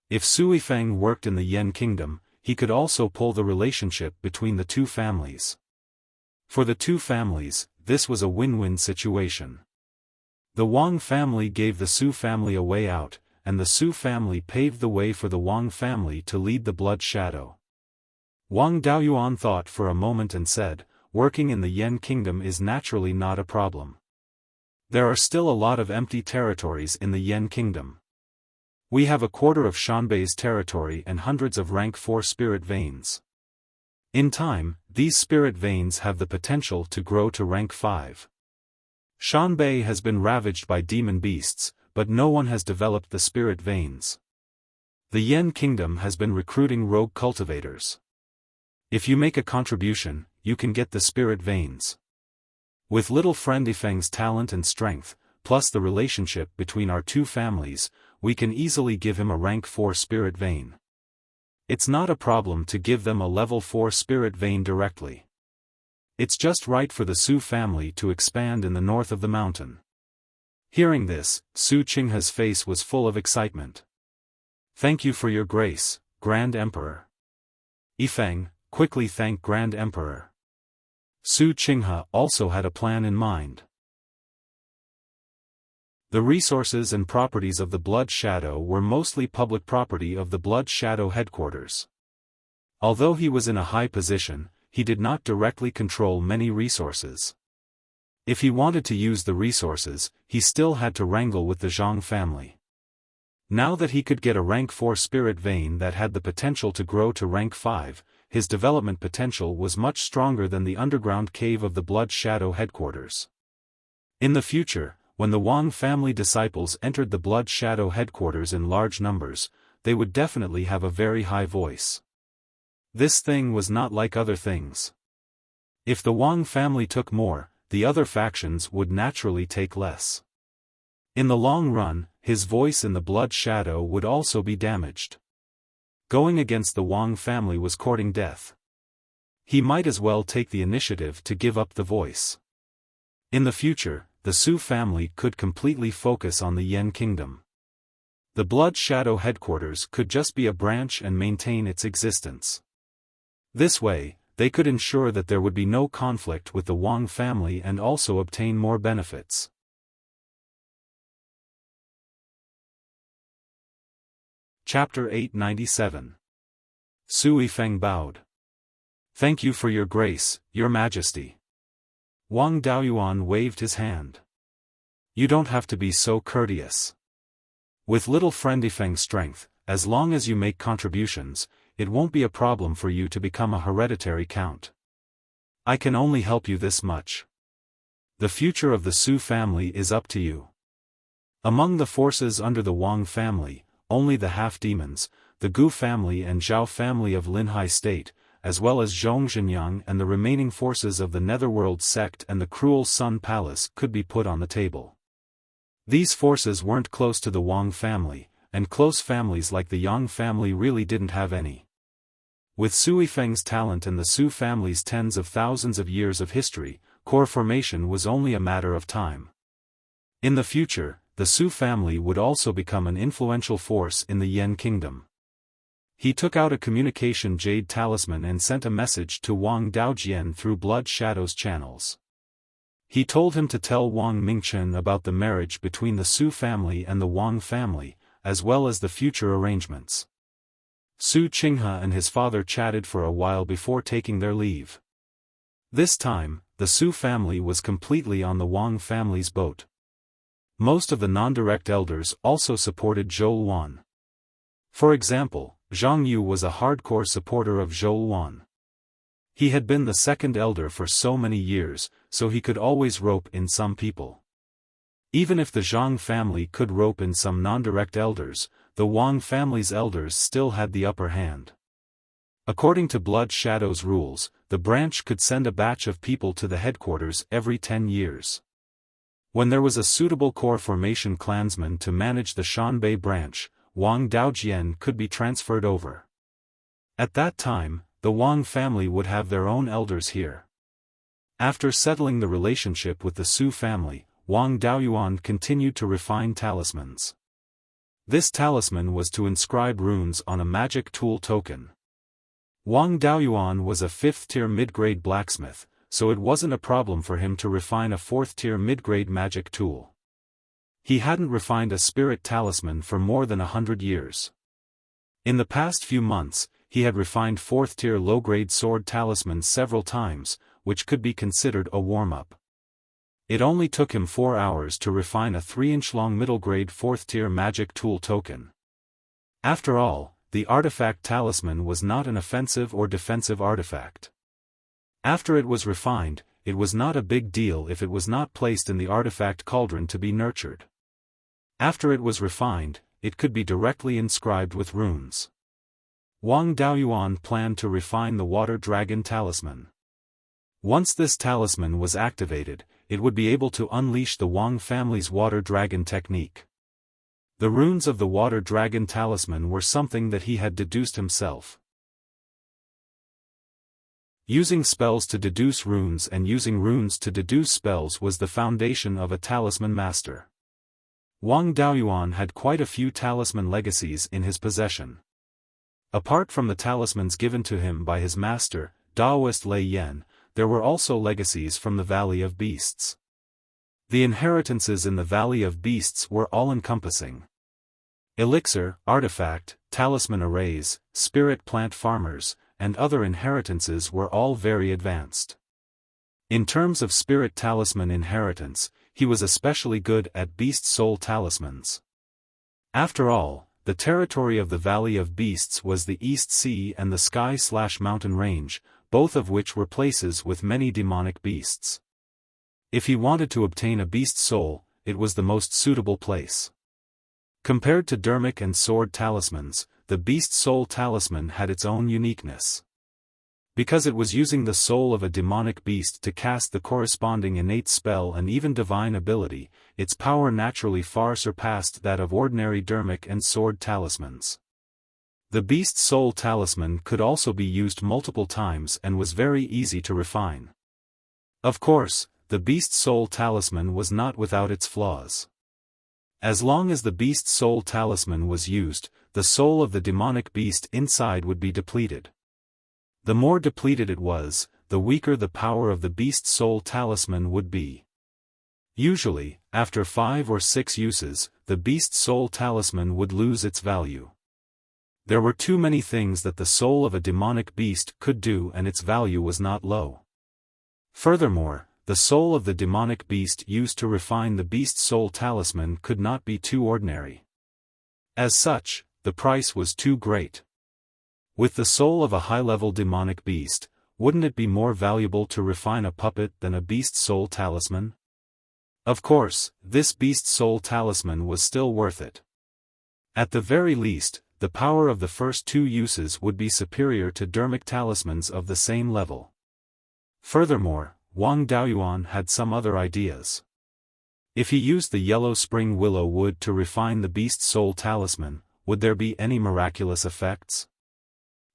If Su Yifeng worked in the Yan kingdom, he could also pull the relationship between the two families. For the two families, this was a win-win situation. The Wang family gave the Su family a way out, and the Su family paved the way for the Wang family to lead the blood shadow. Wang Daoyuan thought for a moment and said, working in the Yan kingdom is naturally not a problem. There are still a lot of empty territories in the Yan kingdom. We have a quarter of Shanbei's territory and hundreds of rank 4 spirit veins. In time, these spirit veins have the potential to grow to rank 5. Shanbei has been ravaged by demon beasts, but no one has developed the spirit veins. The Yan kingdom has been recruiting rogue cultivators. If you make a contribution, you can get the spirit veins. With little friend Yifeng's talent and strength, plus the relationship between our two families, we can easily give him a rank 4 spirit vein. It's not a problem to give them a level 4 spirit vein directly. It's just right for the Su family to expand in the north of the mountain. Hearing this, Su Qinghe's face was full of excitement. Thank you for your grace, Grand Emperor. Yifeng, quickly thank Grand Emperor. Su Qinghe also had a plan in mind. The resources and properties of the Blood Shadow were mostly public property of the Blood Shadow headquarters. Although he was in a high position, he did not directly control many resources. If he wanted to use the resources, he still had to wrangle with the Zhang family. Now that he could get a rank 4 spirit vein that had the potential to grow to rank 5, his development potential was much stronger than the underground cave of the Blood Shadow headquarters. In the future, when the Wang family disciples entered the Blood Shadow headquarters in large numbers, they would definitely have a very high voice. This thing was not like other things. If the Wang family took more, the other factions would naturally take less. In the long run, his voice in the Blood Shadow would also be damaged. Going against the Wang family was courting death. He might as well take the initiative to give up the voice. In the future, the Su family could completely focus on the Yan kingdom. The Blood Shadow headquarters could just be a branch and maintain its existence. This way, they could ensure that there would be no conflict with the Wang family and also obtain more benefits. Chapter 897. Su Yifeng bowed. "Thank you for your grace, your majesty." Wang Daoyuan waved his hand. "You don't have to be so courteous. With little friend Yifeng's strength, as long as you make contributions, it won't be a problem for you to become a hereditary count. I can only help you this much. The future of the Su family is up to you." Among the forces under the Wang family, only the half-demons, the Gu family and Zhao family of Linhai State, as well as Zhongzhenyang and the remaining forces of the Netherworld sect and the Cruel Sun Palace could be put on the table. These forces weren't close to the Wang family, and close families like the Yang family really didn't have any. With Su Yifeng's talent and the Su family's tens of thousands of years of history, core formation was only a matter of time. In the future, the Su family would also become an influential force in the Yan kingdom. He took out a communication jade talisman and sent a message to Wang Daojian through Blood Shadow's channels. He told him to tell Wang Mingchen about the marriage between the Su family and the Wang family, as well as the future arrangements. Su Qinghe and his father chatted for a while before taking their leave. This time, the Su family was completely on the Wang family's boat. Most of the non-direct elders also supported Zhou Wan. For example, Zhang Yu was a hardcore supporter of Zhou Wan. He had been the second elder for so many years, so he could always rope in some people. Even if the Zhang family could rope in some non-direct elders, the Wang family's elders still had the upper hand. According to Blood Shadow's rules, the branch could send a batch of people to the headquarters every 10 years. When there was a suitable core formation clansman to manage the Shanbei branch, Wang Daojian could be transferred over. At that time, the Wang family would have their own elders here. After settling the relationship with the Su family, Wang Daoyuan continued to refine talismans. This talisman was to inscribe runes on a magic tool token. Wang Daoyuan was a 5th-tier mid-grade blacksmith, so it wasn't a problem for him to refine a 4th-tier mid-grade magic tool. He hadn't refined a spirit talisman for more than 100 years. In the past few months, he had refined 4th-tier low-grade sword talismans several times, which could be considered a warm-up. It only took him 4 hours to refine a 3-inch-long middle-grade 4th-tier magic tool token. After all, the artifact talisman was not an offensive or defensive artifact. After it was refined, it was not a big deal if it was not placed in the artifact cauldron to be nurtured. After it was refined, it could be directly inscribed with runes. Wang Daoyuan planned to refine the Water Dragon Talisman. Once this talisman was activated, it would be able to unleash the Wang family's Water Dragon technique. The runes of the Water Dragon Talisman were something that he had deduced himself. Using spells to deduce runes and using runes to deduce spells was the foundation of a talisman master. Wang Daoyuan had quite a few talisman legacies in his possession. Apart from the talismans given to him by his master, Daoist Lei Yan, there were also legacies from the Valley of Beasts. The inheritances in the Valley of Beasts were all-encompassing. Elixir, artifact, talisman arrays, spirit plant farmers, and other inheritances were all very advanced. In terms of spirit talisman inheritance, he was especially good at beast soul talismans. After all, the territory of the Valley of Beasts was the East Sea and the Sky/Mountain Range, both of which were places with many demonic beasts. If he wanted to obtain a beast soul, it was the most suitable place. Compared to dermic and sword talismans, the beast soul talisman had its own uniqueness. Because it was using the soul of a demonic beast to cast the corresponding innate spell and even divine ability, its power naturally far surpassed that of ordinary dermic and sword talismans. The beast soul talisman could also be used multiple times and was very easy to refine. Of course, the beast soul talisman was not without its flaws. As long as the beast soul talisman was used, the soul of the demonic beast inside would be depleted. The more depleted it was, the weaker the power of the beast soul talisman would be. Usually, after 5 or 6 uses, the beast soul talisman would lose its value. There were too many things that the soul of a demonic beast could do, and its value was not low. Furthermore, the soul of the demonic beast used to refine the beast soul talisman could not be too ordinary. As such, the price was too great. With the soul of a high-level demonic beast, wouldn't it be more valuable to refine a puppet than a beast soul talisman? Of course, this beast soul talisman was still worth it. At the very least, the power of the first 2 uses would be superior to dermic talismans of the same level. Furthermore, Wang Daoyuan had some other ideas. If he used the yellow spring willow wood to refine the beast soul talisman, would there be any miraculous effects?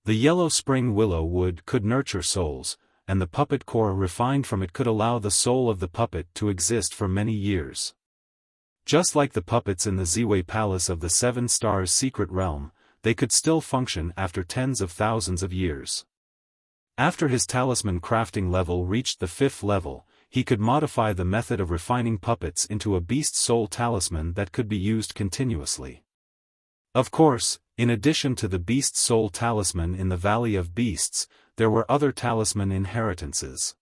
The yellow spring willow wood could nurture souls, and the puppet core refined from it could allow the soul of the puppet to exist for many years. Just like the puppets in the Ziwei Palace of the 7 Stars Secret Realm, they could still function after tens of thousands of years. After his talisman crafting level reached the 5th level, he could modify the method of refining puppets into a beast soul talisman that could be used continuously. Of course, in addition to the beast soul talisman in the Valley of Beasts, there were other talisman inheritances.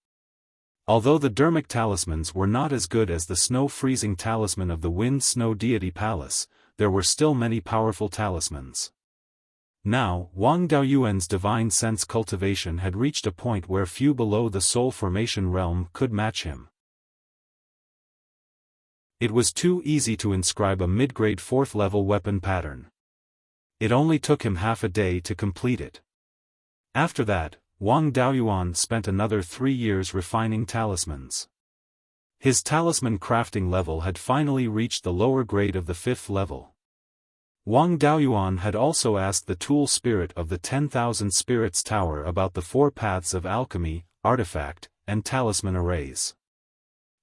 Although the dermic talismans were not as good as the snow-freezing talisman of the Wind Snow Deity Palace, there were still many powerful talismans. Now, Wang Daoyuan's divine sense cultivation had reached a point where few below the soul formation realm could match him. It was too easy to inscribe a mid-grade 4th-level weapon pattern. It only took him half a day to complete it. After that, Wang Daoyuan spent another 3 years refining talismans. His talisman crafting level had finally reached the lower grade of the 5th level. Wang Daoyuan had also asked the tool spirit of the 10,000 Spirits Tower about the 4 paths of alchemy, artifact, and talisman arrays.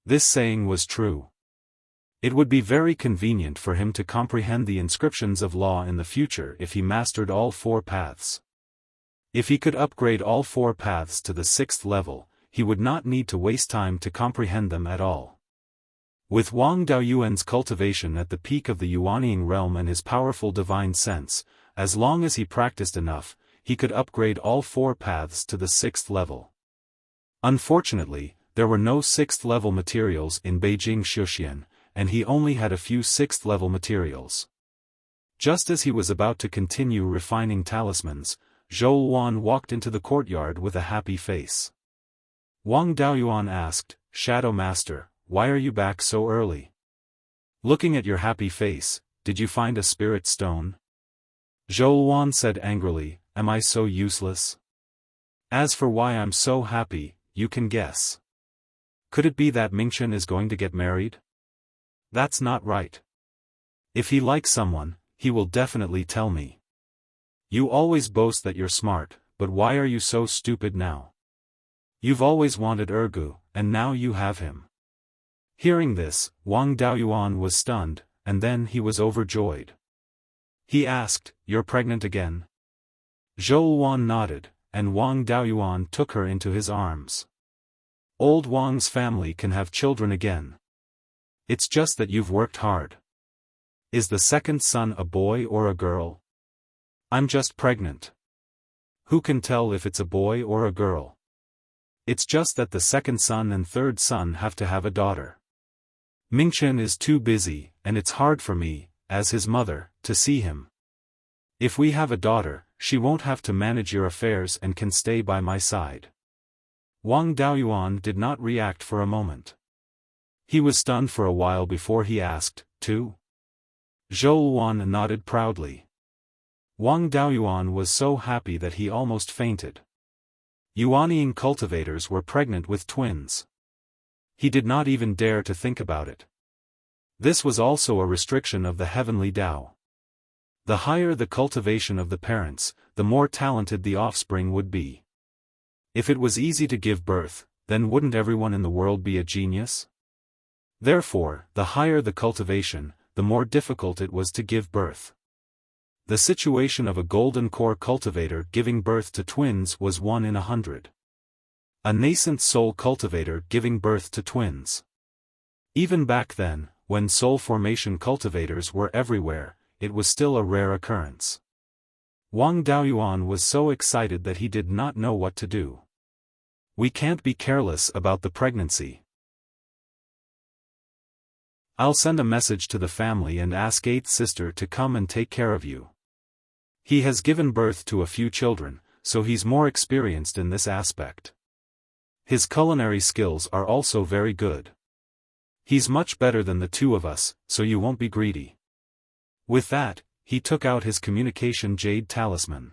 This saying was true. It would be very convenient for him to comprehend the inscriptions of law in the future if he mastered all 4 paths. If he could upgrade all 4 paths to the 6th level, he would not need to waste time to comprehend them at all. With Wang Daoyuan's cultivation at the peak of the Yuanying realm and his powerful divine sense, as long as he practiced enough, he could upgrade all 4 paths to the 6th level. Unfortunately, there were no 6th level materials in Beijing Xiuxian, and he only had a few 6th level materials. Just as he was about to continue refining talismans, Zhou Wan walked into the courtyard with a happy face. Wang Daoyuan asked, "Shadow Master, why are you back so early? Looking at your happy face, did you find a spirit stone?" Zhou Wan said angrily, "Am I so useless? As for why I'm so happy, you can guess. Could it be that Mingchen is going to get married? That's not right. If he likes someone, he will definitely tell me. You always boast that you're smart, but why are you so stupid now? You've always wanted Ergu, and now you have him." Hearing this, Wang Daoyuan was stunned, and then he was overjoyed. He asked, "You're pregnant again?" Zhou Wan nodded, and Wang Daoyuan took her into his arms. Old Wang's family can have children again. It's just that you've worked hard. Is the second son a boy or a girl? I'm just pregnant. Who can tell if it's a boy or a girl? It's just that the second son and third son have to have a daughter. Mingchen is too busy, and it's hard for me, as his mother, to see him. If we have a daughter, she won't have to manage your affairs and can stay by my side. Wang Daoyuan did not react for a moment. He was stunned for a while before he asked, "Too?" Zhou Wan nodded proudly. Wang Daoyuan was so happy that he almost fainted. Yuanying cultivators were pregnant with twins. He did not even dare to think about it. This was also a restriction of the heavenly Tao. The higher the cultivation of the parents, the more talented the offspring would be. If it was easy to give birth, then wouldn't everyone in the world be a genius? Therefore, the higher the cultivation, the more difficult it was to give birth. The situation of a golden core cultivator giving birth to twins was 1 in 100. A nascent soul cultivator giving birth to twins. Even back then, when soul formation cultivators were everywhere, it was still a rare occurrence. Wang Daoyuan was so excited that he did not know what to do. We can't be careless about the pregnancy. I'll send a message to the family and ask 8th sister to come and take care of you. He has given birth to a few children, so he's more experienced in this aspect. His culinary skills are also very good. He's much better than the two of us, so you won't be greedy. With that, he took out his communication jade talisman.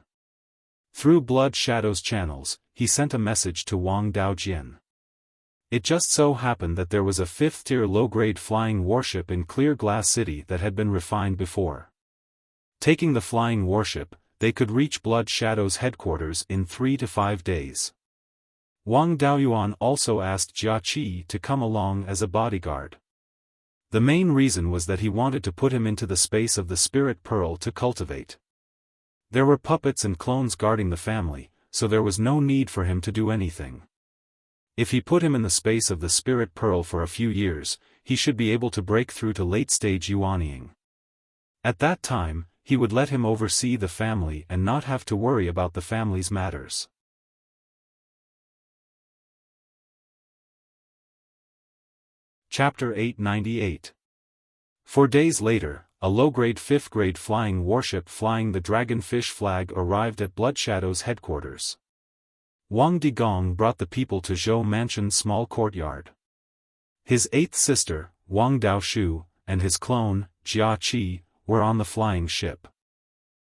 Through Blood Shadow's channels, he sent a message to Wang Daojian. It just so happened that there was a 5th-tier low-grade flying warship in Clear Glass City that had been refined before. Taking the flying warship, they could reach Blood Shadow's headquarters in 3 to 5 days. Wang Daoyuan also asked Jia Qi to come along as a bodyguard. The main reason was that he wanted to put him into the space of the Spirit Pearl to cultivate. There were puppets and clones guarding the family, so there was no need for him to do anything. If he put him in the space of the Spirit Pearl for a few years, he should be able to break through to late-stage yuanying. At that time, he would let him oversee the family and not have to worry about the family's matters. Chapter 898. 4 days later, a low-grade 5th-grade flying warship flying the Dragonfish flag arrived at Bloodshadow's headquarters. Wang Digong brought the people to Zhou Mansion's small courtyard. His 8th sister, Wang Daoshu, and his clone, Jia Qi, were on the flying ship.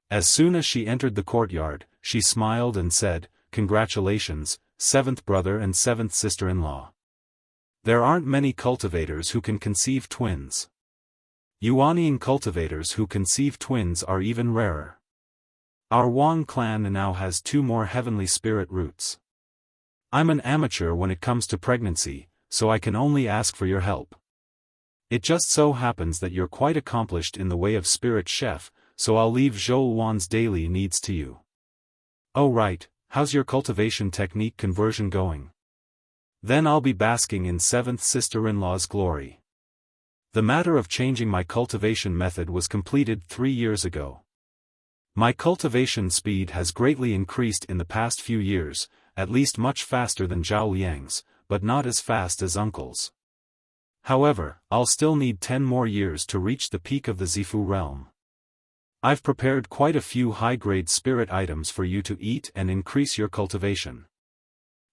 As soon as she entered the courtyard, she smiled and said, "Congratulations, 7th brother and 7th sister-in-law. There aren't many cultivators who can conceive twins. Yuanying cultivators who conceive twins are even rarer. Our Wang clan now has 2 more heavenly spirit roots. I'm an amateur when it comes to pregnancy, so I can only ask for your help. It just so happens that you're quite accomplished in the way of spirit chef, so I'll leave Zhou Wan's daily needs to you." "Oh right, how's your cultivation technique conversion going?" "Then I'll be basking in 7th sister-in-law's glory. The matter of changing my cultivation method was completed 3 years ago. My cultivation speed has greatly increased in the past few years, at least much faster than Zhao Liang's, but not as fast as uncle's. However, I'll still need 10 more years to reach the peak of the Zifu realm. I've prepared quite a few high-grade spirit items for you to eat and increase your cultivation.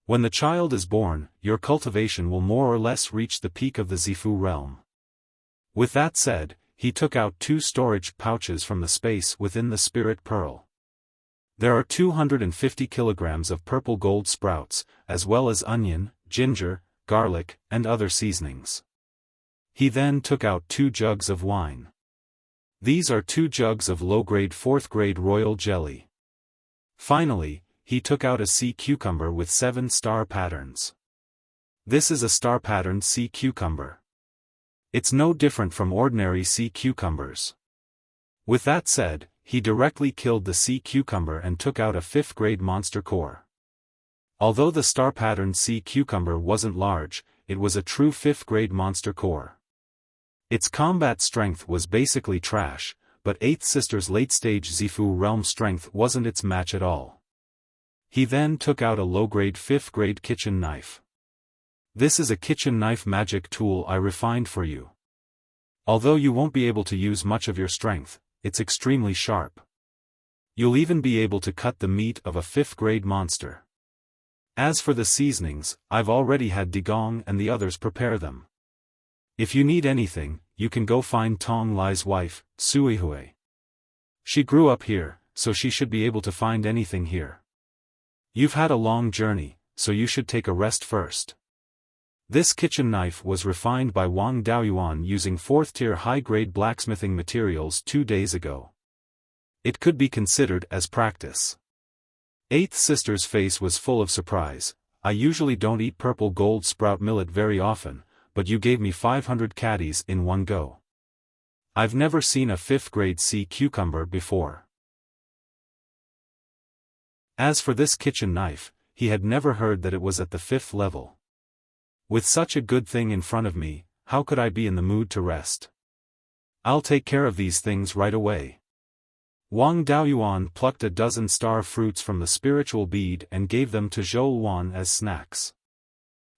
When the child is born, your cultivation will more or less reach the peak of the Zifu realm." With that said, he took out 2 storage pouches from the space within the Spirit Pearl. There are 250 kilograms of purple gold sprouts, as well as onion, ginger, garlic, and other seasonings. He then took out 2 jugs of wine. These are 2 jugs of low-grade 4th-grade royal jelly. Finally, he took out a sea cucumber with 7 star patterns. This is a star-patterned sea cucumber. It's no different from ordinary sea cucumbers. With that said, he directly killed the sea cucumber and took out a 5th-grade monster core. Although the star-patterned sea cucumber wasn't large, it was a true 5th-grade monster core. Its combat strength was basically trash, but Eighth Sister's late-stage Zifu realm strength wasn't its match at all. He then took out a low-grade 5th-grade kitchen knife. This is a kitchen knife magic tool I refined for you. Although you won't be able to use much of your strength, it's extremely sharp. You'll even be able to cut the meat of a 5th-grade monster. As for the seasonings, I've already had Digong and the others prepare them. If you need anything, you can go find Tong Lai's wife, Suihui. She grew up here, so she should be able to find anything here. You've had a long journey, so you should take a rest first. This kitchen knife was refined by Wang Daoyuan using 4th-tier high-grade blacksmithing materials 2 days ago. It could be considered as practice. Eighth Sister's face was full of surprise. I usually don't eat purple gold sprout millet very often, but you gave me 500 caddies in one go. I've never seen a 5th-grade sea cucumber before. As for this kitchen knife, he had never heard that it was at the 5th level. With such a good thing in front of me, how could I be in the mood to rest? I'll take care of these things right away. Wang Daoyuan plucked a dozen star fruits from the spiritual bead and gave them to Zhou Wan as snacks.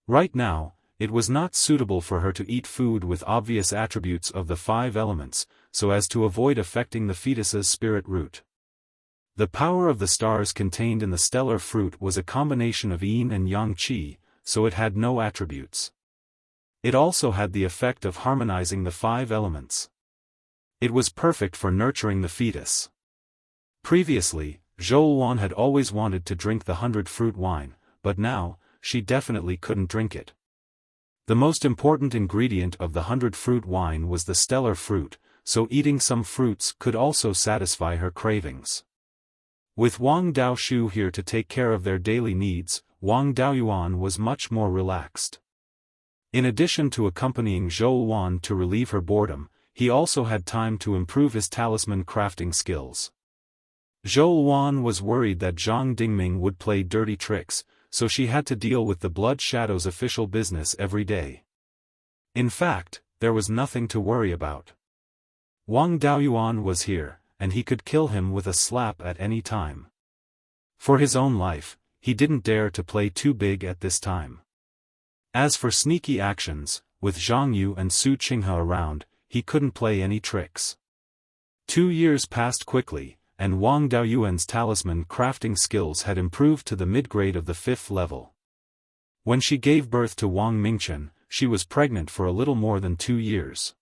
Right now, it was not suitable for her to eat food with obvious attributes of the 5 elements, so as to avoid affecting the fetus's spirit root. The power of the stars contained in the stellar fruit was a combination of yin and yang qi, so it had no attributes. It also had the effect of harmonizing the 5 elements. It was perfect for nurturing the fetus. Previously, Zhou Wan had always wanted to drink the 100-fruit wine, but now, she definitely couldn't drink it. The most important ingredient of the 100-fruit wine was the stellar fruit, so eating some fruits could also satisfy her cravings. With Wang Daoshu here to take care of their daily needs, Wang Daoyuan was much more relaxed. In addition to accompanying Zhou Wan to relieve her boredom, he also had time to improve his talisman crafting skills. Zhou Wan was worried that Zhang Dingming would play dirty tricks, so she had to deal with the Blood Shadow's official business every day. In fact, there was nothing to worry about. Wang Daoyuan was here, and he could kill him with a slap at any time. For his own life, he didn't dare to play too big at this time. As for sneaky actions, with Zhang Yu and Su Qinghe around, he couldn't play any tricks. 2 years passed quickly, and Wang Daoyuan's talisman crafting skills had improved to the mid-grade of the 5th level. When she gave birth to Wang Mingchen, she was pregnant for a little more than 2 years.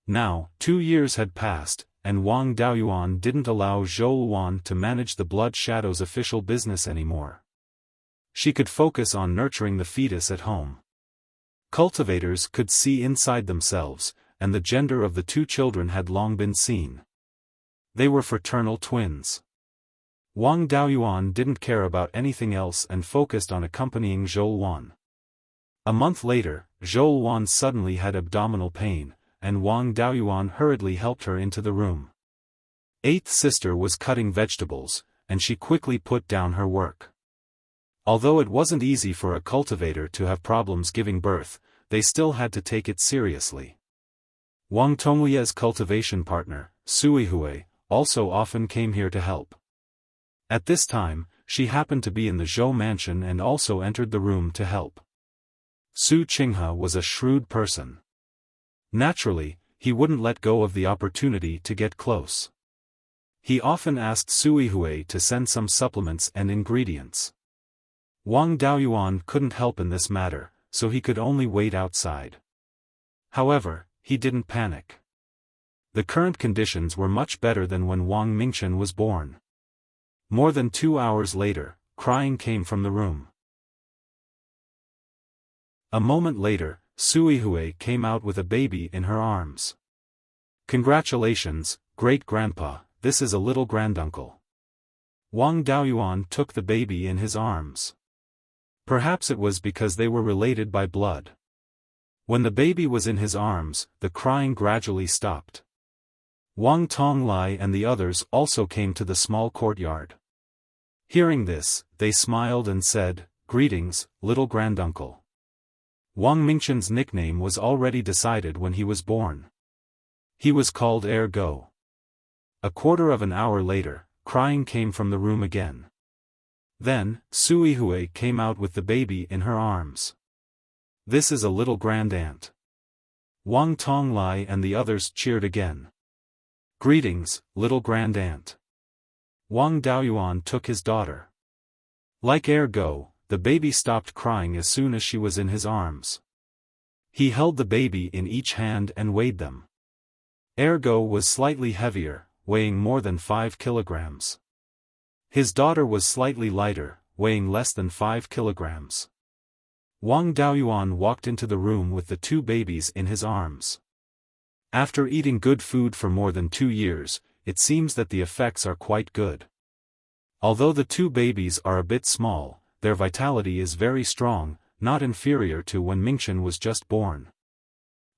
Now, 2 years had passed, and Wang Daoyuan didn't allow Zhou Wan to manage the Blood Shadow's official business anymore. She could focus on nurturing the fetus at home. Cultivators could see inside themselves, and the gender of the 2 children had long been seen. They were fraternal twins. Wang Daoyuan didn't care about anything else and focused on accompanying Zhou Wan. A month later, Zhou Wan suddenly had abdominal pain, and Wang Daoyuan hurriedly helped her into the room. Eighth Sister was cutting vegetables, and she quickly put down her work. Although it wasn't easy for a cultivator to have problems giving birth, they still had to take it seriously. Wang Tongluye's cultivation partner, Suihui, also often came here to help. At this time, she happened to be in the Zhou mansion and also entered the room to help. Su Qinghe was a shrewd person. Naturally, he wouldn't let go of the opportunity to get close. He often asked Suihui to send some supplements and ingredients. Wang Daoyuan couldn't help in this matter, so he could only wait outside. However, he didn't panic. The current conditions were much better than when Wang Mingchen was born. More than 2 hours later, crying came from the room. A moment later, Suihui came out with a baby in her arms. "Congratulations, great-grandpa, this is a little granduncle." Wang Daoyuan took the baby in his arms. Perhaps it was because they were related by blood. When the baby was in his arms, the crying gradually stopped. Wang Tonglai and the others also came to the small courtyard. Hearing this, they smiled and said, "Greetings, little granduncle." Wang Mingchen's nickname was already decided when he was born. He was called Ergo. A quarter of an hour later, crying came from the room again. Then, Sui Hui came out with the baby in her arms. This is a little grandaunt. Wang Tonglai and the others cheered again. Greetings, little grandaunt. Wang Daoyuan took his daughter. Like Ergo, the baby stopped crying as soon as she was in his arms. He held the baby in each hand and weighed them. Ergo was slightly heavier, weighing more than 5 kilograms. His daughter was slightly lighter, weighing less than 5 kilograms. Wang Daoyuan walked into the room with the 2 babies in his arms. After eating good food for more than 2 years, it seems that the effects are quite good. Although the 2 babies are a bit small, their vitality is very strong, not inferior to when Mingchen was just born.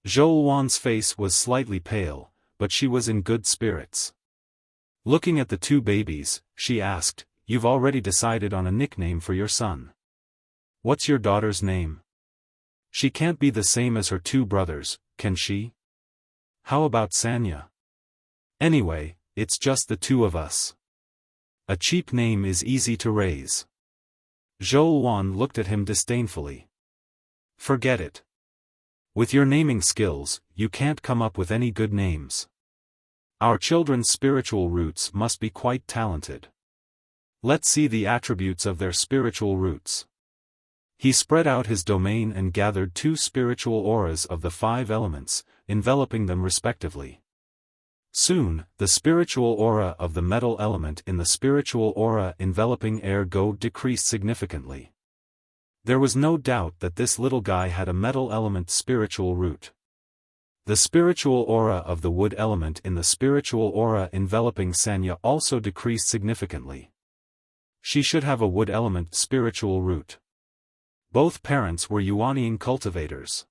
Zhou Wan's face was slightly pale, but she was in good spirits. Looking at the 2 babies, she asked, "You've already decided on a nickname for your son. What's your daughter's name? She can't be the same as her 2 brothers, can she? How about Sanya? Anyway, it's just the 2 of us. A cheap name is easy to raise." Zhou Wan looked at him disdainfully. "Forget it. With your naming skills, you can't come up with any good names. Our children's spiritual roots must be quite talented. Let's see the attributes of their spiritual roots." He spread out his domain and gathered 2 spiritual auras of the 5 elements, enveloping them respectively. Soon, the spiritual aura of the metal element in the spiritual aura enveloping Ergo decreased significantly. There was no doubt that this little guy had a metal element spiritual root. The spiritual aura of the wood element in the spiritual aura enveloping Sanya also decreased significantly. She should have a wood element spiritual root. Both parents were Yuanian cultivators.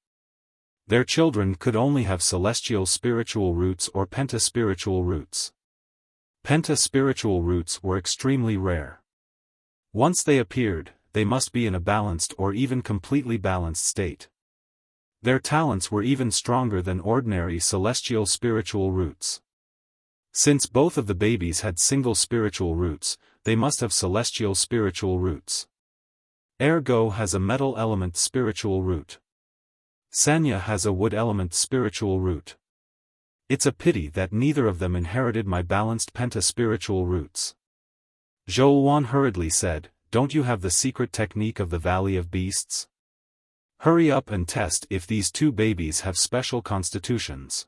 Their children could only have celestial spiritual roots or penta-spiritual roots. Penta-spiritual roots were extremely rare. Once they appeared, they must be in a balanced or even completely balanced state. Their talents were even stronger than ordinary celestial spiritual roots. Since both of the babies had single spiritual roots, they must have celestial spiritual roots. Ergo has a metal element spiritual root. Sanya has a wood element spiritual root. It's a pity that neither of them inherited my balanced penta-spiritual roots. Zhou Wan hurriedly said, "Don't you have the secret technique of the Valley of Beasts? Hurry up and test if these 2 babies have special constitutions.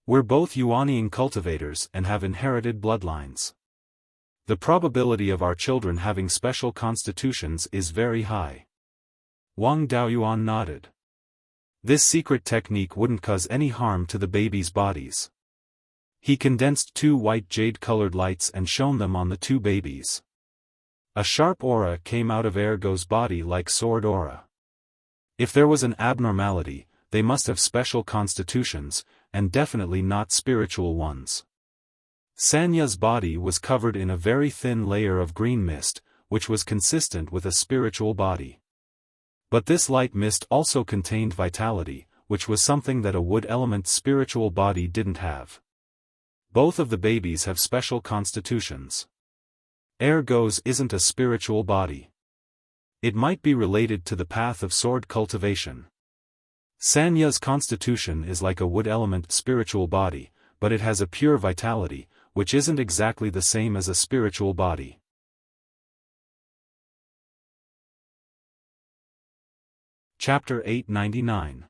We're both Yuanian cultivators and have inherited bloodlines. The probability of our children having special constitutions is very high." Wang Daoyuan nodded. This secret technique wouldn't cause any harm to the babies' bodies. He condensed 2 white jade-colored lights and shone them on the 2 babies. A sharp aura came out of Ergo's body like sword aura. If there was an abnormality, they must have special constitutions, and definitely not spiritual ones. Sanya's body was covered in a very thin layer of green mist, which was consistent with a spiritual body. But this light mist also contained vitality, which was something that a wood element spiritual body didn't have. Both of the babies have special constitutions. Ergo's isn't a spiritual body. It might be related to the path of sword cultivation. Sanya's constitution is like a wood element spiritual body, but it has a pure vitality, which isn't exactly the same as a spiritual body. Chapter 899.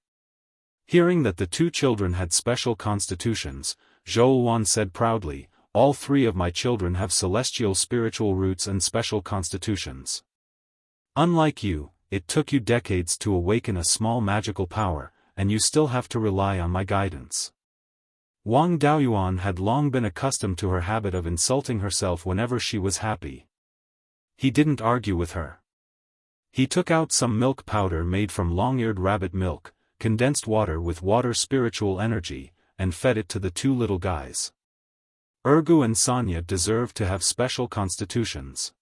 Hearing that the 2 children had special constitutions, Zhou Wan said proudly, "All 3 of my children have celestial spiritual roots and special constitutions. Unlike you, it took you decades to awaken a small magical power, and you still have to rely on my guidance." Wang Daoyuan had long been accustomed to her habit of insulting herself whenever she was happy. He didn't argue with her. He took out some milk powder made from long-eared rabbit milk, condensed water with water spiritual energy, and fed it to the 2 little guys. Ergu and Sanya deserved to have special constitutions.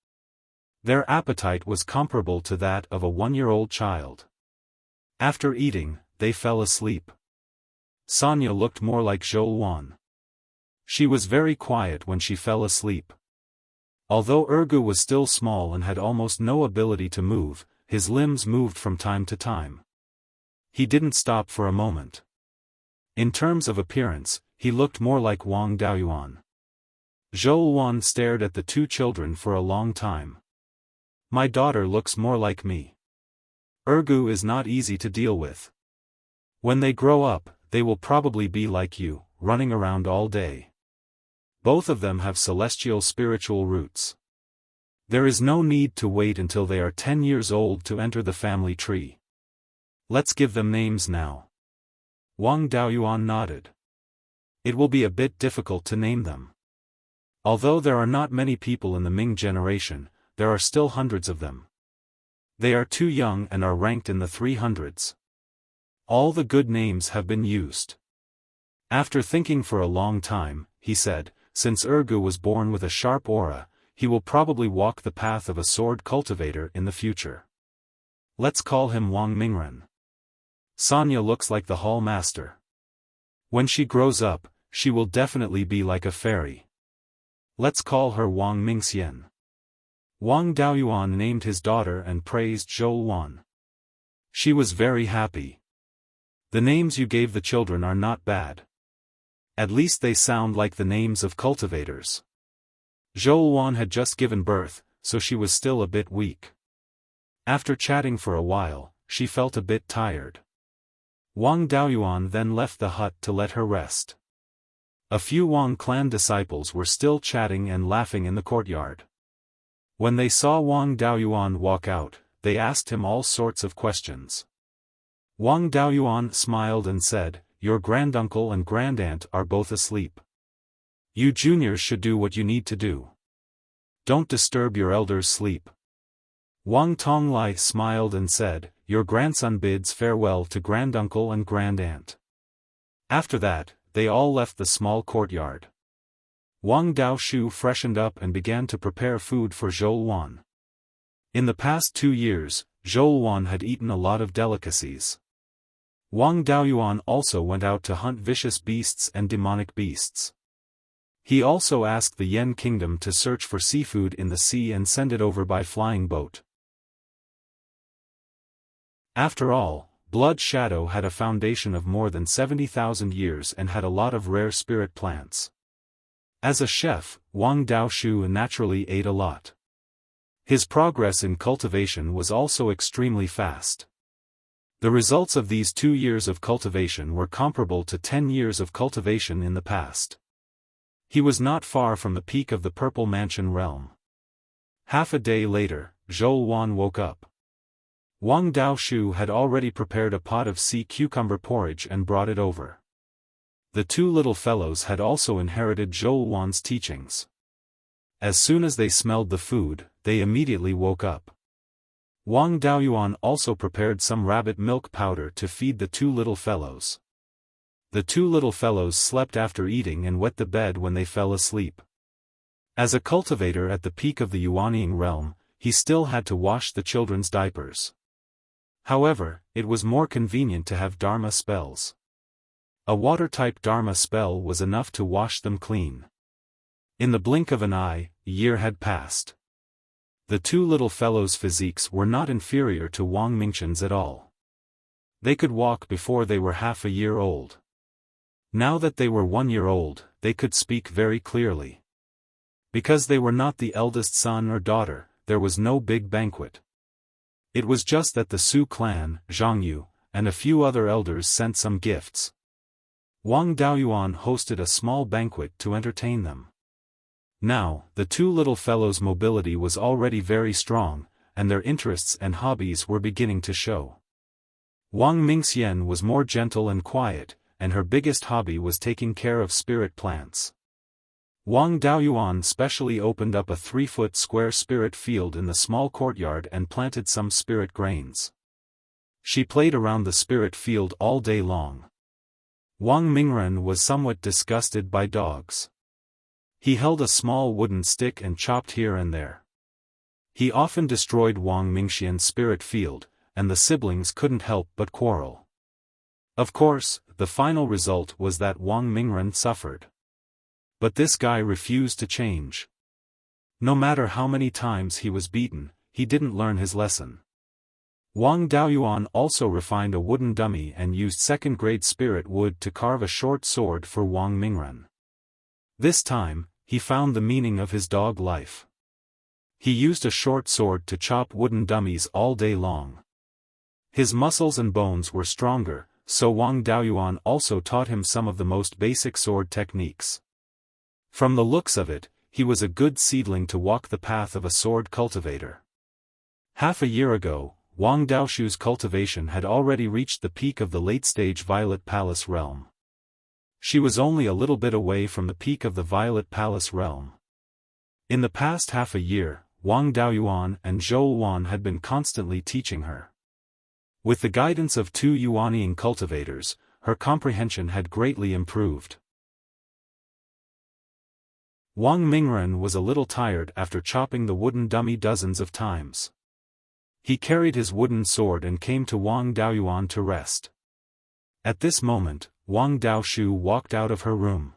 Their appetite was comparable to that of a 1-year-old child. After eating, they fell asleep. Sonia looked more like Xiaofan. She was very quiet when she fell asleep. Although Ergu was still small and had almost no ability to move, his limbs moved from time to time. He didn't stop for a moment. In terms of appearance, he looked more like Wang Daoyuan. Xiaofan stared at the two children for a long time. My daughter looks more like me. Ergu is not easy to deal with. When they grow up, they will probably be like you, running around all day. Both of them have celestial spiritual roots. There is no need to wait until they are 10 years old to enter the family tree. Let's give them names now. Wang Daoyuan nodded. It will be a bit difficult to name them. Although there are not many people in the Ming generation, there are still hundreds of them. They are too young and are ranked in the 300s. All the good names have been used. After thinking for a long time, he said, since Ergu was born with a sharp aura, he will probably walk the path of a sword cultivator in the future. Let's call him Wang Mingren. Sonia looks like the hall master. When she grows up, she will definitely be like a fairy. Let's call her Wang Mingxian. Wang Daoyuan named his daughter and praised Xiaofan. She was very happy. The names you gave the children are not bad. At least they sound like the names of cultivators. Xiaofan had just given birth, so she was still a bit weak. After chatting for a while, she felt a bit tired. Wang Daoyuan then left the hut to let her rest. A few Wang clan disciples were still chatting and laughing in the courtyard. When they saw Wang Daoyuan walk out, they asked him all sorts of questions. Wang Daoyuan smiled and said, your granduncle and grandaunt are both asleep. You juniors should do what you need to do. Don't disturb your elders' sleep. Wang Tonglai smiled and said, your grandson bids farewell to granduncle and grandaunt. After that, they all left the small courtyard. Wang Daoshu freshened up and began to prepare food for Xiaofan. In the past 2 years, Xiaofan had eaten a lot of delicacies. Wang Daoyuan also went out to hunt vicious beasts and demonic beasts. He also asked the Yen Kingdom to search for seafood in the sea and send it over by flying boat. After all, Blood Shadow had a foundation of more than 70,000 years and had a lot of rare spirit plants. As a chef, Wang Daoshu naturally ate a lot. His progress in cultivation was also extremely fast. The results of these 2 years of cultivation were comparable to 10 years of cultivation in the past. He was not far from the peak of the Purple Mansion realm. Half a day later, Xiaofan woke up. Wang Daoshu had already prepared a pot of sea cucumber porridge and brought it over. The two little fellows had also inherited Xiaofan's teachings. As soon as they smelled the food, they immediately woke up. Wang Daoyuan also prepared some rabbit milk powder to feed the two little fellows. The two little fellows slept after eating and wet the bed when they fell asleep. As a cultivator at the peak of the Yuanying realm, he still had to wash the children's diapers. However, it was more convenient to have Dharma spells. A water-type Dharma spell was enough to wash them clean. In the blink of an eye, a year had passed. The two little fellows' physiques were not inferior to Wang Mingqian's at all. They could walk before they were half a year old. Now that they were 1 year old, they could speak very clearly. Because they were not the eldest son or daughter, there was no big banquet. It was just that the Su clan, Zhangyu, and a few other elders sent some gifts. Wang Daoyuan hosted a small banquet to entertain them. Now, the two little fellows' mobility was already very strong, and their interests and hobbies were beginning to show. Wang Mingxian was more gentle and quiet, and her biggest hobby was taking care of spirit plants. Wang Daoyuan specially opened up a 3-foot square spirit field in the small courtyard and planted some spirit grains. She played around the spirit field all day long. Wang Mingren was somewhat disgusted by dogs. He held a small wooden stick and chopped here and there. He often destroyed Wang Mingxian's spirit field, and the siblings couldn't help but quarrel. Of course, the final result was that Wang Mingren suffered. But this guy refused to change. No matter how many times he was beaten, he didn't learn his lesson. Wang Daoyuan also refined a wooden dummy and used second-grade spirit wood to carve a short sword for Wang Mingren. This time, he found the meaning of his dog life. He used a short sword to chop wooden dummies all day long. His muscles and bones were stronger, so Wang Daoyuan also taught him some of the most basic sword techniques. From the looks of it, he was a good seedling to walk the path of a sword cultivator. Half a year ago, Wang Daoshu's cultivation had already reached the peak of the late-stage Violet Palace realm. She was only a little bit away from the peak of the Violet Palace realm. In the past half a year, Wang Daoyuan and Zhou Wan had been constantly teaching her. With the guidance of two Yuanian cultivators, her comprehension had greatly improved. Wang Mingren was a little tired after chopping the wooden dummy dozens of times. He carried his wooden sword and came to Wang Daoyuan to rest. At this moment, Wang Daoshu walked out of her room.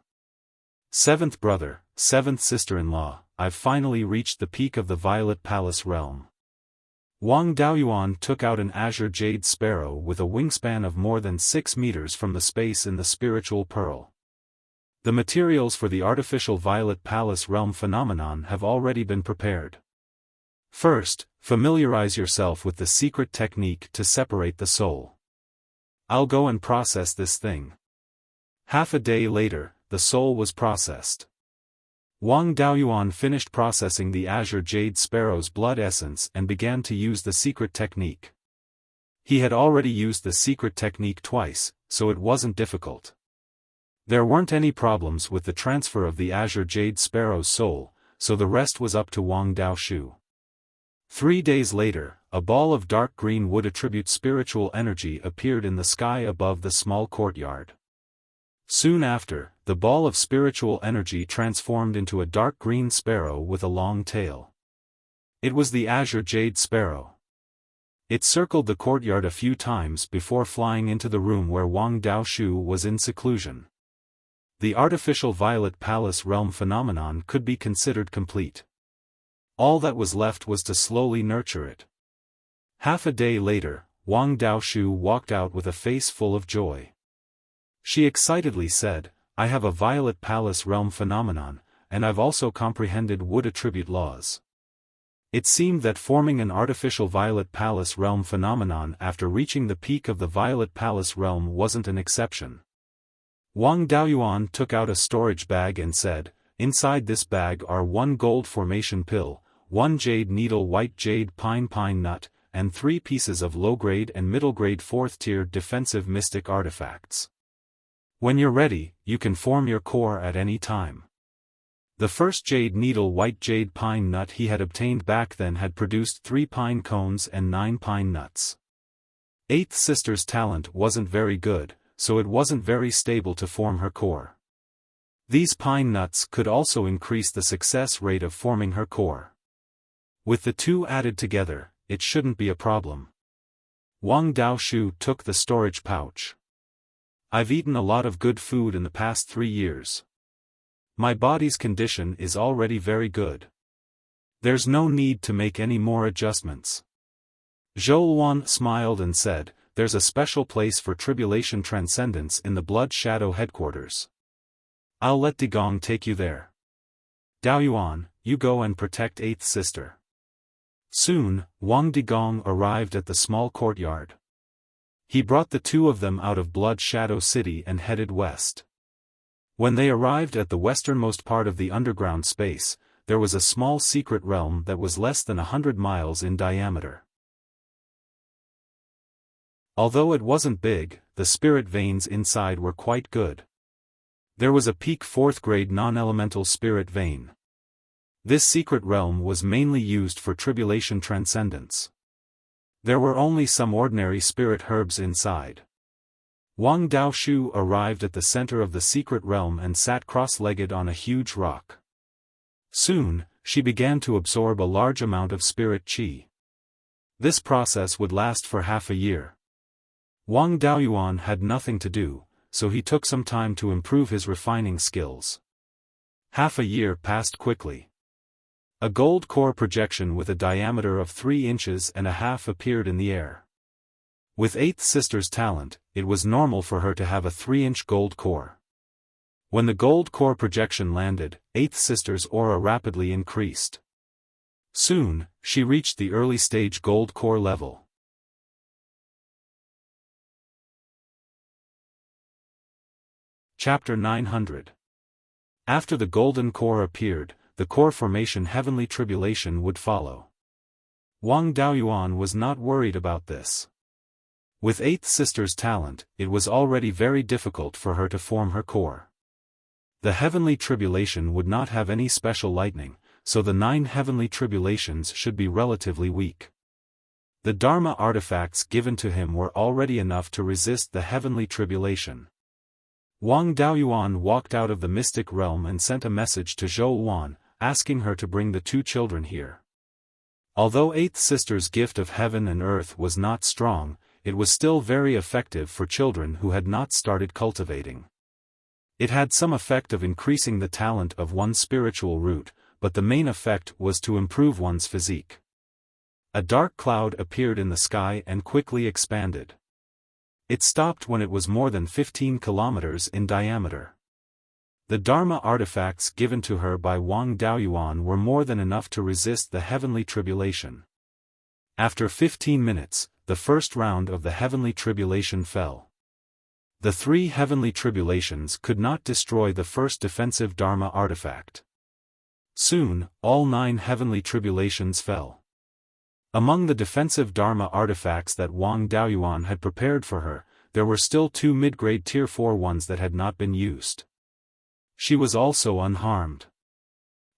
"Seventh brother, seventh sister-in-law, I've finally reached the peak of the Violet Palace realm." Wang Daoyuan took out an azure jade sparrow with a wingspan of more than 6 meters from the space in the spiritual pearl. The materials for the artificial Violet Palace realm phenomenon have already been prepared. First, familiarize yourself with the secret technique to separate the soul. I'll go and process this thing. Half a day later, the soul was processed. Wang Daoyuan finished processing the azure jade sparrow's blood essence and began to use the secret technique. He had already used the secret technique twice, so it wasn't difficult. There weren't any problems with the transfer of the azure jade sparrow's soul, so the rest was up to Wang Daoshu. 3 days later, a ball of dark green wood attribute spiritual energy appeared in the sky above the small courtyard. Soon after, the ball of spiritual energy transformed into a dark green sparrow with a long tail. It was the azure jade sparrow. It circled the courtyard a few times before flying into the room where Wang Daoshu was in seclusion. The artificial Violet Palace realm phenomenon could be considered complete. All that was left was to slowly nurture it. Half a day later, Wang Daoshu walked out with a face full of joy. She excitedly said, "I have a Violet Palace realm phenomenon, and I've also comprehended wood attribute laws." It seemed that forming an artificial Violet Palace realm phenomenon after reaching the peak of the Violet Palace realm wasn't an exception. Wang Daoyuan took out a storage bag and said, "Inside this bag are 1 gold formation pill, 1 jade needle white jade pine nut, and 3 pieces of low-grade and middle-grade 4th-tier defensive mystic artifacts. When you're ready, you can form your core at any time." The first jade needle white jade pine nut he had obtained back then had produced 3 pine cones and 9 pine nuts. Eighth sister's talent wasn't very good, so it wasn't very stable to form her core. These pine nuts could also increase the success rate of forming her core. With the two added together, it shouldn't be a problem. Wang Daoshu took the storage pouch. "I've eaten a lot of good food in the past 3 years. My body's condition is already very good. There's no need to make any more adjustments." Zhou Wan smiled and said, "There's a special place for tribulation transcendence in the Blood Shadow headquarters. I'll let Digong take you there. Daoyuan, you go and protect 8th sister." Soon, Wang Digong arrived at the small courtyard. He brought the two of them out of Blood Shadow City and headed west. When they arrived at the westernmost part of the underground space, there was a small secret realm that was less than 100 miles in diameter. Although it wasn't big, the spirit veins inside were quite good. There was a peak 4th-grade non-elemental spirit vein. This secret realm was mainly used for tribulation transcendence. There were only some ordinary spirit herbs inside. Wang Daoshu arrived at the center of the secret realm and sat cross-legged on a huge rock. Soon, she began to absorb a large amount of spirit qi. This process would last for half a year. Wang Daoyuan had nothing to do, so he took some time to improve his refining skills. Half a year passed quickly. A gold core projection with a diameter of 3 inches and a half appeared in the air. With Eighth Sister's talent, it was normal for her to have a 3-inch gold core. When the gold core projection landed, Eighth Sister's aura rapidly increased. Soon, she reached the early stage gold core level. Chapter 900. After the golden core appeared, the core formation heavenly tribulation would follow. Wang Daoyuan was not worried about this. With Eighth Sister's talent, it was already very difficult for her to form her core. The heavenly tribulation would not have any special lightning, so the 9 heavenly tribulations should be relatively weak. The Dharma artifacts given to him were already enough to resist the heavenly tribulation. Wang Daoyuan walked out of the mystic realm and sent a message to Zhou Wan, asking her to bring the 2 children here. Although Eighth Sister's gift of heaven and earth was not strong, it was still very effective for children who had not started cultivating. It had some effect of increasing the talent of one's spiritual root, but the main effect was to improve one's physique. A dark cloud appeared in the sky and quickly expanded. It stopped when it was more than 15 kilometers in diameter. The Dharma artifacts given to her by Wang Daoyuan were more than enough to resist the heavenly tribulation. After 15 minutes, the first round of the heavenly tribulation fell. The 3 heavenly tribulations could not destroy the first defensive Dharma artifact. Soon, all 9 heavenly tribulations fell. Among the defensive Dharma artifacts that Wang Daoyuan had prepared for her, there were still 2 mid-grade Tier 4 ones that had not been used. She was also unharmed.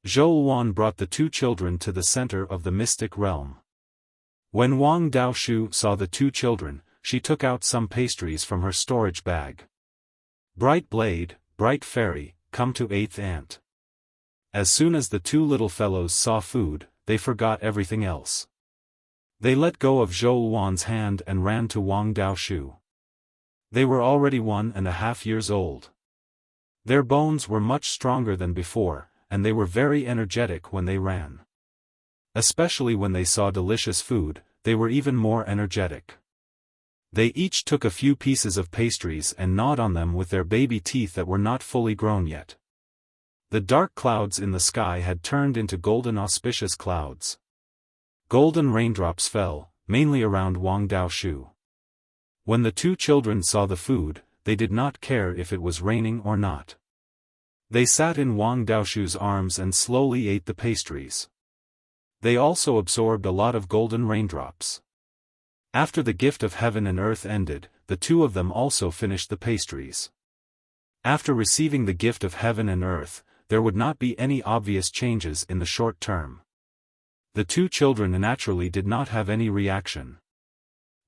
Zhou Wan brought the 2 children to the center of the mystic realm. When Wang Daoshu saw the 2 children, she took out some pastries from her storage bag. Bright blade, bright fairy, come to 8th aunt. As soon as the 2 little fellows saw food, they forgot everything else. They let go of Zhou Wan's hand and ran to Wang Daoshu. They were already 1.5 years old. Their bones were much stronger than before, and they were very energetic when they ran. Especially when they saw delicious food, they were even more energetic. They each took a few pieces of pastries and gnawed on them with their baby teeth that were not fully grown yet. The dark clouds in the sky had turned into golden auspicious clouds. Golden raindrops fell, mainly around Wang Daoshu. When the 2 children saw the food, they did not care if it was raining or not. They sat in Wang Daoshu's arms and slowly ate the pastries. They also absorbed a lot of golden raindrops. After the gift of heaven and earth ended, the 2 of them also finished the pastries. After receiving the gift of heaven and earth, there would not be any obvious changes in the short term. The 2 children naturally did not have any reaction.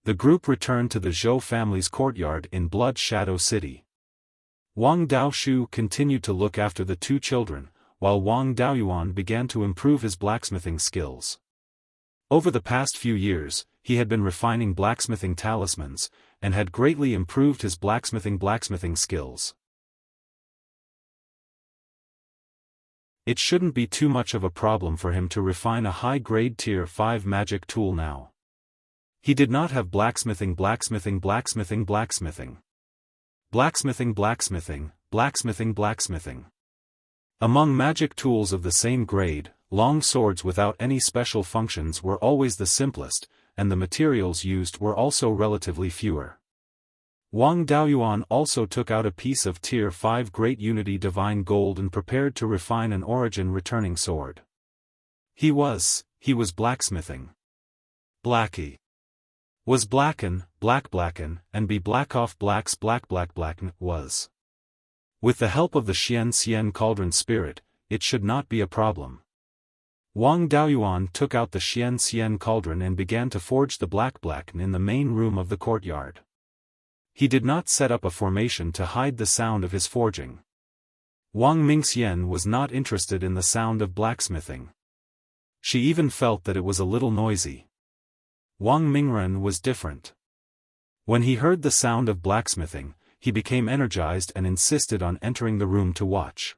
The group returned to the Zhou family's courtyard in Blood Shadow City. Wang Daoshu continued to look after the 2 children, while Wang Daoyuan began to improve his blacksmithing skills. Over the past few years, he had been refining blacksmithing talismans, and had greatly improved his blacksmithing skills. It shouldn't be too much of a problem for him to refine a high-grade Tier 5 magic tool now. He did not have blacksmithing. Among magic tools of the same grade, long swords without any special functions were always the simplest, and the materials used were also relatively fewer. Wang Daoyuan also took out a piece of Tier 5 Great Unity Divine Gold and prepared to refine an origin returning sword. He was blacksmithing. Blacky. Was blacken, and be blackoff blacks blacken, was. With the help of the Xian Cauldron Spirit, it should not be a problem. Wang Daoyuan took out the Xian Cauldron and began to forge the blacken in the main room of the courtyard. He did not set up a formation to hide the sound of his forging. Wang Mingxian was not interested in the sound of blacksmithing. She even felt that it was a little noisy. Wang Mingren was different. When he heard the sound of blacksmithing, he became energized and insisted on entering the room to watch.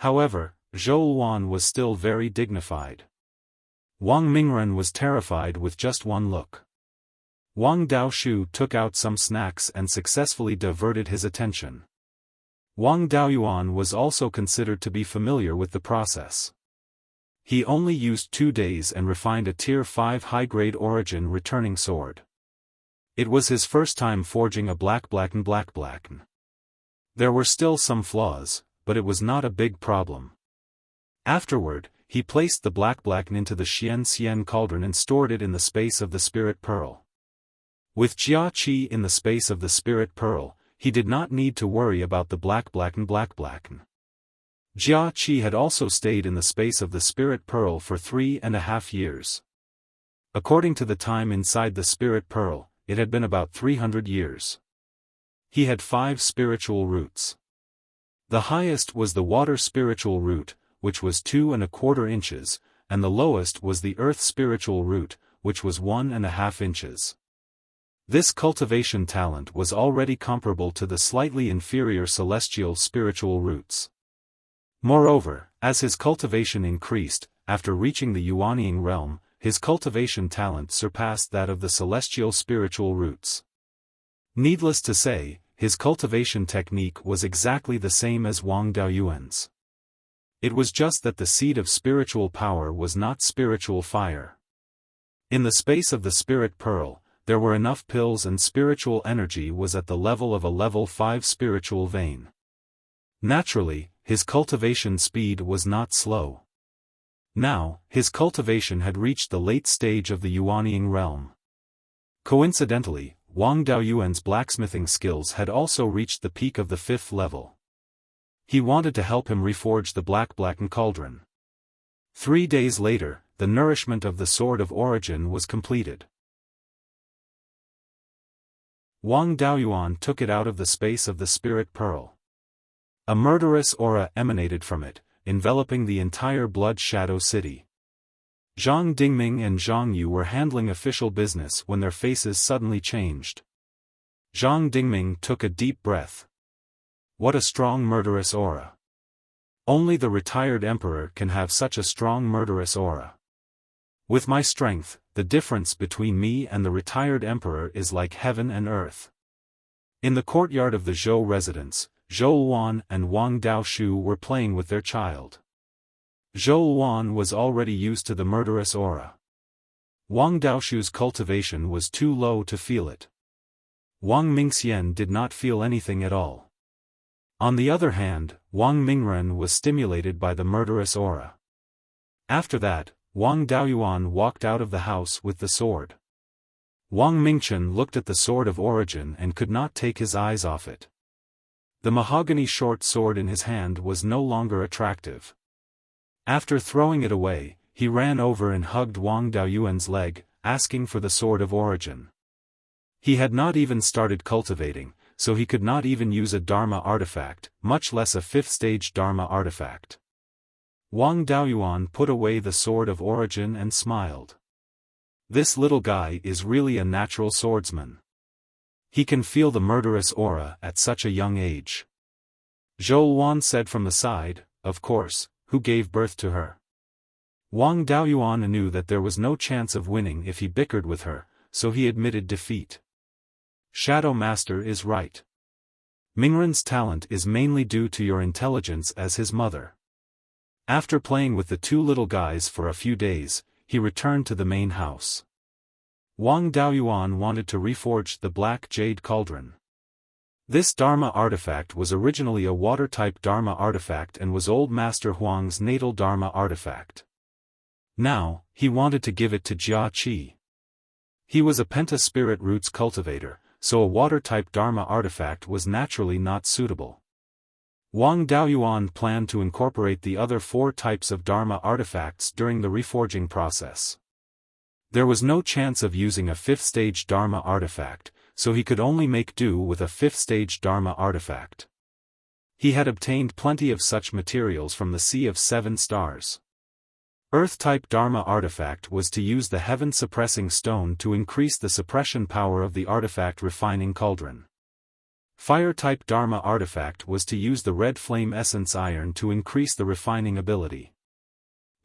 However, Zhou Luan was still very dignified. Wang Mingren was terrified with just one look. Wang Daoshu took out some snacks and successfully diverted his attention. Wang Daoyuan was also considered to be familiar with the process. He only used 2 days and refined a Tier 5 high-grade origin returning sword. It was his first time forging a black. There were still some flaws, but it was not a big problem. Afterward, he placed the black into the Xian cauldron and stored it in the space of the spirit pearl. With Jia Qi in the space of the spirit pearl, he did not need to worry about the black. Jia Qi had also stayed in the space of the spirit pearl for 3.5 years. According to the time inside the spirit pearl, it had been about 300 years. He had 5 spiritual roots. The highest was the water spiritual root, which was 2¼ inches, and the lowest was the earth spiritual root, which was 1½ inches. This cultivation talent was already comparable to the slightly inferior celestial spiritual roots. Moreover, as his cultivation increased, after reaching the Yuanying realm, his cultivation talent surpassed that of the celestial spiritual roots. Needless to say, his cultivation technique was exactly the same as Wang Daoyuan's. It was just that the seed of spiritual power was not spiritual fire. In the space of the spirit pearl, there were enough pills and spiritual energy was at the level of a level 5 spiritual vein. Naturally, his cultivation speed was not slow. Now, his cultivation had reached the late stage of the Yuanying realm. Coincidentally, Wang Daoyuan's blacksmithing skills had also reached the peak of the 5th level. He wanted to help him reforge the black cauldron. 3 days later, the nourishment of the Sword of Origin was completed. Wang Daoyuan took it out of the space of the spirit pearl. A murderous aura emanated from it, enveloping the entire Blood Shadow City. Zhang Dingming and Zhang Yu were handling official business when their faces suddenly changed. Zhang Dingming took a deep breath. What a strong murderous aura. Only the retired emperor can have such a strong murderous aura. With my strength, the difference between me and the retired emperor is like heaven and earth. In the courtyard of the Zhou residence, Zhou Luan and Wang Daoshu were playing with their child. Zhou Luan was already used to the murderous aura. Wang Daoshu's cultivation was too low to feel it. Wang Mingxian did not feel anything at all. On the other hand, Wang Mingren was stimulated by the murderous aura. After that, Wang Daoyuan walked out of the house with the sword. Wang Mingchen looked at the Sword of Origin and could not take his eyes off it. The mahogany short sword in his hand was no longer attractive. After throwing it away, he ran over and hugged Wang Daoyuan's leg, asking for the Sword of Origin. He had not even started cultivating, so he could not even use a Dharma artifact, much less a 5th-stage Dharma artifact. Wang Daoyuan put away the Sword of Origin and smiled. This little guy is really a natural swordsman. He can feel the murderous aura at such a young age. Zhou Luan said from the side, of course, who gave birth to her. Wang Daoyuan knew that there was no chance of winning if he bickered with her, so he admitted defeat. Shadow Master is right. Mingren's talent is mainly due to your intelligence as his mother. After playing with the 2 little guys for a few days, he returned to the main house. Wang Daoyuan wanted to reforge the black jade cauldron. This Dharma artifact was originally a water-type Dharma artifact and was Old Master Huang's natal Dharma artifact. Now, he wanted to give it to Jia Qi. He was a penta-spirit roots cultivator, so a water-type Dharma artifact was naturally not suitable. Wang Daoyuan planned to incorporate the other 4 types of Dharma artifacts during the reforging process. There was no chance of using a 5th-stage Dharma artifact, so he could only make do with a 5th-stage Dharma artifact. He had obtained plenty of such materials from the Sea of 7 Stars. Earth-type Dharma artifact was to use the heaven-suppressing stone to increase the suppression power of the artifact refining cauldron. Fire-type Dharma artifact was to use the red flame essence iron to increase the refining ability.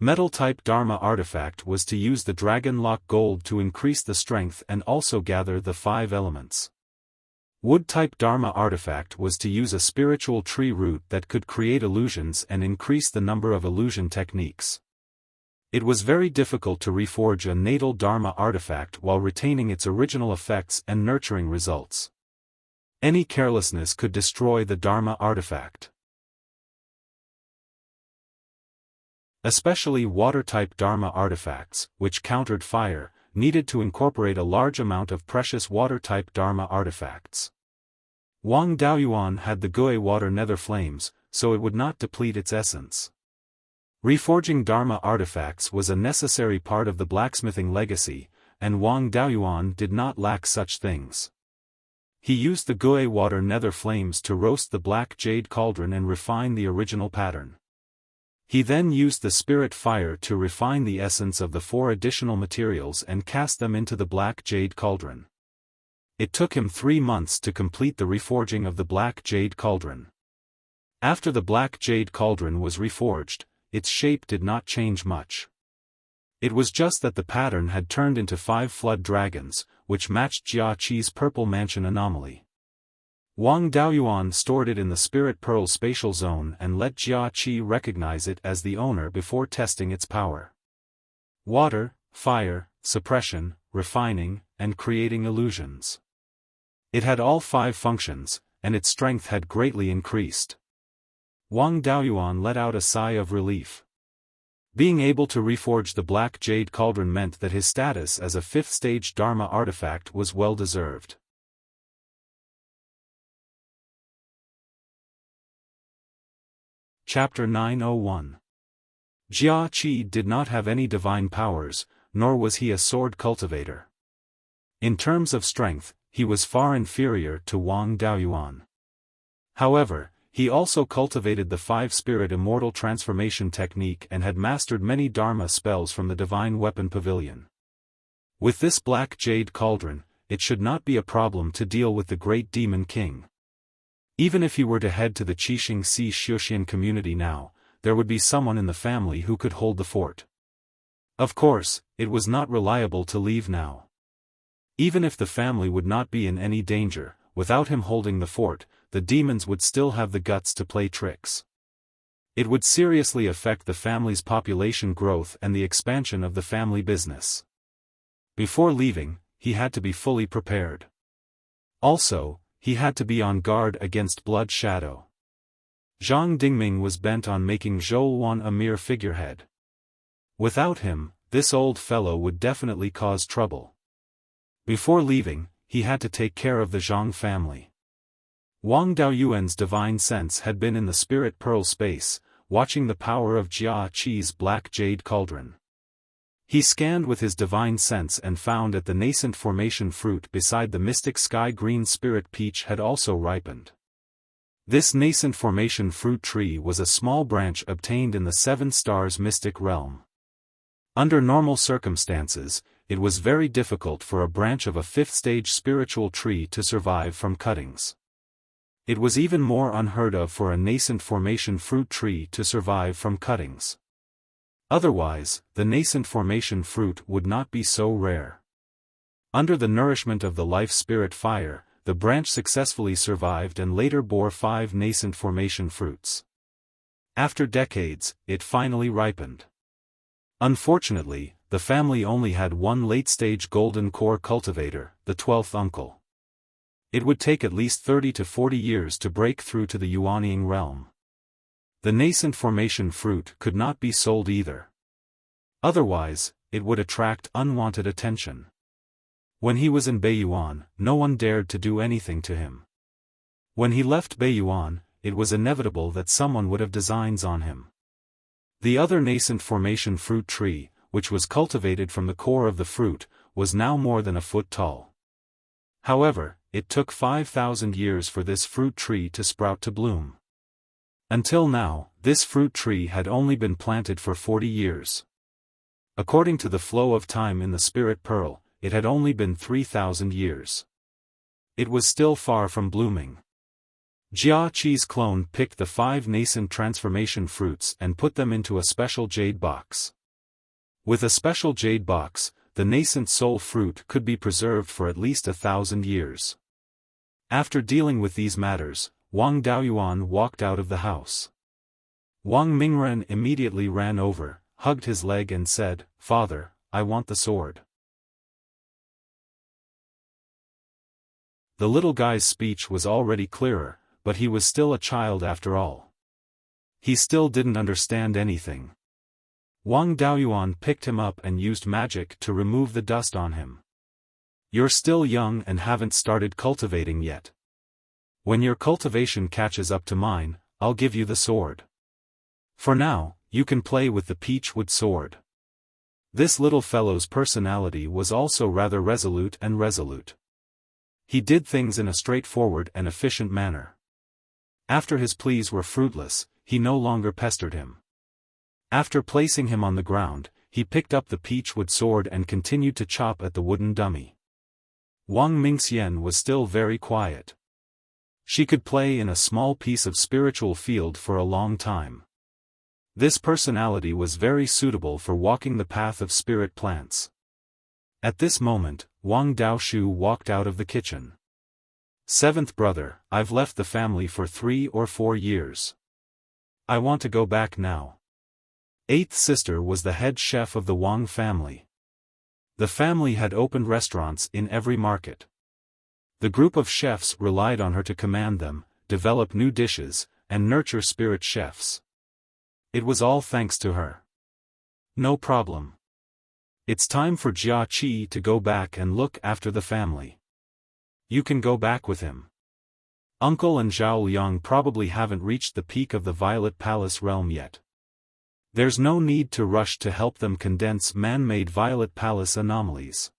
Metal-type Dharma artifact was to use the dragon lock gold to increase the strength and also gather the 5 elements. Wood-type Dharma artifact was to use a spiritual tree root that could create illusions and increase the number of illusion techniques. It was very difficult to reforge a natal Dharma artifact while retaining its original effects and nurturing results. Any carelessness could destroy the Dharma artifact. Especially water-type Dharma artifacts, which countered fire, needed to incorporate a large amount of precious water-type Dharma artifacts. Wang Daoyuan had the Gue water nether flames, so it would not deplete its essence. Reforging Dharma artifacts was a necessary part of the blacksmithing legacy, and Wang Daoyuan did not lack such things. He used the Gue water nether flames to roast the black jade cauldron and refine the original pattern. He then used the spirit fire to refine the essence of the 4 additional materials and cast them into the black jade cauldron. It took him 3 months to complete the reforging of the black jade cauldron. After the black jade cauldron was reforged, its shape did not change much. It was just that the pattern had turned into 5 flood dragons, which matched Jia Qi's purple mansion anomaly. Wang Daoyuan stored it in the Spirit Pearl spatial zone and let Jia Qi recognize it as the owner before testing its power. Water, fire, suppression, refining, and creating illusions. It had all 5 functions, and its strength had greatly increased. Wang Daoyuan let out a sigh of relief. Being able to reforge the black jade cauldron meant that his status as a 5th stage Dharma artifact was well deserved. Chapter 901. Jia Qi did not have any divine powers, nor was he a sword cultivator. In terms of strength, he was far inferior to Wang Daoyuan. However, he also cultivated the 5-spirit immortal transformation technique and had mastered many Dharma spells from the divine weapon pavilion. With this black jade cauldron, it should not be a problem to deal with the great demon king. Even if he were to head to the Qixing Si Xiuxian community now, there would be someone in the family who could hold the fort. Of course, it was not reliable to leave now. Even if the family would not be in any danger, without him holding the fort, the demons would still have the guts to play tricks. It would seriously affect the family's population growth and the expansion of the family business. Before leaving, he had to be fully prepared. Also, he had to be on guard against blood shadow. Zhang Dingming was bent on making Zhou Wan a mere figurehead. Without him, this old fellow would definitely cause trouble. Before leaving, he had to take care of the Zhang family. Wang Daoyuan's divine sense had been in the Spirit Pearl space, watching the power of Jia Qi's black jade cauldron. He scanned with his divine sense and found that the nascent formation fruit beside the mystic sky green spirit peach had also ripened. This nascent formation fruit tree was a small branch obtained in the 7 stars mystic realm. Under normal circumstances, it was very difficult for a branch of a 5th stage spiritual tree to survive from cuttings. It was even more unheard of for a nascent formation fruit tree to survive from cuttings. Otherwise, the nascent formation fruit would not be so rare. Under the nourishment of the life spirit fire, the branch successfully survived and later bore 5 nascent formation fruits. After decades, it finally ripened. Unfortunately, the family only had 1 late-stage golden core cultivator, the 12th uncle. It would take at least 30 to 40 years to break through to the Yuanying realm. The nascent formation fruit could not be sold either. Otherwise, it would attract unwanted attention. When he was in Beiyuan, no one dared to do anything to him. When he left Beiyuan, it was inevitable that someone would have designs on him. The other nascent formation fruit tree, which was cultivated from the core of the fruit, was now more than a foot tall. However, it took 5,000 years for this fruit tree to sprout to bloom. Until now, this fruit tree had only been planted for 40 years. According to the flow of time in the Spirit Pearl, it had only been 3,000 years. It was still far from blooming. Jia Qi's clone picked the 5 nascent transformation fruits and put them into a special jade box. With a special jade box, the nascent soul fruit could be preserved for at least 1,000 years. After dealing with these matters, Wang Daoyuan walked out of the house. Wang Mingren immediately ran over, hugged his leg and said, "Father, I want the sword." The little guy's speech was already clearer, but he was still a child after all. He still didn't understand anything. Wang Daoyuan picked him up and used magic to remove the dust on him. "You're still young and haven't started cultivating yet. When your cultivation catches up to mine, I'll give you the sword. For now, you can play with the peachwood sword." This little fellow's personality was also rather resolute. He did things in a straightforward and efficient manner. After his pleas were fruitless, he no longer pestered him. After placing him on the ground, he picked up the peachwood sword and continued to chop at the wooden dummy. Wang Mingxian was still very quiet. She could play in a small piece of spiritual field for a long time. This personality was very suitable for walking the path of spirit plants. At this moment, Wang Daoshu walked out of the kitchen. "Seventh brother, I've left the family for 3 or 4 years. I want to go back now." Eighth sister was the head chef of the Wang family. The family had opened restaurants in every market. The group of chefs relied on her to command them, develop new dishes, and nurture spirit chefs. It was all thanks to her. "No problem. It's time for Jia Qi to go back and look after the family. You can go back with him. Uncle and Zhao Liang probably haven't reached the peak of the Violet Palace realm yet. There's no need to rush to help them condense man-made Violet Palace anomalies.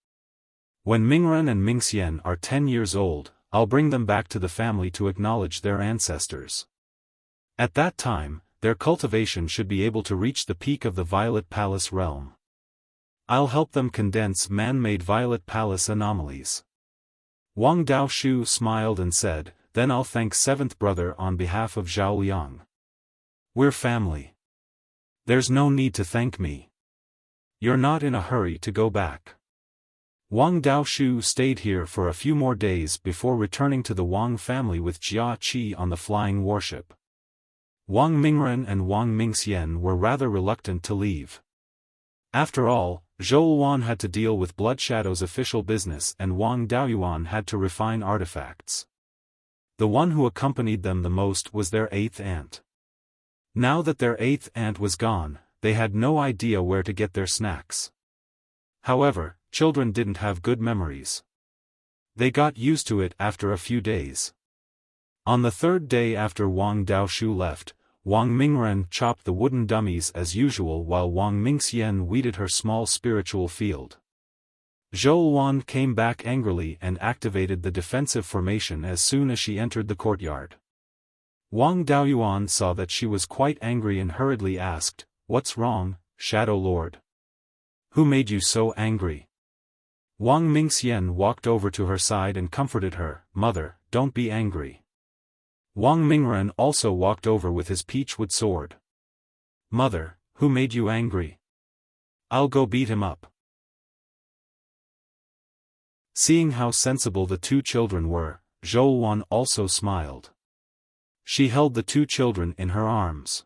When Mingren and Mingxian are 10 years old, I'll bring them back to the family to acknowledge their ancestors. At that time, their cultivation should be able to reach the peak of the Violet Palace realm. I'll help them condense man-made Violet Palace anomalies." Wang Daoshu smiled and said, "Then I'll thank seventh brother on behalf of Zhao Liang. We're family. There's no need to thank me. You're not in a hurry to go back." Wang Daoshu stayed here for a few more days before returning to the Wang family with Jia Qi on the flying warship. Wang Mingren and Wang Mingxian were rather reluctant to leave. After all, Zhou Wan had to deal with Blood Shadow's official business and Wang Daoyuan had to refine artifacts. The one who accompanied them the most was their 8th aunt. Now that their 8th aunt was gone, they had no idea where to get their snacks. However, children didn't have good memories. They got used to it after a few days. On the 3rd day after Wang Daoshu left, Wang Mingren chopped the wooden dummies as usual while Wang Mingxian weeded her small spiritual field. Zhou Wan came back angrily and activated the defensive formation as soon as she entered the courtyard. Wang Daoyuan saw that she was quite angry and hurriedly asked, "What's wrong, Shadow Lord? Who made you so angry?" Wang Mingxian walked over to her side and comforted her, "Mother, don't be angry." Wang Mingren also walked over with his peachwood sword. "Mother, who made you angry? I'll go beat him up." Seeing how sensible the 2 children were, Zhou Wan also smiled. She held the 2 children in her arms.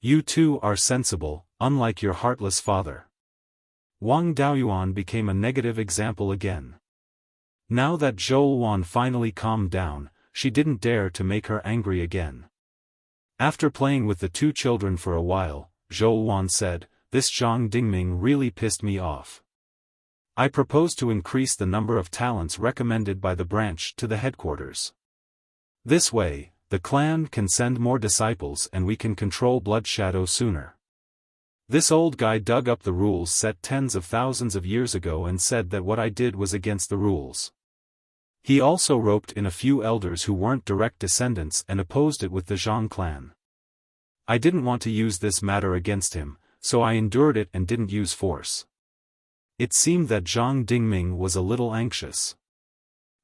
"You 2 are sensible, unlike your heartless father." Wang Daoyuan became a negative example again. Now that Zhou Wan finally calmed down, she didn't dare to make her angry again. After playing with the 2 children for a while, Zhou Wan said, "This Zhang Dingming really pissed me off. I propose to increase the number of talents recommended by the branch to the headquarters. This way, the clan can send more disciples and we can control Blood Shadow sooner." This old guy dug up the rules set tens of thousands of years ago and said that what I did was against the rules. He also roped in a few elders who weren't direct descendants and opposed it with the Zhang clan. I didn't want to use this matter against him, so I endured it and didn't use force. It seemed that Zhang Dingming was a little anxious.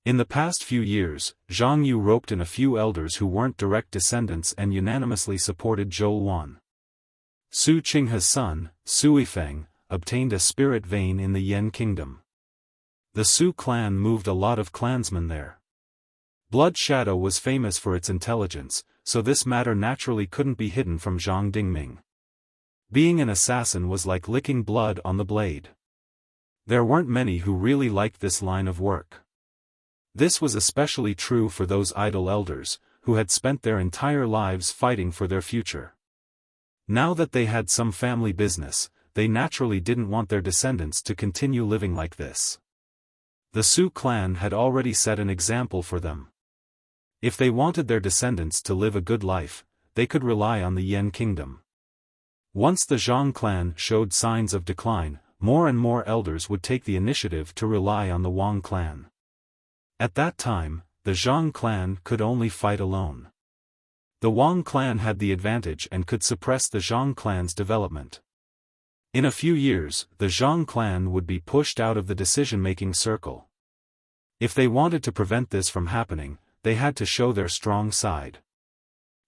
In the past few years, Zhang Yu roped in a few elders who weren't direct descendants and unanimously supported Zhou Wan. Su Qinghe's son, Su Yifeng, obtained a spirit vein in the Yan kingdom. The Su clan moved a lot of clansmen there. Blood Shadow was famous for its intelligence, so this matter naturally couldn't be hidden from Zhang Dingming. Being an assassin was like licking blood on the blade. There weren't many who really liked this line of work. This was especially true for those idle elders, who had spent their entire lives fighting for their future. Now that they had some family business, they naturally didn't want their descendants to continue living like this. The Su clan had already set an example for them. If they wanted their descendants to live a good life, they could rely on the Yan kingdom. Once the Zhang clan showed signs of decline, more and more elders would take the initiative to rely on the Wang clan. At that time, the Zhang clan could only fight alone. The Wang clan had the advantage and could suppress the Zhang clan's development. In a few years, the Zhang clan would be pushed out of the decision-making circle. If they wanted to prevent this from happening, they had to show their strong side.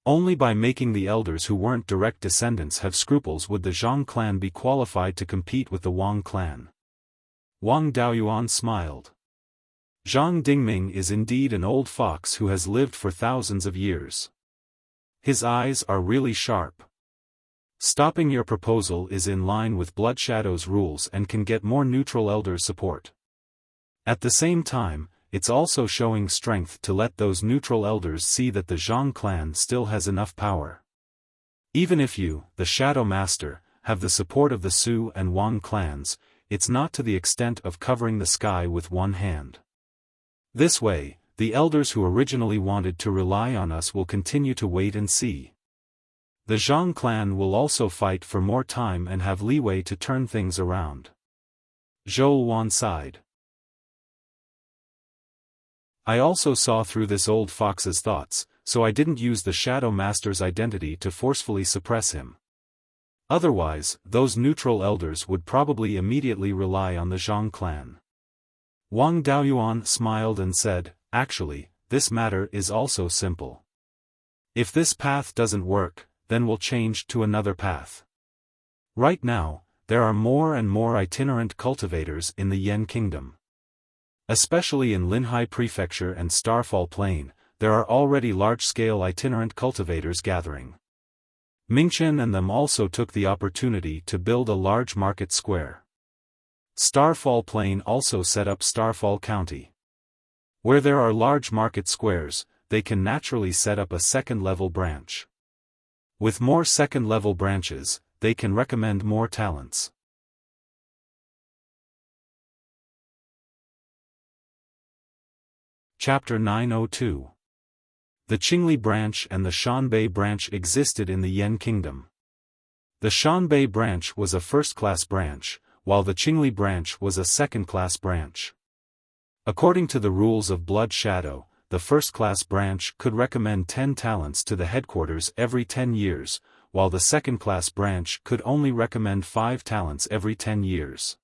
Only by making the elders who weren't direct descendants have scruples would the Zhang clan be qualified to compete with the Wang clan. Wang Daoyuan smiled. Zhang Dingming is indeed an old fox who has lived for thousands of years. His eyes are really sharp. Stopping your proposal is in line with Blood Shadow's rules and can get more neutral elders' support. At the same time, it's also showing strength to let those neutral elders see that the Zhang clan still has enough power. Even if you, the Shadow Master, have the support of the Su and Wang clans, it's not to the extent of covering the sky with one hand. This way, the elders who originally wanted to rely on us will continue to wait and see. The Zhang clan will also fight for more time and have leeway to turn things around. Zhou Wan sighed. I also saw through this old fox's thoughts, so I didn't use the Shadow Master's identity to forcefully suppress him. Otherwise, those neutral elders would probably immediately rely on the Zhang clan. Wang Daoyuan smiled and said, "Actually, this matter is also simple. If this path doesn't work, then we'll change to another path. Right now, there are more and more itinerant cultivators in the Yan kingdom. Especially in Linhai Prefecture and Starfall Plain, there are already large-scale itinerant cultivators gathering. Mingchen and them also took the opportunity to build a large market square. Starfall Plain also set up Starfall County. Where there are large market squares, they can naturally set up a second-level branch. With more second-level branches, they can recommend more talents. Chapter 902. The Qingli branch and the Shanbei branch existed in the Yan kingdom. The Shanbei branch was a first-class branch, while the Qingli branch was a second-class branch. According to the rules of Blood Shadow, the first-class branch could recommend 10 talents to the headquarters every 10 years, while the second-class branch could only recommend 5 talents every 10 years.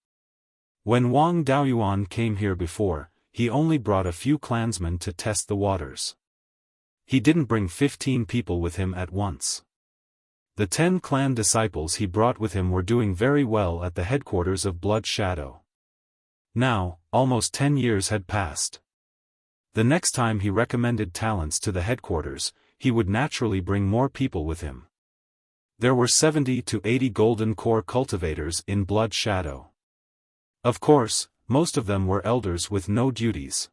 When Wang Daoyuan came here before, he only brought a few clansmen to test the waters. He didn't bring 15 people with him at once. The 10 clan disciples he brought with him were doing very well at the headquarters of Blood Shadow. Now, almost 10 years had passed. The next time he recommended talents to the headquarters, he would naturally bring more people with him. There were 70 to 80 golden core cultivators in Blood Shadow. Of course, most of them were elders with no duties.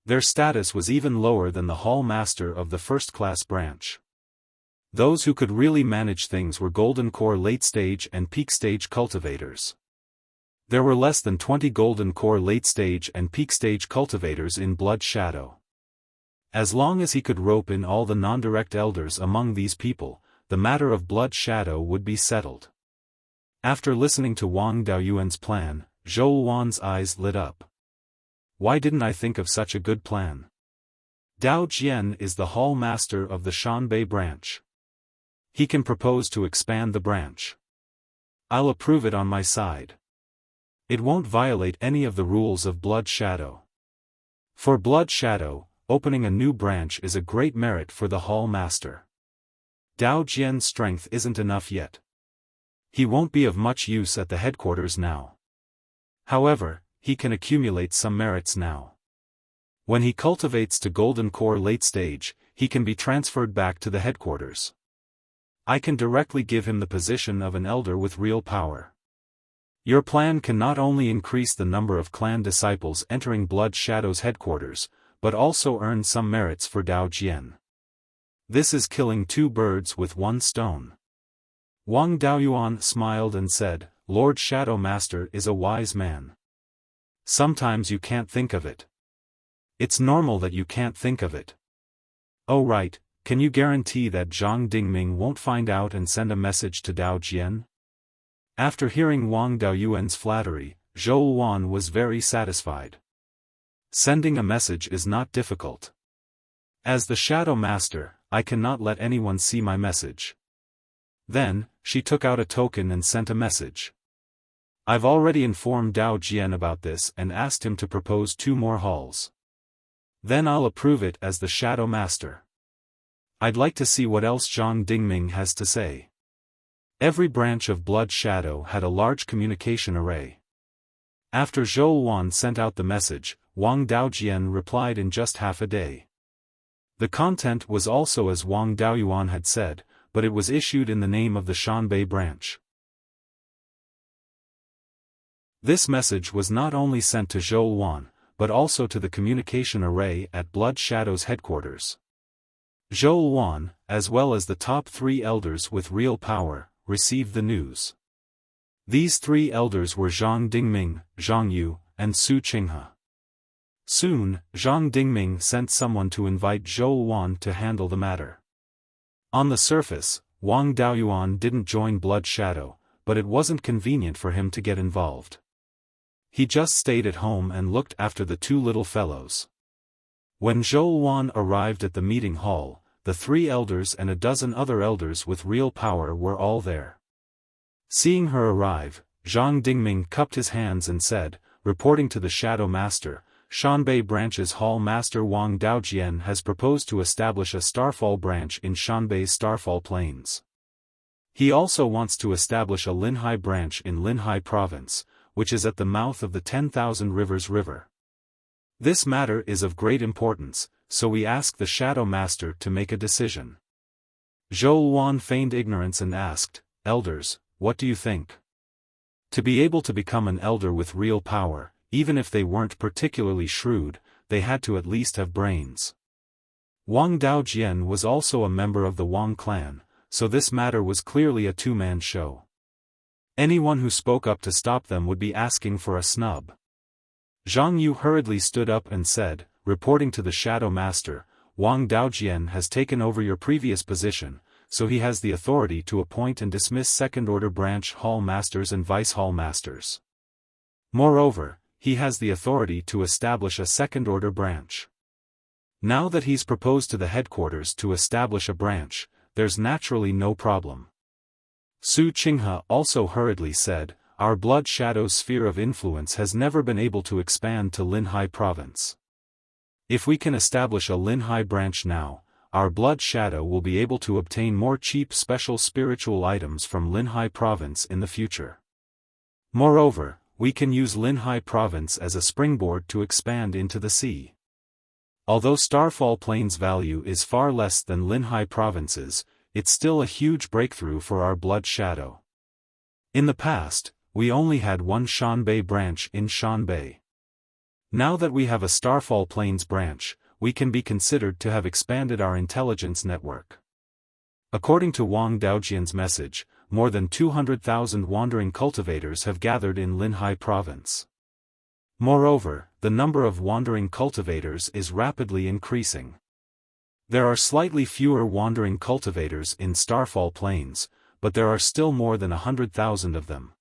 Their status was even lower than the hall master of the first-class branch. Those who could really manage things were golden core late-stage and peak-stage cultivators. There were less than 20 golden core late-stage and peak-stage cultivators in Blood Shadow. As long as he could rope in all the non-direct elders among these people, the matter of Blood Shadow would be settled. After listening to Wang Daoyuan's plan, Zhou Wan's eyes lit up. Why didn't I think of such a good plan? Dao Jian is the hall master of the Shanbei branch. He can propose to expand the branch. I'll approve it on my side. It won't violate any of the rules of Blood Shadow. For Blood Shadow, opening a new branch is a great merit for the Hall Master. Dao Jian's strength isn't enough yet. He won't be of much use at the headquarters now. However, he can accumulate some merits now. When he cultivates to Golden Core late stage, he can be transferred back to the headquarters. I can directly give him the position of an elder with real power. Your plan can not only increase the number of clan disciples entering Blood Shadow's headquarters, but also earn some merits for Dao Jian. This is killing two birds with one stone. Wang Daoyuan smiled and said, Lord Shadow Master is a wise man. Sometimes you can't think of it. It's normal that you can't think of it. Oh right, can you guarantee that Zhang Dingming won't find out and send a message to Dao Jian? After hearing Wang Daoyuan's flattery, Zhou Wan was very satisfied. Sending a message is not difficult. As the Shadow Master, I cannot let anyone see my message. Then, she took out a token and sent a message. I've already informed Dao Jian about this and asked him to propose 2 more halls. Then I'll approve it as the Shadow Master. I'd like to see what else Zhang Dingming has to say. Every branch of Blood Shadow had a large communication array. After Zhou Wan sent out the message, Wang Daojian replied in just half a day. The content was also as Wang Daoyuan had said, but it was issued in the name of the Shanbei branch. This message was not only sent to Zhou Wan, but also to the communication array at Blood Shadow's headquarters. Zhou Wan, as well as the top 3 elders with real power, received the news. These 3 elders were Zhang Dingming, Zhang Yu, and Su Qinghe. Soon, Zhang Dingming sent someone to invite Zhou Wan to handle the matter. On the surface, Wang Daoyuan didn't join Blood Shadow, but it wasn't convenient for him to get involved. He just stayed at home and looked after the 2 little fellows. When Zhou Wan arrived at the meeting hall, the 3 elders and a dozen other elders with real power were all there. Seeing her arrive, Zhang Dingming cupped his hands and said, reporting to the Shadow Master, Shanbei Branch's Hall Master Wang Daojian has proposed to establish a Starfall branch in Shanbei's Starfall Plains. He also wants to establish a Linhai branch in Linhai Province, which is at the mouth of the 10,000 Rivers River. This matter is of great importance, so we ask the Shadow Master to make a decision. Zhou Wan feigned ignorance and asked, Elders, what do you think? To be able to become an elder with real power, even if they weren't particularly shrewd, they had to at least have brains. Wang Daojian was also a member of the Wang clan, so this matter was clearly a 2-man show. Anyone who spoke up to stop them would be asking for a snub. Zhang Yu hurriedly stood up and said, reporting to the Shadow Master, Wang Daojian has taken over your previous position, so he has the authority to appoint and dismiss second-order branch hall masters and vice-hall masters. Moreover, he has the authority to establish a second-order branch. Now that he's proposed to the headquarters to establish a branch, there's naturally no problem. Su Qinghe also hurriedly said, our Blood Shadow's sphere of influence has never been able to expand to Linhai Province. If we can establish a Linhai branch now, our Blood Shadow will be able to obtain more cheap special spiritual items from Linhai Province in the future. Moreover, we can use Linhai Province as a springboard to expand into the sea. Although Starfall Plains' value is far less than Linhai Province's, it's still a huge breakthrough for our Blood Shadow. In the past, we only had one Shanbei branch in Shanbei. Now that we have a Starfall Plains branch, we can be considered to have expanded our intelligence network. According to Wang Daojian's message, more than 200,000 wandering cultivators have gathered in Linhai Province. Moreover, the number of wandering cultivators is rapidly increasing. There are slightly fewer wandering cultivators in Starfall Plains, but there are still more than 100,000 of them.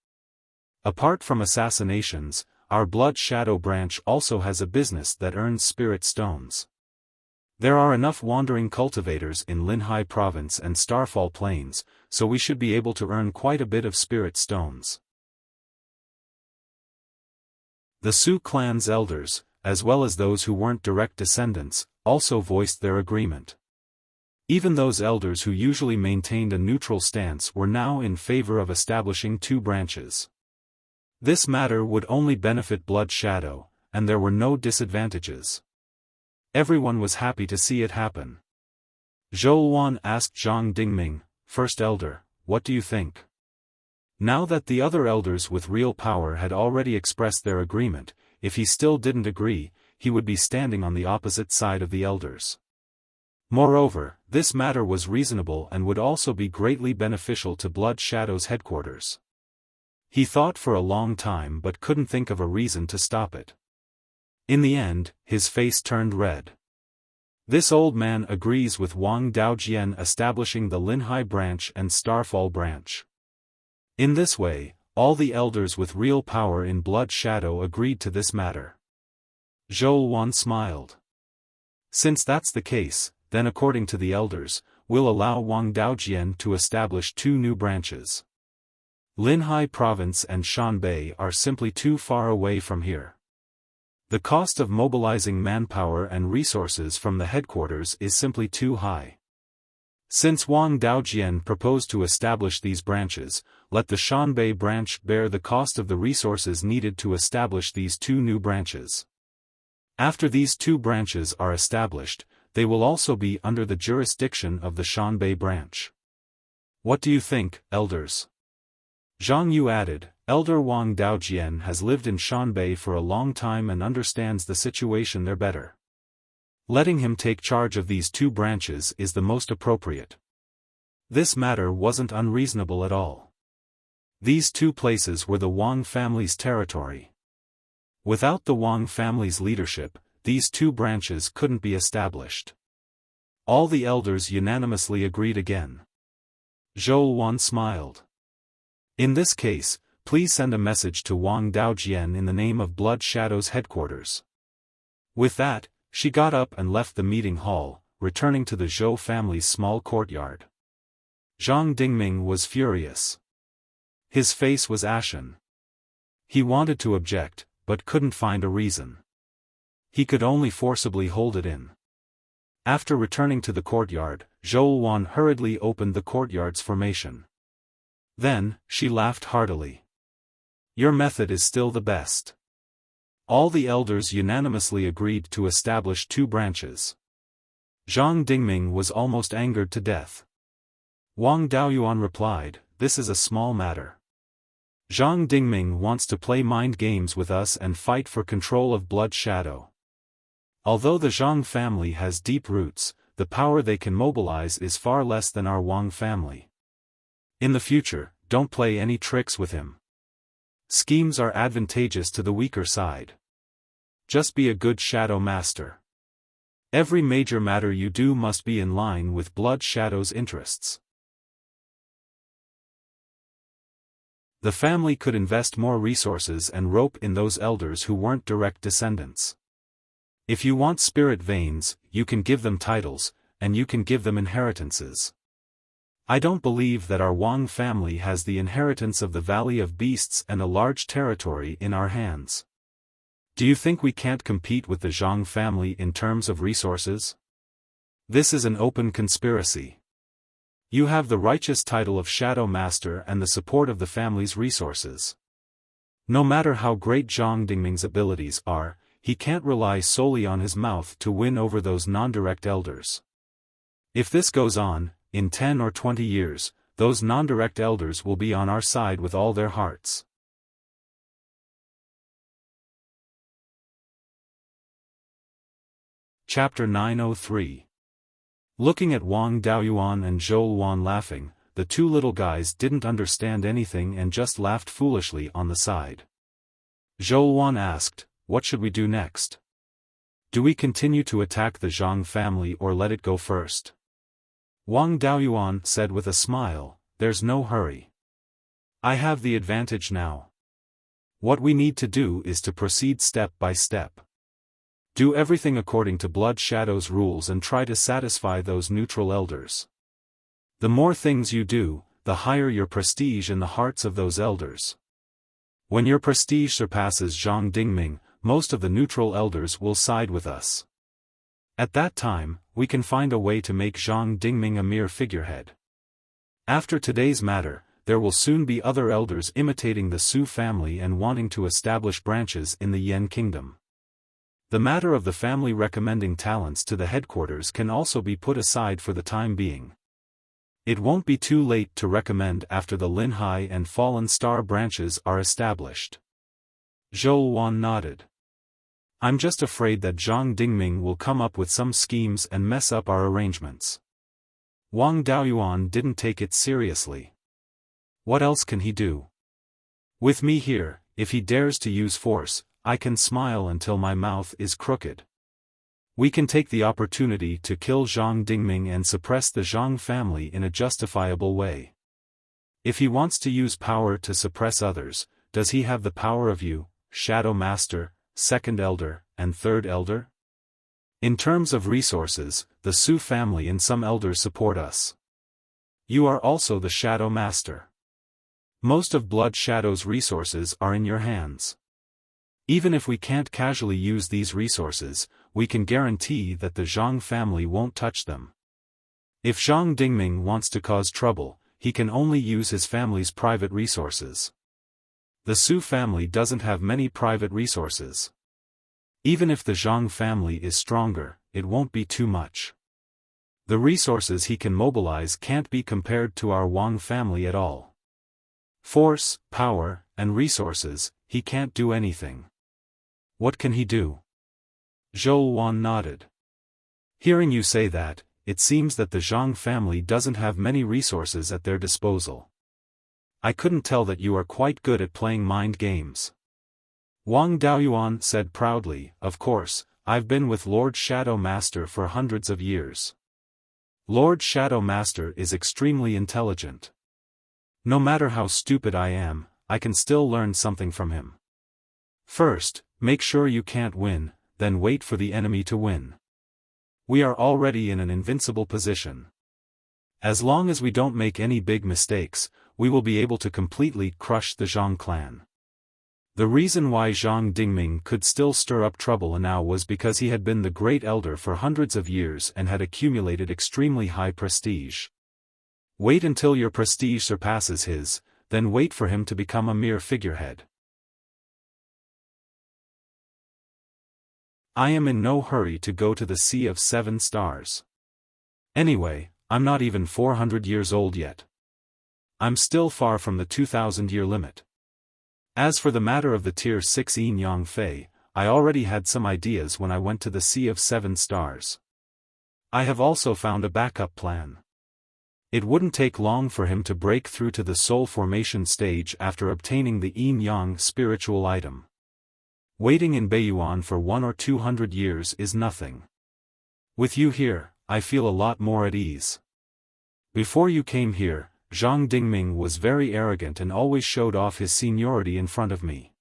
Apart from assassinations, our Blood Shadow branch also has a business that earns spirit stones. There are enough wandering cultivators in Linhai Province and Starfall Plains, so we should be able to earn quite a bit of spirit stones. The Su clan's elders, as well as those who weren't direct descendants, also voiced their agreement. Even those elders who usually maintained a neutral stance were now in favor of establishing 2 branches. This matter would only benefit Blood Shadow, and there were no disadvantages. Everyone was happy to see it happen. Zhou asked Zhang Dingming, First Elder, what do you think? Now that the other elders with real power had already expressed their agreement, if he still didn't agree, he would be standing on the opposite side of the elders. Moreover, this matter was reasonable and would also be greatly beneficial to Blood Shadow's headquarters. He thought for a long time but couldn't think of a reason to stop it. In the end, his face turned red. This old man agrees with Wang Daojian establishing the Linhai branch and Starfall branch. In this way, all the elders with real power in Blood Shadow agreed to this matter. Zhou smiled. Since that's the case, then according to the elders, we'll allow Wang Daojian to establish 2 new branches. Linhai Province and Shanbei are simply too far away from here. The cost of mobilizing manpower and resources from the headquarters is simply too high. Since Wang Daojian proposed to establish these branches, let the Shanbei branch bear the cost of the resources needed to establish these 2 new branches. After these 2 branches are established, they will also be under the jurisdiction of the Shanbei branch. What do you think, elders? Zhang Yu added, Elder Wang Daojian has lived in Shanbei for a long time and understands the situation there better. Letting him take charge of these 2 branches is the most appropriate. This matter wasn't unreasonable at all. These 2 places were the Wang family's territory. Without the Wang family's leadership, these 2 branches couldn't be established. All the elders unanimously agreed again. Zhou smiled. In this case, please send a message to Wang Daojian in the name of Blood Shadow's headquarters. With that, she got up and left the meeting hall, returning to the Zhou family's small courtyard. Zhang Dingming was furious. His face was ashen. He wanted to object, but couldn't find a reason. He could only forcibly hold it in. After returning to the courtyard, Zhou hurriedly opened the courtyard's formation. Then, she laughed heartily. Your method is still the best. All the elders unanimously agreed to establish 2 branches. Zhang Dingming was almost angered to death. Wang Daoyuan replied, This is a small matter. Zhang Dingming wants to play mind games with us and fight for control of Blood Shadow. Although the Zhang family has deep roots, the power they can mobilize is far less than our Wang family. In the future, don't play any tricks with him. Schemes are advantageous to the weaker side. Just be a good shadow master. Every major matter you do must be in line with Blood Shadow's interests. The family could invest more resources and rope in those elders who weren't direct descendants. If you want spirit veins, you can give them titles, and you can give them inheritances. I don't believe that our Wang family has the inheritance of the Valley of Beasts and a large territory in our hands. Do you think we can't compete with the Zhang family in terms of resources? This is an open conspiracy. You have the righteous title of Shadow Master and the support of the family's resources. No matter how great Zhang Dingming's abilities are, he can't rely solely on his mouth to win over those non-direct elders. If this goes on, in 10 or 20 years, those non-direct elders will be on our side with all their hearts. Chapter 903. Looking at Wang Daoyuan and Zhou laughing, the 2 little guys didn't understand anything and just laughed foolishly on the side. Zhou asked, What should we do next? Do we continue to attack the Zhang family or let it go first? Wang Daoyuan said with a smile, There's no hurry. I have the advantage now. What we need to do is to proceed step by step. Do everything according to Blood Shadow's rules and try to satisfy those neutral elders. The more things you do, the higher your prestige in the hearts of those elders. When your prestige surpasses Zhang Dingming, most of the neutral elders will side with us. At that time, we can find a way to make Zhang Dingming a mere figurehead. After today's matter, there will soon be other elders imitating the Su family and wanting to establish branches in the Yan kingdom. The matter of the family recommending talents to the headquarters can also be put aside for the time being. It won't be too late to recommend after the Lin Hai and Fallen Star branches are established. Zhou Wan nodded. I'm just afraid that Zhang Dingming will come up with some schemes and mess up our arrangements. Wang Daoyuan didn't take it seriously. What else can he do? With me here, if he dares to use force, I can smile until my mouth is crooked. We can take the opportunity to kill Zhang Dingming and suppress the Zhang family in a justifiable way. If he wants to use power to suppress others, does he have the power of you, Shadow Master, Second Elder, and Third Elder? In terms of resources, the Su family and some elders support us. You are also the Shadow Master. Most of Blood Shadow's resources are in your hands. Even if we can't casually use these resources, we can guarantee that the Zhang family won't touch them. If Zhang Dingming wants to cause trouble, he can only use his family's private resources. The Su family doesn't have many private resources. Even if the Zhang family is stronger, it won't be too much. The resources he can mobilize can't be compared to our Wang family at all. Force, power, and resources, he can't do anything. What can he do? Zhou Wan nodded. Hearing you say that, it seems that the Zhang family doesn't have many resources at their disposal. I couldn't tell that you are quite good at playing mind games. Wang Daoyuan said proudly, of course, I've been with Lord Shadow Master for hundreds of years. Lord Shadow Master is extremely intelligent. No matter how stupid I am, I can still learn something from him. First, make sure you can't win, then wait for the enemy to win. We are already in an invincible position. As long as we don't make any big mistakes, we will be able to completely crush the Zhang clan. The reason why Zhang Dingming could still stir up trouble now was because he had been the great elder for hundreds of years and had accumulated extremely high prestige. Wait until your prestige surpasses his, then wait for him to become a mere figurehead. I am in no hurry to go to the Sea of Seven Stars. Anyway, I'm not even 400 years old yet. I'm still far from the 2,000-year limit. As for the matter of the Tier 6 Yin Yang Fei, I already had some ideas when I went to the Sea of Seven Stars. I have also found a backup plan. It wouldn't take long for him to break through to the soul formation stage after obtaining the Yin Yang spiritual item. Waiting in Beiyuan for 100 or 200 years is nothing. With you here, I feel a lot more at ease. Before you came here, Zhang Dingming was very arrogant and always showed off his seniority in front of me.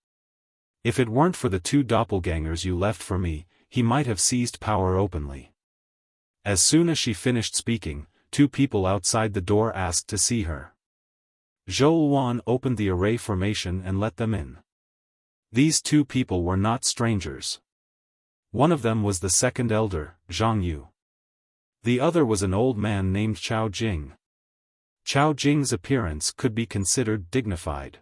If it weren't for the 2 doppelgangers you left for me, he might have seized power openly. As soon as she finished speaking, 2 people outside the door asked to see her. Zhou Wan opened the array formation and let them in. These 2 people were not strangers. One of them was the second elder, Zhang Yu. The other was an old man named Chao Jing. Chao Jing's appearance could be considered dignified.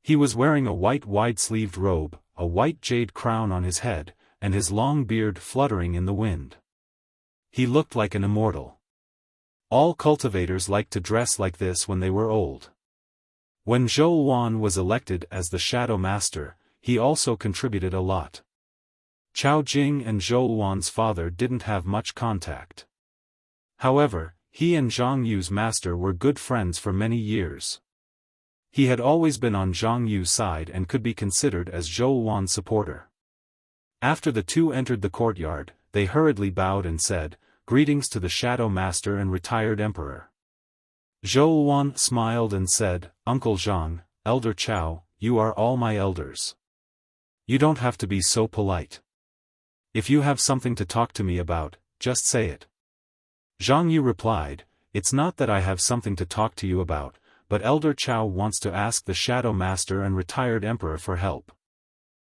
He was wearing a white wide-sleeved robe, a white jade crown on his head, and his long beard fluttering in the wind. He looked like an immortal. All cultivators liked to dress like this when they were old. When Zhou Wan was elected as the Shadow Master, he also contributed a lot. Chao Jing and Zhou Wan's father didn't have much contact. However, he and Zhang Yu's master were good friends for many years. He had always been on Zhang Yu's side and could be considered as Zhou Wan's supporter. After the 2 entered the courtyard, they hurriedly bowed and said, "Greetings to the Shadow Master and retired Emperor." Zhou Wan smiled and said, "Uncle Zhang, Elder Chao, you are all my elders. You don't have to be so polite. If you have something to talk to me about, just say it. Zhang Yu replied, it's not that I have something to talk to you about, but Elder Chao wants to ask the Shadow Master and retired Emperor for help.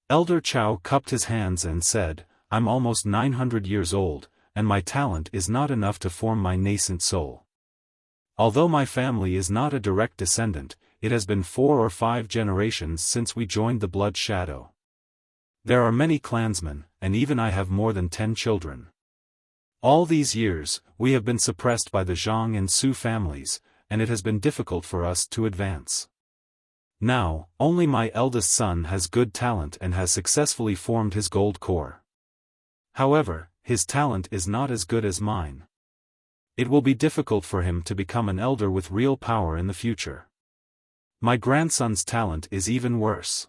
Elder Chao cupped his hands and said, I'm almost 900 years old, and my talent is not enough to form my nascent soul. Although my family is not a direct descendant, it has been 4 or 5 generations since we joined the Blood Shadow. There are many clansmen, and even I have more than 10 children. All these years, we have been suppressed by the Zhang and Su families, and it has been difficult for us to advance. Now, only my eldest son has good talent and has successfully formed his gold core. However, his talent is not as good as mine. It will be difficult for him to become an elder with real power in the future. My grandson's talent is even worse.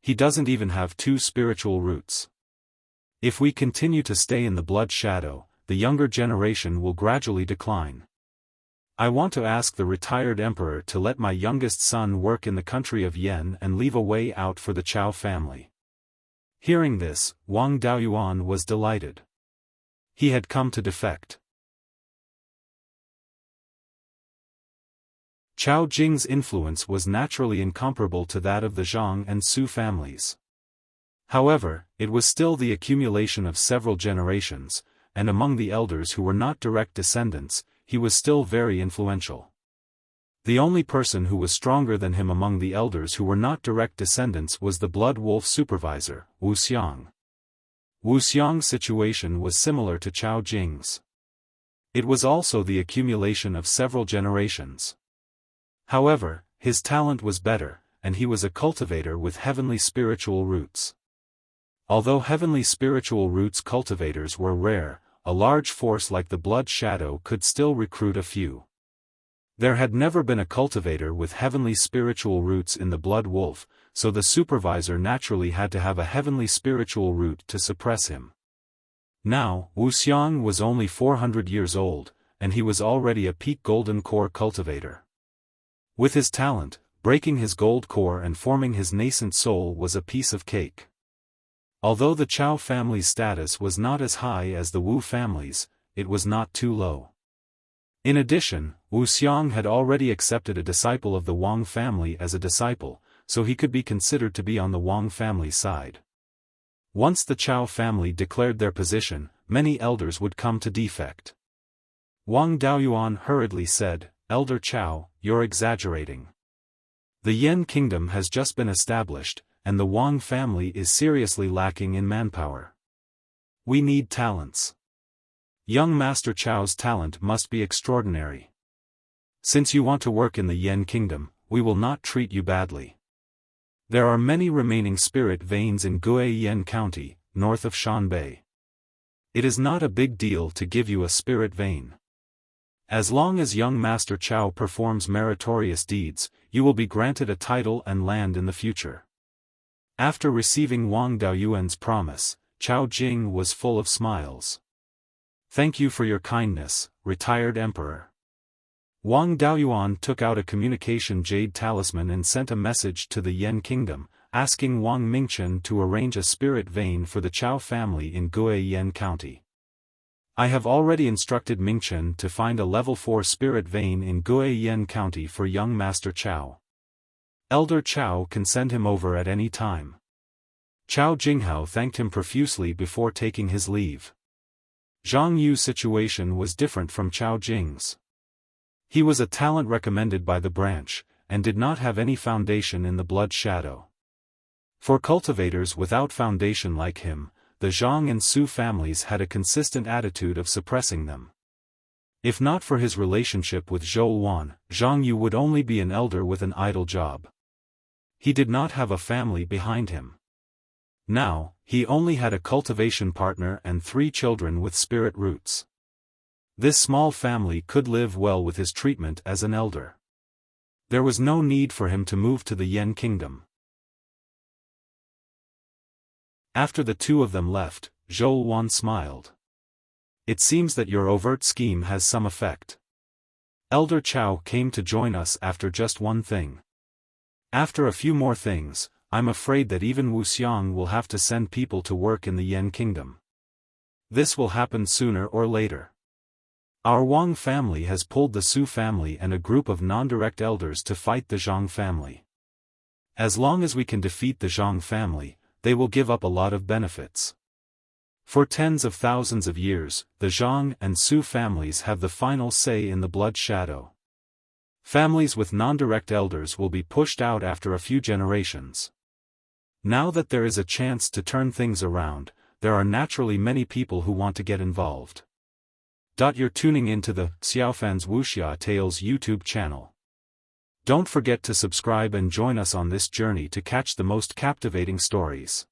He doesn't even have 2 spiritual roots. If we continue to stay in the Blood Shadow, the younger generation will gradually decline. I want to ask the retired emperor to let my youngest son work in the country of Yen and leave a way out for the Chao family. Hearing this, Wang Daoyuan was delighted. He had come to defect. Chao Jing's influence was naturally incomparable to that of the Zhang and Su families. However, it was still the accumulation of several generations, and among the elders who were not direct descendants, he was still very influential. The only person who was stronger than him among the elders who were not direct descendants was the Blood Wolf supervisor, Wuxia. Wuxia's situation was similar to Chao Jing's. It was also the accumulation of several generations. However, his talent was better, and he was a cultivator with heavenly spiritual roots. Although heavenly spiritual roots cultivators were rare, a large force like the Blood Shadow could still recruit a few. There had never been a cultivator with heavenly spiritual roots in the Blood Wolf, so the supervisor naturally had to have a heavenly spiritual root to suppress him. Now, Wuxiang was only 400 years old, and he was already a peak golden core cultivator. With his talent, breaking his gold core and forming his nascent soul was a piece of cake. Although the Chao family's status was not as high as the Wu family's, it was not too low. In addition, Wuxiang had already accepted a disciple of the Wang family as a disciple, so he could be considered to be on the Wang family side. Once the Chao family declared their position, many elders would come to defect. Wang Daoyuan hurriedly said, Elder Chao, you're exaggerating. The Yen kingdom has just been established, and the Wang family is seriously lacking in manpower. We need talents. Young Master Chao's talent must be extraordinary. Since you want to work in the Yen kingdom, we will not treat you badly. There are many remaining spirit veins in Guiyan County, north of Shanbei. It is not a big deal to give you a spirit vein. As long as young Master Chao performs meritorious deeds, you will be granted a title and land in the future. After receiving Wang Daoyuan's promise, Chao Jing was full of smiles. Thank you for your kindness, retired emperor. Wang Daoyuan took out a communication jade talisman and sent a message to the Yen kingdom, asking Wang Mingchen to arrange a spirit vein for the Chao family in Guiyan County. I have already instructed Mingchen to find a level 4 spirit vein in Guiyan County for young Master Chao. Elder Chao can send him over at any time. Chao Jinghao thanked him profusely before taking his leave. Zhang Yu's situation was different from Chao Jing's. He was a talent recommended by the branch, and did not have any foundation in the Blood Shadow. For cultivators without foundation like him, the Zhang and Su families had a consistent attitude of suppressing them. If not for his relationship with Zhou Wan, Zhang Yu would only be an elder with an idle job. He did not have a family behind him. Now, he only had a cultivation partner and 3 children with spirit roots. This small family could live well with his treatment as an elder. There was no need for him to move to the Yen kingdom. After the 2 of them left, Zhou Wan smiled. It seems that your overt scheme has some effect. Elder Chao came to join us after just one thing. After a few more things, I'm afraid that even Wuxiang will have to send people to work in the Yan kingdom. This will happen sooner or later. Our Wang family has pulled the Su family and a group of non-direct elders to fight the Zhang family. As long as we can defeat the Zhang family, they will give up a lot of benefits. For tens of thousands of years, the Zhang and Su families have the final say in the blood shadow. Families with non-direct elders will be pushed out after a few generations. Now that there is a chance to turn things around, there are naturally many people who want to get involved. You're tuning into the Xiaofan's Wuxia Tales YouTube channel. Don't forget to subscribe and join us on this journey to catch the most captivating stories.